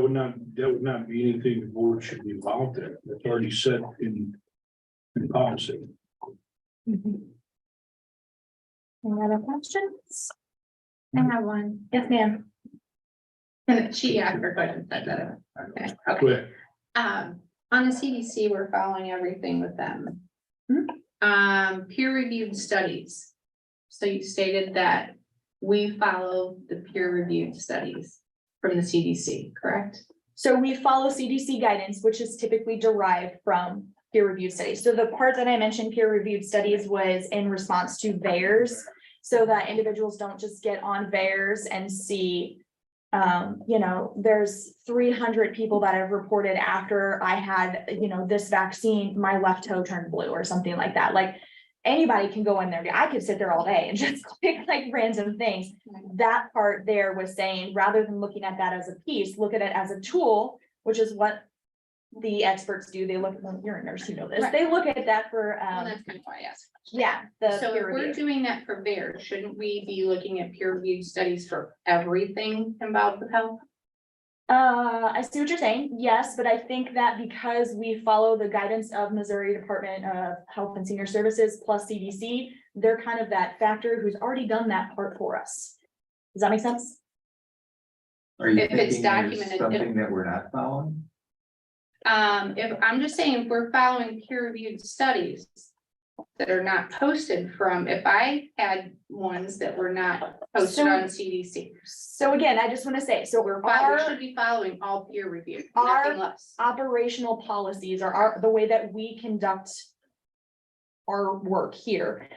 would not be anything the board should be involved in. That's already set in policy. Any other questions? I have one. Yes, ma'am. And she asked her question. Okay. Go ahead. On the CDC, we're following everything with them. Peer reviewed studies. So you stated that we follow the peer reviewed studies from the CDC, correct? So we follow CDC guidance, which is typically derived from peer-reviewed studies. So the part that I mentioned, peer-reviewed studies, was in response to VAERS, so that individuals don't just get on VAERS and see, there's 300 people that have reported after I had, this vaccine, my left toe turned blue or something like that. Like, anybody can go in there. I could sit there all day and just click like random things. That part there was saying, rather than looking at that as a piece, look at it as a tool, which is what the experts do. They look, you're a nurse, you know this. Right. They look at that for, Well, that's kind of why I asked. yeah, the So if peer we're review. doing that for VAERS, shouldn't we be looking at peer reviewed studies for everything involved with health? I see what you're saying. Yes, but I think that because we follow the guidance of Missouri Department of Health and Senior Services plus CDC, they're kind of that factor who's already done that part for us. Does that make sense? Are you If it's thinking there's documented, something that we're not following? If I'm just saying, if we're following peer reviewed studies that are not posted from, if I had ones that were not posted So- on CDC. So again, I just want to say, so We our should be following all peer reviewed, Our- nothing less. operational policies are the way that we conduct our work here,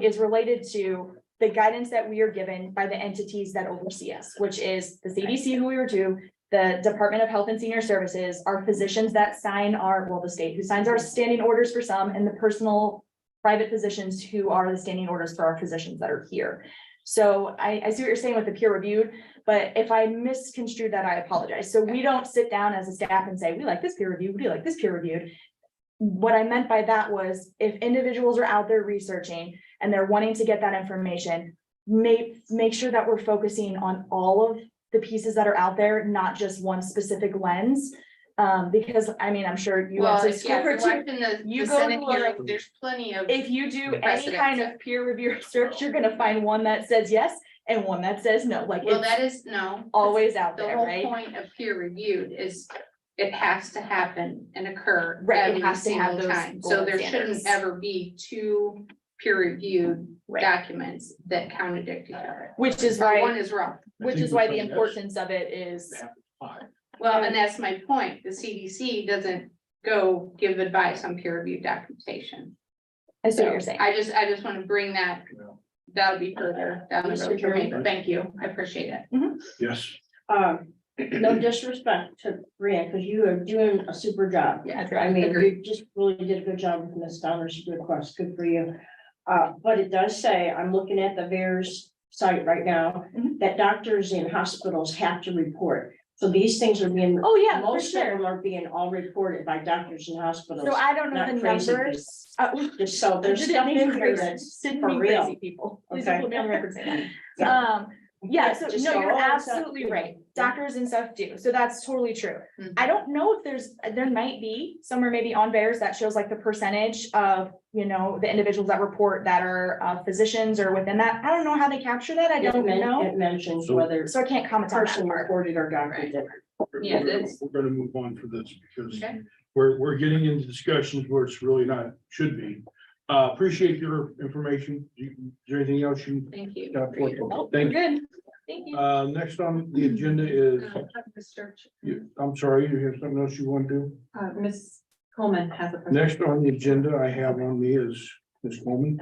is related to the guidance that we are given by the entities that oversee us, which is the CDC, who we were to, the Department of Health and Senior Services, our physicians that sign the state who signs our standing orders for some, and the personal private physicians who are the standing orders for our physicians that are here. So I see what you're saying with the peer reviewed, but if I misconstrued that, I apologize. So we don't sit down as a staff and say, we like this peer reviewed, we like this peer reviewed. What I meant by that was, if individuals are out there researching and they're wanting to get that information, make sure that we're focusing on all of the pieces that are out there, not just one specific lens. Because I mean, I'm sure you Well, went to yeah, school if for you're two. watching the You go Senate to a- hearing, there's plenty of. If you do any Precedent kind set. of peer review research, you're gonna find one that says yes and one that says no, like Well, that it's is, no. always out The there, whole right? point of peer reviewed is it has to happen and occur Right, it every has to have single those time. So gold there standards. shouldn't ever be two peer reviewed Right. documents that contradict each other. Which is Or why, one is wrong. which think is we're why the saying yes. importance of it is, Well, and that's my point. The CDC doesn't go give advice on peer reviewed documentation. I see what you're saying. I just want to bring that, that'll be further down the road for me, Mr. but thank you. I appreciate it. Yes, No disrespect to Brianne, because you are doing a super job. Yeah, I mean, agreed. you just really did a good job with Ms. Donner's request, good for you. But it does say, I'm looking at the VAERS site right now, Mhm. that doctors in hospitals have to report. So these things are being, Oh, yeah, for most of sure. them are being all reported by doctors in hospitals. So I don't know not the crazy numbers. Just so there's stuff in here that's Didn't for mean real. crazy people. Please Okay. don't put me on the record saying that. Yeah. Yeah, so Just no, go, you're "Oh, it's not absolutely good." right. Doctors and stuff do. So that's totally true. Mhm. I don't know if there might be somewhere maybe on VAERS that shows like the percentage of, you know, the individuals that report that are physicians or within that. I don't know how they capture that. I don't know. It mentions So- whether So I can't comment on that person part. reported or doctor did. Yeah, that's- we're gonna move on for this because Okay. we're getting into discussions where it's really not, should be. Appreciate your information. Is there anything else you Thank you. got for us? Nope, Thank you. Good. Thank you. Next on the agenda is, Mr. I'm sorry, you have something else you want to do? Ms. Coleman has a. Next on the agenda I have on me is Ms. Coleman.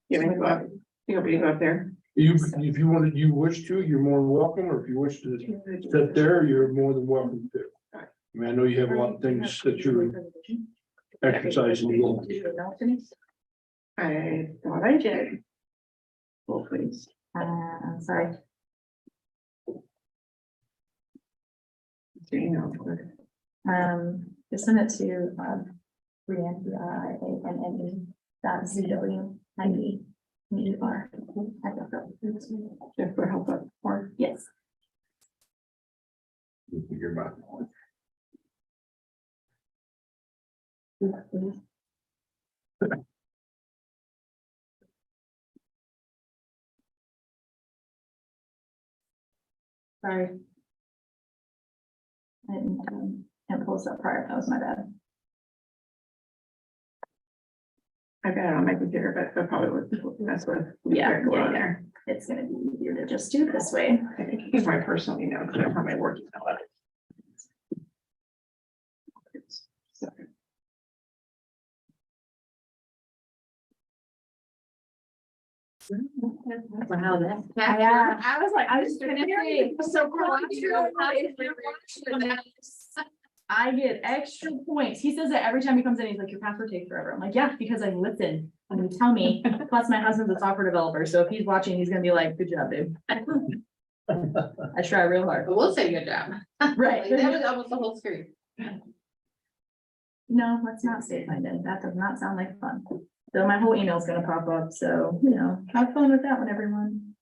You want me to go up? You want me to go up there? You, if you wanted, you wish to, you're more than welcome, or if you wish to sit there, you're more than welcome to. I mean, I know you have a lot of things that you're exercising. I thought I did. Well, please. I'm sorry. Just send it to, Brianne, BRIANNE.CW90ER. Just for help up or. Yes. Your mouth. Sorry. I didn't pull this up prior, that was my bad. I got it on my computer, but that probably would mess with. Yeah, Go on yeah, there. It's gonna be easier to just do it this way. I can use my personal email because I don't have my work email. So, Wow, that's. Yeah. I was like, I was gonna say, so I get extra points. He says that every time he comes in, he's like, your password takes forever. I'm like, yeah, because I listen and you tell me. Plus my husband's a software developer, so if he's watching, he's gonna be like, good job, dude. I try real hard. We'll say good job. Right. Like, that was almost the whole screen. No, let's not state my name. That does not sound like fun. So my whole email's gonna pop up, so, you know, have fun with that one, everyone.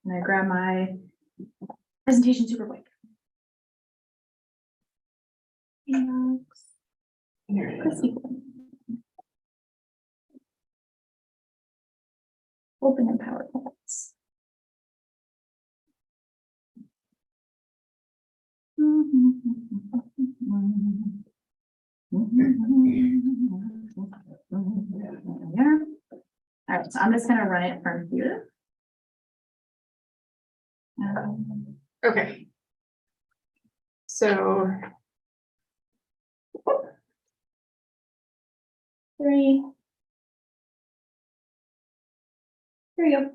And I grab my presentation super quick. Chrissy. Open in PowerPoints. All right, so I'm just gonna run it from here. Okay. So. 3. There you go.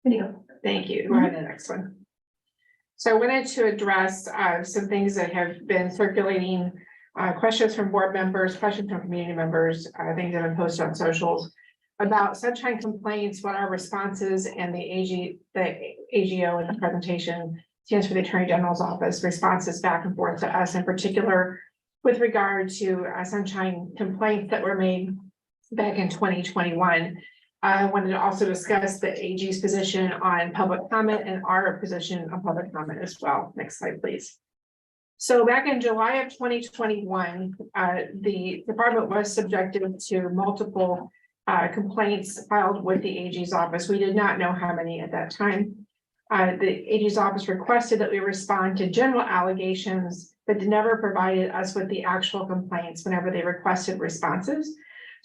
There you go. Thank you. Go ahead to the next one. So I wanted to address some things that have been circulating, questions from board members, questions from community members, things that have been posted on socials about sunshine complaints, what our responses and the AGO in the presentation stands for the Attorney General's Office, responses back and forth to us in particular with regard to sunshine complaints that were made back in 2021. I wanted to also discuss the AG's position on public comment and our position on public comment as well. Next slide, please. So back in July of 2021, the department was subjected to multiple complaints filed with the AG's office. We did not know how many at that time. The AG's office requested that we respond to general allegations, but never provided us with the actual complaints whenever they requested responses.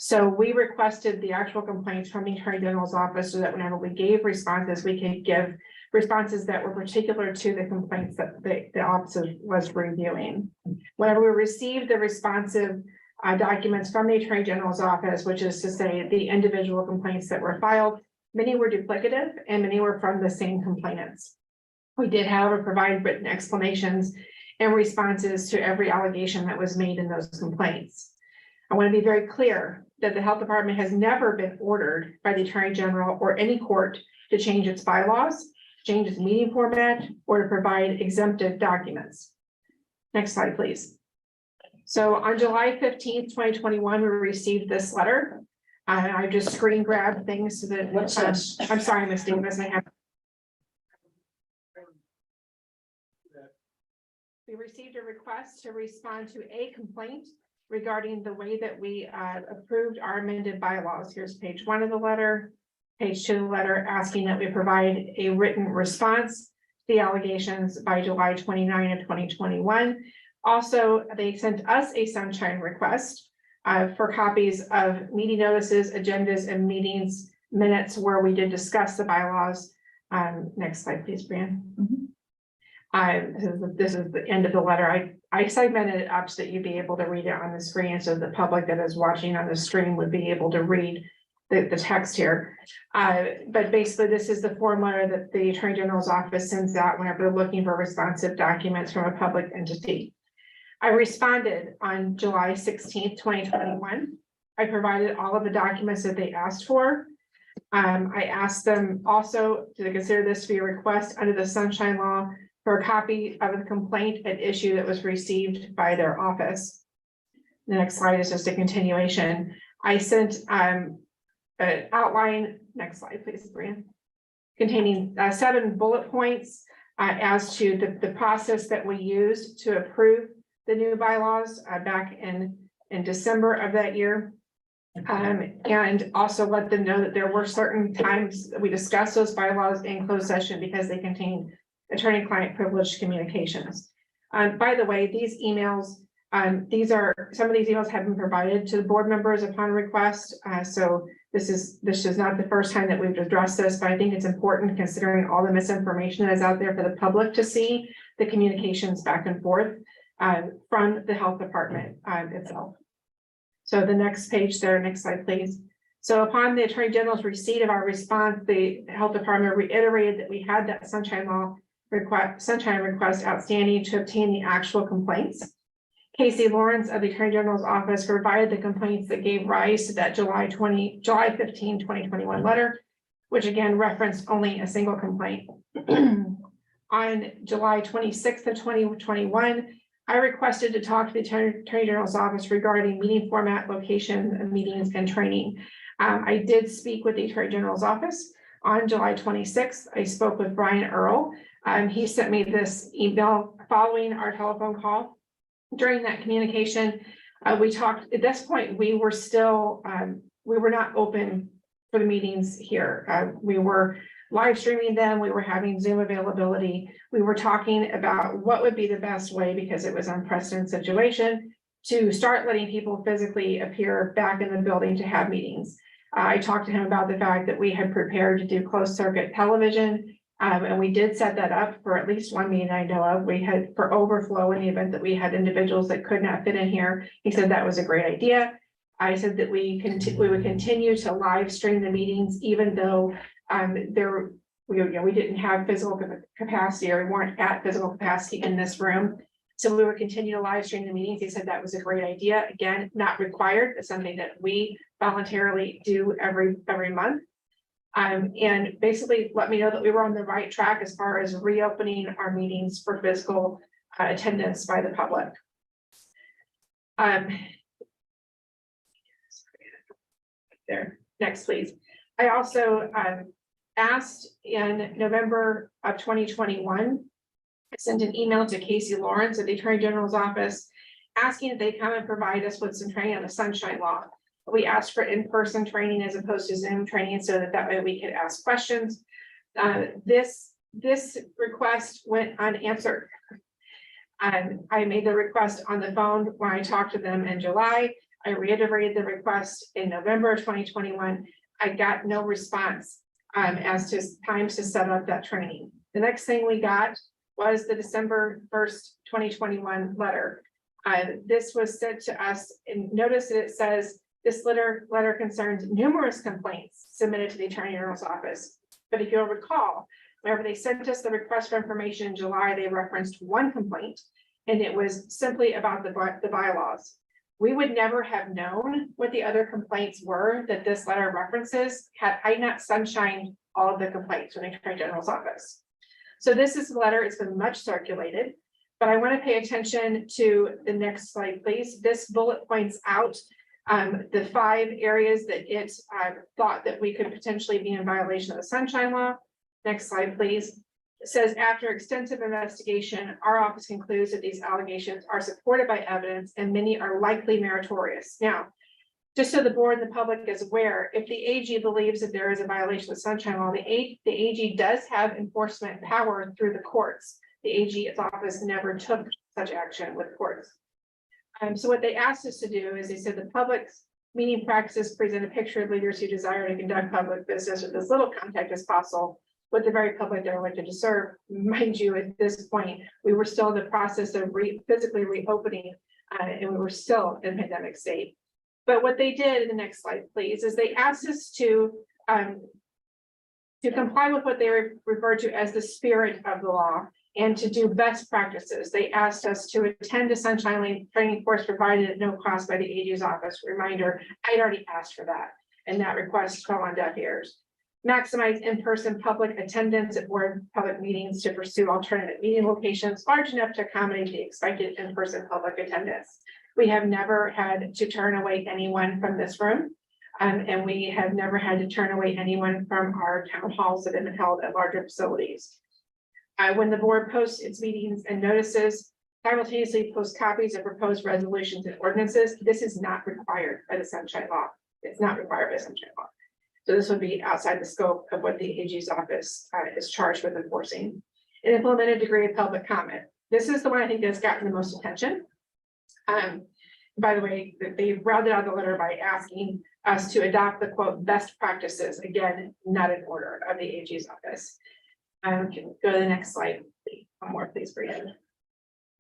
So we requested the actual complaints from the Attorney General's office so that whenever we gave responses, we could give responses that were particular to the complaints that the office was reviewing. Whenever we received the responsive documents from the Attorney General's office, which is to say the individual complaints that were filed, many were duplicative and many were from the same complainants. We did, however, provide written explanations and responses to every allegation that was made in those complaints. I want to be very clear that the health department has never been ordered by the Attorney General or any court to change its bylaws, change its meeting format, or to provide exempted documents. Next slide, please. So on July 15th, 2021, we received this letter. I just screen grabbed things so that. What's this? I'm sorry, Ms. Davis, I have. We received a request to respond to a complaint regarding the way that we approved our amended bylaws. Here's page 1 of the letter, page 2 of the letter, asking that we provide a written response to the allegations by July 29 of 2021. Also, they sent us a sunshine request for copies of meeting notices, agendas, and meetings minutes where we did discuss the bylaws. Next slide, please, Brian. This is the end of the letter. I segmented it up so that you'd be able to read it on the screen, so the public that is watching on the screen would be able to read the text here. But basically, this is the form letter that the Attorney General's office sends out whenever they're looking for responsive documents from a public entity. I responded on July 16th, 2021. I provided all of the documents that they asked for. I asked them also to consider this to be a request under the Sunshine Law for a copy of the complaint at issue that was received by their office. The next slide is just a continuation. I sent an outline, next slide, please, Brian, containing 7 bullet points as to the process that we used to approve the new bylaws back in December of that year. And also let them know that there were certain times that we discussed those bylaws in closed session because they contained attorney-client privileged communications. By the way, these emails, some of these emails have been provided to the board members upon request. So this is not the first time that we've addressed this, but I think it's important considering all the misinformation that is out there for the public to see the communications back and forth from the health department itself. So the next page there, next slide, please. So upon the Attorney General's receipt of our response, the health department reiterated that we had that sunshine request outstanding to obtain the actual complaints. Casey Lawrence of the Attorney General's office provided the complaints that gave rise to that July 15, 2021 letter, which again referenced only a single complaint. On July 26th of 2021, I requested to talk to the Attorney General's office regarding meeting format, location of meetings, and training. I did speak with the Attorney General's office on July 26th. I spoke with Brian Earl. He sent me this email following our telephone call. During that communication, we talked, at this point, we were still, we were not open for the meetings here. We were live streaming them. We were having Zoom availability. We were talking about what would be the best way, because it was an unprecedented situation, to start letting people physically appear back in the building to have meetings. I talked to him about the fact that we had prepared to do closed circuit television. And we did set that up for at least one meeting I know of. We had for overflow in the event that we had individuals that could not fit in here. He said that was a great idea. I said that we would continue to live stream the meetings, even though we didn't have physical capacity, or we weren't at physical capacity in this room. So we would continue to live stream the meetings. He said that was a great idea. Again, not required. It's something that we voluntarily do every month. And basically let me know that we were on the right track as far as reopening our meetings for physical attendance by the public. There, next, please. I also asked in November of 2021 I sent an email to Casey Lawrence at the Attorney General's office, asking if they come and provide us with some training on the sunshine law. We asked for in-person training as opposed to Zoom training so that way we could ask questions. This request went unanswered. I made the request on the phone when I talked to them in July. I reiterated the request in November of 2021. I got no response as to times to set up that training. The next thing we got was the December 1st, 2021 letter. This was sent to us, and notice that it says this letter concerns numerous complaints submitted to the Attorney General's office. But if you'll recall, whenever they sent us the request for information in July, they referenced one complaint, and it was simply about the bylaws. We would never have known what the other complaints were that this letter references had I not sunshined all of the complaints from the Attorney General's office. So this is the letter. It's been much circulated, but I want to pay attention to the next slide, please. This bullet points out the 5 areas that it thought that we could potentially be in violation of the sunshine law. Next slide, please. It says, after extensive investigation, our office concludes that these allegations are supported by evidence and many are likely meritorious. Now, just so the board and the public is aware, if the AG believes that there is a violation of the sunshine law, the AG does have enforcement power through the courts. The AG's office never took such action with courts. So what they asked us to do is they said the public's meeting practices present a picture of leaders who desire to conduct public business with as little contact as possible with the very public they're elected to serve. Mind you, at this point, we were still in the process of physically reopening, and we were still in pandemic state. But what they did, in the next slide, please, is they asked us to comply with what they referred to as the spirit of the law and to do best practices. They asked us to attend a sunshine training course provided at no cost by the AG's office. Reminder, I'd already asked for that, and that request fell on deaf ears. Maximize in-person public attendance at board public meetings to pursue alternative meeting locations large enough to accommodate the expected in-person public attendance. We have never had to turn away anyone from this room, and we have never had to turn away anyone from our town halls that have been held at larger facilities. When the board posts its meetings and notices, simultaneously post copies of proposed resolutions and ordinances. This is not required by the sunshine law. It's not required by the sunshine law. So this would be outside the scope of what the AG's office is charged with enforcing. An implemented degree of public comment. This is the one I think that's gotten the most attention. By the way, they rounded out the letter by asking us to adopt the quote best practices. Again, not an order of the AG's office. Can go to the next slide. One more, please, Brian.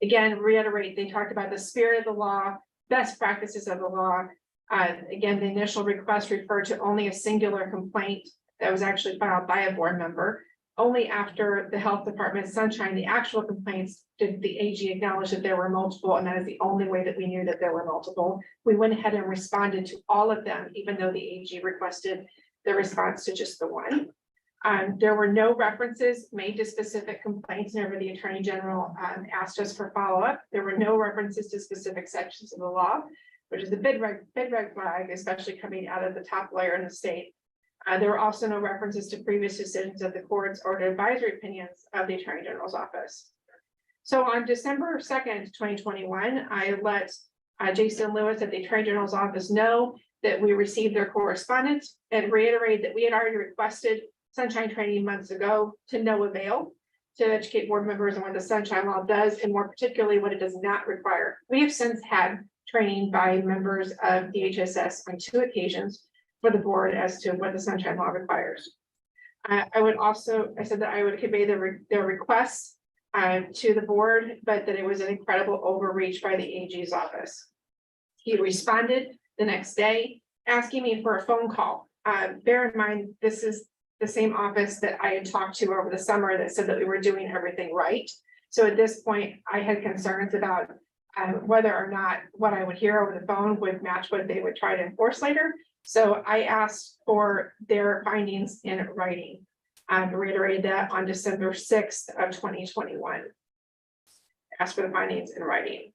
Again, reiterate, they talked about the spirit of the law, best practices of the law. Again, the initial request referred to only a singular complaint that was actually filed by a board member. Only after the health department sunshine the actual complaints did the AG acknowledge that there were multiple, and that is the only way that we knew that there were multiple. We went ahead and responded to all of them, even though the AG requested the response to just the one. There were no references made to specific complaints whenever the Attorney General asked us for follow-up. There were no references to specific sections of the law, which is a big red flag, especially coming out of the top layer in the state. There were also no references to previous decisions of the courts or to advisory opinions of the Attorney General's office. So on December 2nd, 2021, I let Jason Lewis at the Attorney General's office know that we received their correspondence and reiterated that we had already requested sunshine training months ago to no avail to educate board members on what the sunshine law does, and more particularly what it does not require. We have since had training by members of DHSS on 2 occasions for the board as to what the sunshine law requires. I said that I would convey their requests to the board, but that it was an incredible overreach by the AG's office. He responded the next day asking me for a phone call. Bear in mind, this is the same office that I had talked to over the summer that said that we were doing everything right. So at this point, I had concerns about whether or not what I would hear over the phone would match what they would try to enforce later. So I asked for their findings in writing. I reiterated that on December 6th of 2021. Asked for the findings in writing.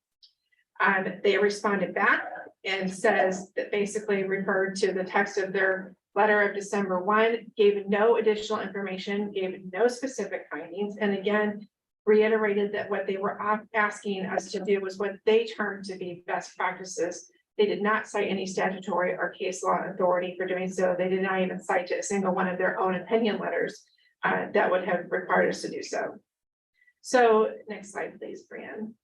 They responded back and says that basically referred to the text of their letter of December 1, gave no additional information, gave no specific findings. And again, reiterated that what they were asking us to do was what they termed to be best practices. They did not cite any statutory or case law authority for doing so. They did not even cite a single one of their own opinion letters that would have required us to do so. So next slide, please, Brian.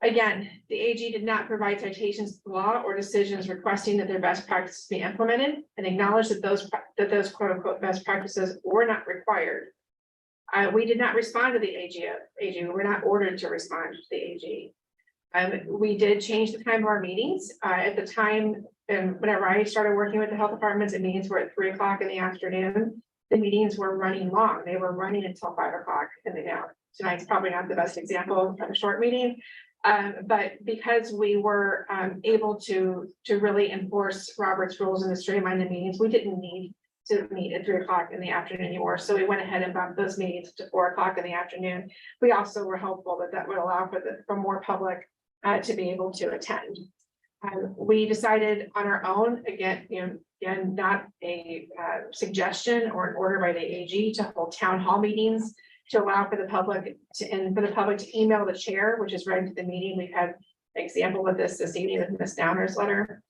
Again, the AG did not provide citations to the law or decisions requesting that their best practices be implemented and acknowledged that those quote unquote best practices were not required. We did not respond to the AG. We were not ordered to respond to the AG. We did change the time of our meetings. At the time, and whenever I started working with the health departments, the meetings were at 3 o'clock in the afternoon. The meetings were running long. They were running until 5 o'clock in the day. Tonight's probably not the best example of a short meeting. But because we were able to really enforce Robert's rules and to streamline the meetings, we didn't need to meet at 3 o'clock in the afternoon anymore. So we went ahead and bumped those meetings to 4 o'clock in the afternoon. We also were hopeful that that would allow for more public to be able to attend. We decided on our own, again, not a suggestion or an order by the AG, to hold town hall meetings to allow for the public to email the chair, which is right into the meeting. We've had an example of this evening with Ms. Downer's letter.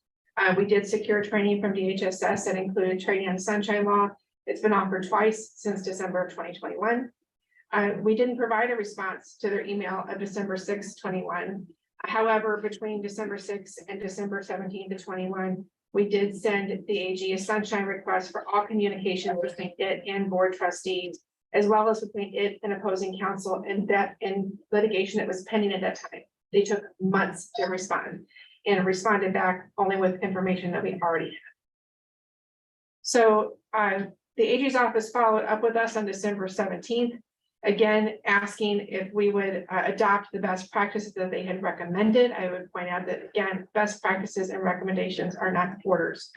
We did secure training from DHSS that included training on sunshine law. It's been offered twice since December of 2021. We didn't provide a response to their email of December 6, 21. However, between December 6 and December 17 to 21, we did send the AG a sunshine request for all communication between it and board trustees, as well as between it and opposing counsel, and that in litigation that was pending at that time. They took months to respond and responded back only with information that we already had. So the AG's office followed up with us on December 17th, again, asking if we would adopt the best practices that they had recommended. I would point out that, again, best practices and recommendations are not orders.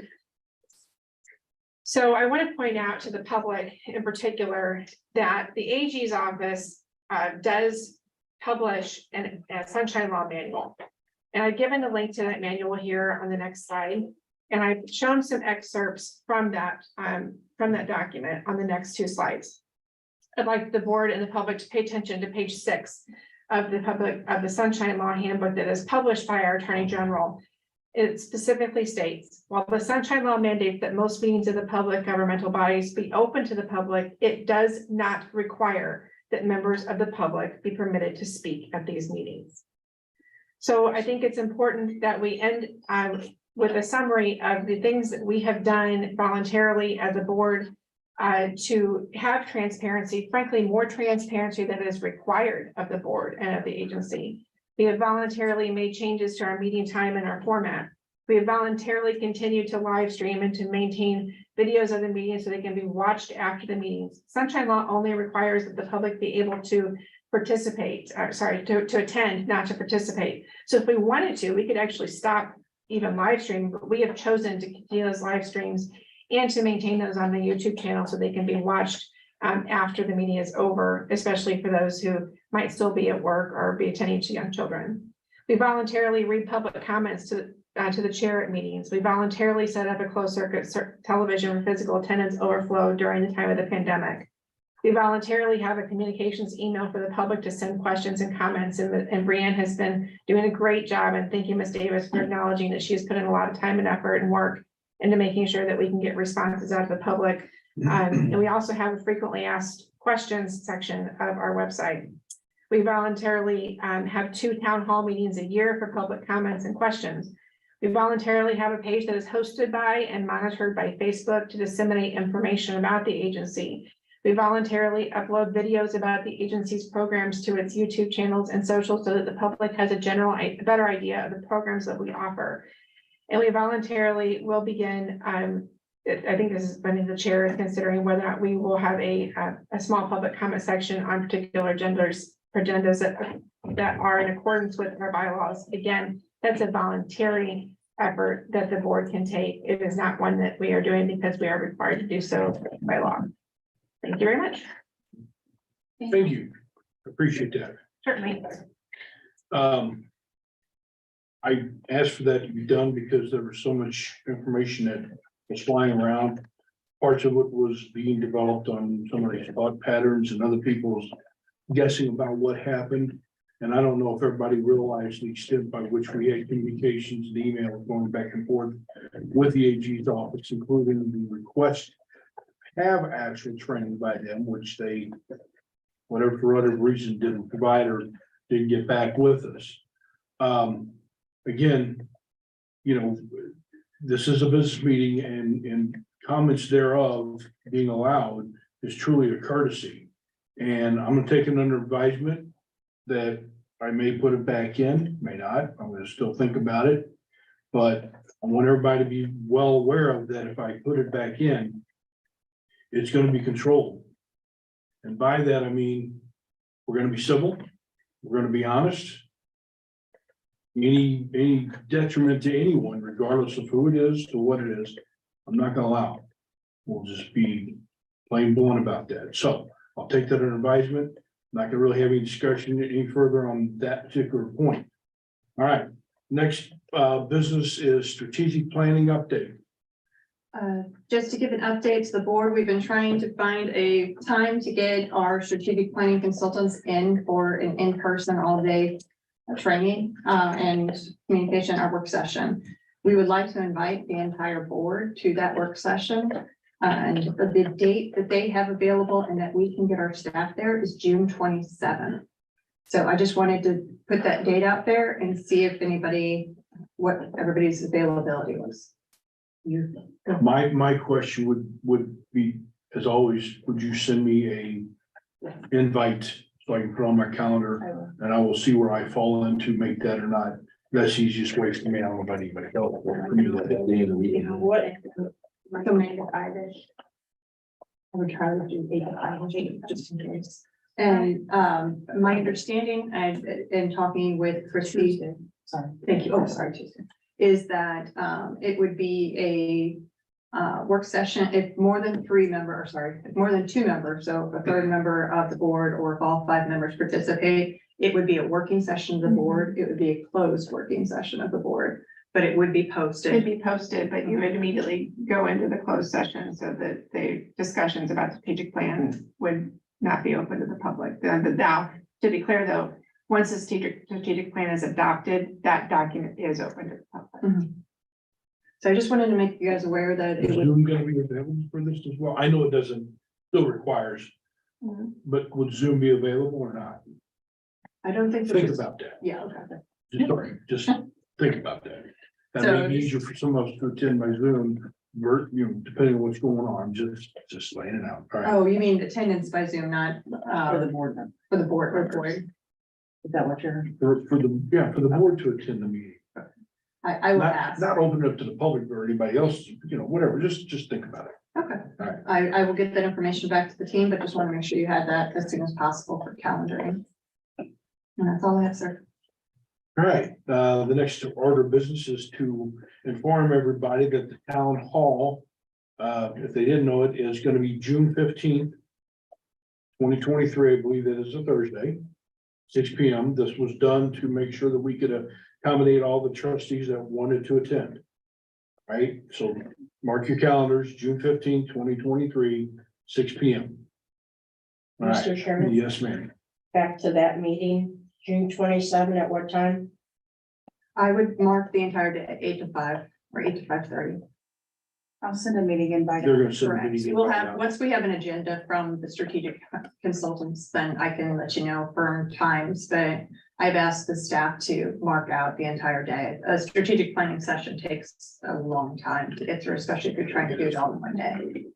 So I want to point out to the public in particular that the AG's office does publish a sunshine law manual. And I've given the link to that manual here on the next slide. And I've shown some excerpts from that document on the next 2 slides. I'd like the board and the public to pay attention to page 6 of the sunshine law handbook that is published by our Attorney General. It specifically states, while the sunshine law mandates that most meetings of the public governmental bodies be open to the public, it does not require that members of the public be permitted to speak at these meetings. So I think it's important that we end with a summary of the things that we have done voluntarily as a board to have transparency, frankly, more transparency than is required of the board and of the agency. We have voluntarily made changes to our meeting time and our format. We have voluntarily continued to live stream and to maintain videos of the meetings so they can be watched after the meetings. Sunshine law only requires that the public be able to participate, to attend, not to participate. So if we wanted to, we could actually stop even live streaming, but we have chosen to continue those live streams and to maintain those on the YouTube channel so they can be watched after the meeting is over, especially for those who might still be at work or be attending to young children. We voluntarily read public comments to the chair at meetings. We voluntarily set up a closed circuit television when physical attendance overflowed during the time of the pandemic. We voluntarily have a communications email for the public to send questions and comments, and Brianne has been doing a great job, and thank you, Ms. Davis, for acknowledging that she's put in a lot of time and effort and work into making sure that we can get responses out to the public. And we also have a frequently asked questions section of our website. We voluntarily have 2 town hall meetings a year for public comments and questions. We voluntarily have a page that is hosted by and monitored by Facebook to disseminate information about the agency. We voluntarily upload videos about the agency's programs to its YouTube channels and social so that the public has a better idea of the programs that we offer. And we voluntarily will begin, I think this is, the chair is considering whether or not we will have a small public comment section on particular agendas that are in accordance with our bylaws. Again, that's a voluntary effort that the board can take. It is not one that we are doing because we are required to do so by law. Thank you very much. Thank you. Appreciate that. Certainly. I asked for that to be done because there was so much information that was flying around. parts of it was being developed on some of these thought patterns and other people's guessing about what happened. And I don't know if everybody realized the extent by which we had communications and emails going back and forth with the AG's office, including the request to have actual training by them, which they, whatever, for whatever reason, didn't provide or didn't get back with us. Again, you know, this is a business meeting and comments thereof being allowed is truly a courtesy. And I'm gonna take it under advisement that I may put it back in, may not, I'm gonna still think about it. But I want everybody to be well aware of that if I put it back in, it's gonna be controlled. And by that, I mean, we're gonna be civil, we're gonna be honest. Any detriment to anyone, regardless of who it is, to what it is, I'm not gonna allow. We'll just be plain blunt about that. So I'll take that under advisement. Not gonna really have any discussion any further on that particular point. All right, next business is strategic planning update. Just to give an update to the board, we've been trying to find a time to get our strategic planning consultants in for an in-person all-day training and communication, our work session. We would like to invite the entire board to that work session. And the date that they have available and that we can get our staff there is June 27th. So I just wanted to put that date out there and see if anybody, what everybody's availability was. My question would be, as always, would you send me a invite so I can put on my calendar and I will see where I fall into, make that or not. That's the easiest way for me. I don't know about anybody else. For me, that's the end of the week. What? I would try to do 8 to 5, just in case. And my understanding, and in talking with Christie, Sorry. thank you, oh, sorry, Tuesday, is that it would be a work session if more than 3 members, sorry, if more than 2 members, so if a third member of the board or if all 5 members participate, it would be a working session of the board. It would be a closed working session of the board, but it would be It'd posted. be posted, but you would immediately go into the closed session so that the discussions about strategic plan would not be open to the public. Now, to be clear though, once the strategic plan is adopted, that document is open to the public. So I just wanted to make you guys aware that Is it would. Zoom gonna be available for this as well? I know it doesn't, still requires, but would Zoom be available or not? I don't think. Think there's- about that. Yeah, okay. Sorry, just think about that. That So may be easier for some of us to attend by Zoom, depending on what's going on, just laying it out. All right. Oh, you mean attendance by Zoom, not For the board member. for the board or board? Is that what you're? For the board to attend the meeting. I will Not, ask. not open up to the public or anybody else, whatever, just think about it. Okay. All right. I will get that information back to the team, but just want to make sure you had that as soon as possible for calendaring. And that's all I have, sir. All right, the next order of business is to inform everybody that the town hall, if they didn't know it, is gonna be June 15th. 2023, I believe that is a Thursday, 6 p.m. This was done to make sure that we could accommodate all the trustees that wanted to attend. Right, so mark your calendars, June 15th, 2023, 6 p.m. All right. Mr. Chairman, Yes, ma'am. back to that meeting, June 27 at what time? I would mark the entire day, 8 to 5 or 8 to 5:30. I'll send a meeting invite. They're gonna send a Correct. meeting We'll invite have, out. once we have an agenda from the strategic consultants, then I can let you know firm times, but I've asked the staff to mark out the entire day. A strategic planning session takes a long time to get through, especially if you're trying to do it all in one day.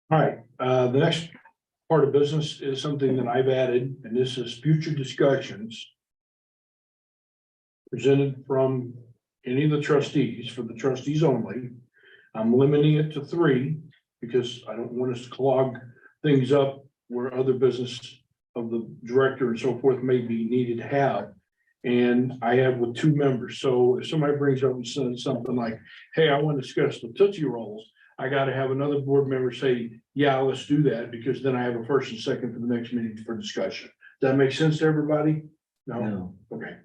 All right, the next part of business is something that I've added, and this is future discussions presented from any of the trustees, for the trustees only. I'm limiting it to 3 because I don't want us to clog things up where other business of the director and so forth may be needed to have. And I have with 2 members. So if somebody brings up and says something like, hey, I want to discuss the Tootsie Rolls, I gotta have another board member say, yeah, let's do that, because then I have a first and second for the next meeting for discussion. Does that make sense to everybody? No? Okay.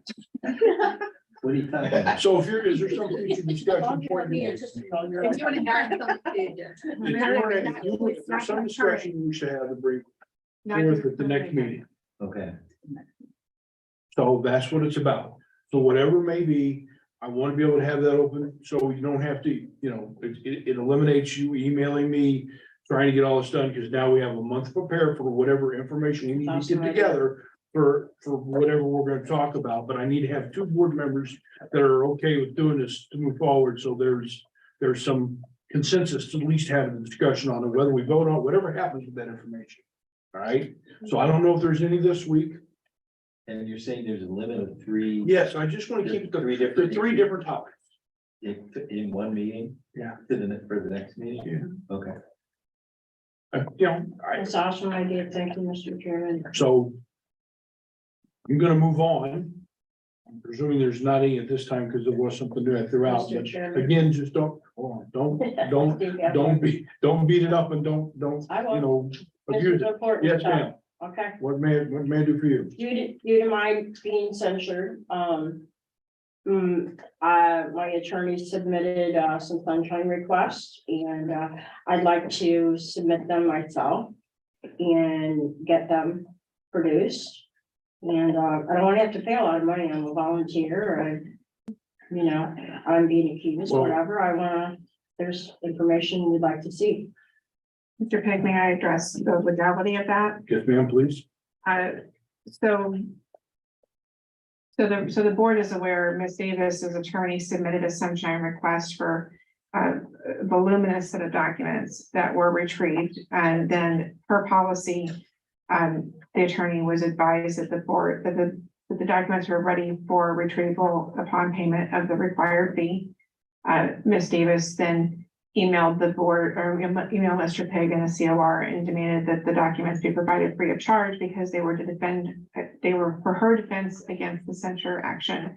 What are you talking about? So if is there some future discussion point? If there's some discussion we should have to bring forth at the next meeting. Okay, So that's what it's about. So whatever it may be, I want to be able to have that open, so you don't have to, you know, it eliminates you emailing me, trying to get all this done, because now we have a month to prepare for whatever information we need to Awesome get idea. together for whatever we're gonna talk about, but I need to have 2 board members that are okay with doing this to move forward, so there's some consensus to at least have a discussion on it, whether we vote on, whatever happens with that information. All right, so I don't know if there's any this week. and you're saying there's a limit of 3? Yes, I just want to keep the 3 the different. 3 different topics. In one meeting? Yeah. For the next meeting? Yeah. Okay. You know, That's awesome idea. Thank you, Mr. Chairman. so I'm gonna move on. I'm presuming there's not any at this time because there was something new I threw out, Mr. but Chairman. again, just don't, hold on, don't beat it up and don't, I you will. know, This abuse is it. important Yes, stuff. ma'am. Okay. What may I do for you? Due to my being censured, my attorney submitted, some sunshine requests and, I'd like to submit them myself and get them produced. And, I don't want to have to pay a lot of money. I'm a volunteer and, you know, I'm being accused, Well- whatever. I wanna, there's information we'd like to see. Mr. Peg, may I address the legality of that? Yes, ma'am, please. So the board is aware, Ms. Davis's attorney submitted a sunshine request for a voluminous set of documents that were retrieved, and then per policy, the attorney was advised that the board, that the documents were ready for retrieval upon payment of the required fee. Ms. Davis then emailed the board or emailed Mr. Peg and the COR and demanded that the documents be provided free of charge because they were for her defense against the censure action,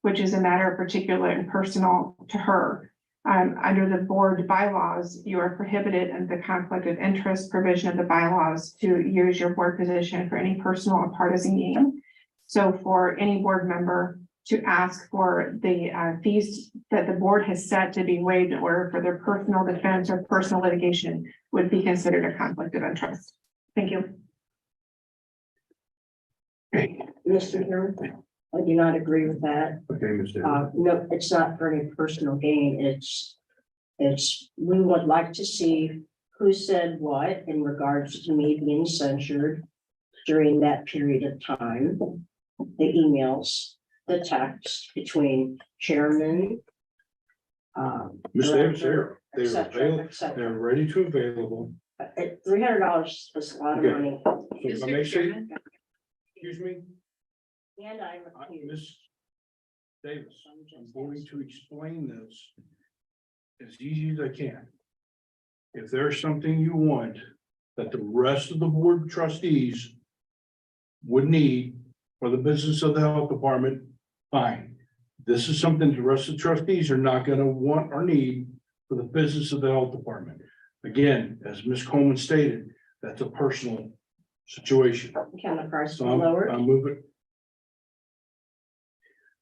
which is a matter of particular and personal to her. Under the board bylaws, you are prohibited under the conflict of interest provision of the bylaws to use your board position for any personal or partisan gain. So for any board member to ask for the fees that the board has set to be waived in order for their personal defense or personal litigation would be considered a conflict of interest. Thank you. Mr. Chairman, I do not agree with that. Okay, Ms. Davis. No, it's not for any personal gain. It's, we would like to see who said what in regards to me being censured during that period of time. The emails, the text between chairman. Ms. Davis, they're et cetera, available, et cetera. they're ready to available. $300 is a lot of Okay. money. So if I may say, excuse me, And I'm accused. Ms. Davis, I'm going to explain this as easy as I can. If there's something you want that the rest of the board of trustees would need for the business of the health department, fine. This is something the rest of the trustees are not gonna want or need for the business of the health department. Again, as Ms. Coleman stated, that's a personal situation. Can the price be So lowered? I'm moving.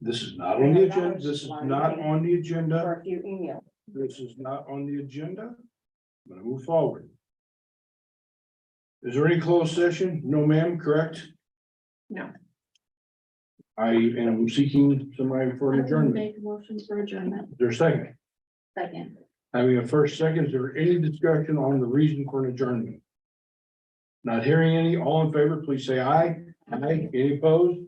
This is not on the agenda. This is not on the agenda. For a few emails. This is not on the agenda. I'm gonna move forward. Is there any closed session? No, ma'am, correct? No. I am seeking somebody for an adjournment. Make a motion for adjournment. Is there a second? Second. Having a first second, is there any discussion on the reason for an adjournment? Not hearing any, all in favor, please say aye. Aye, any opposed?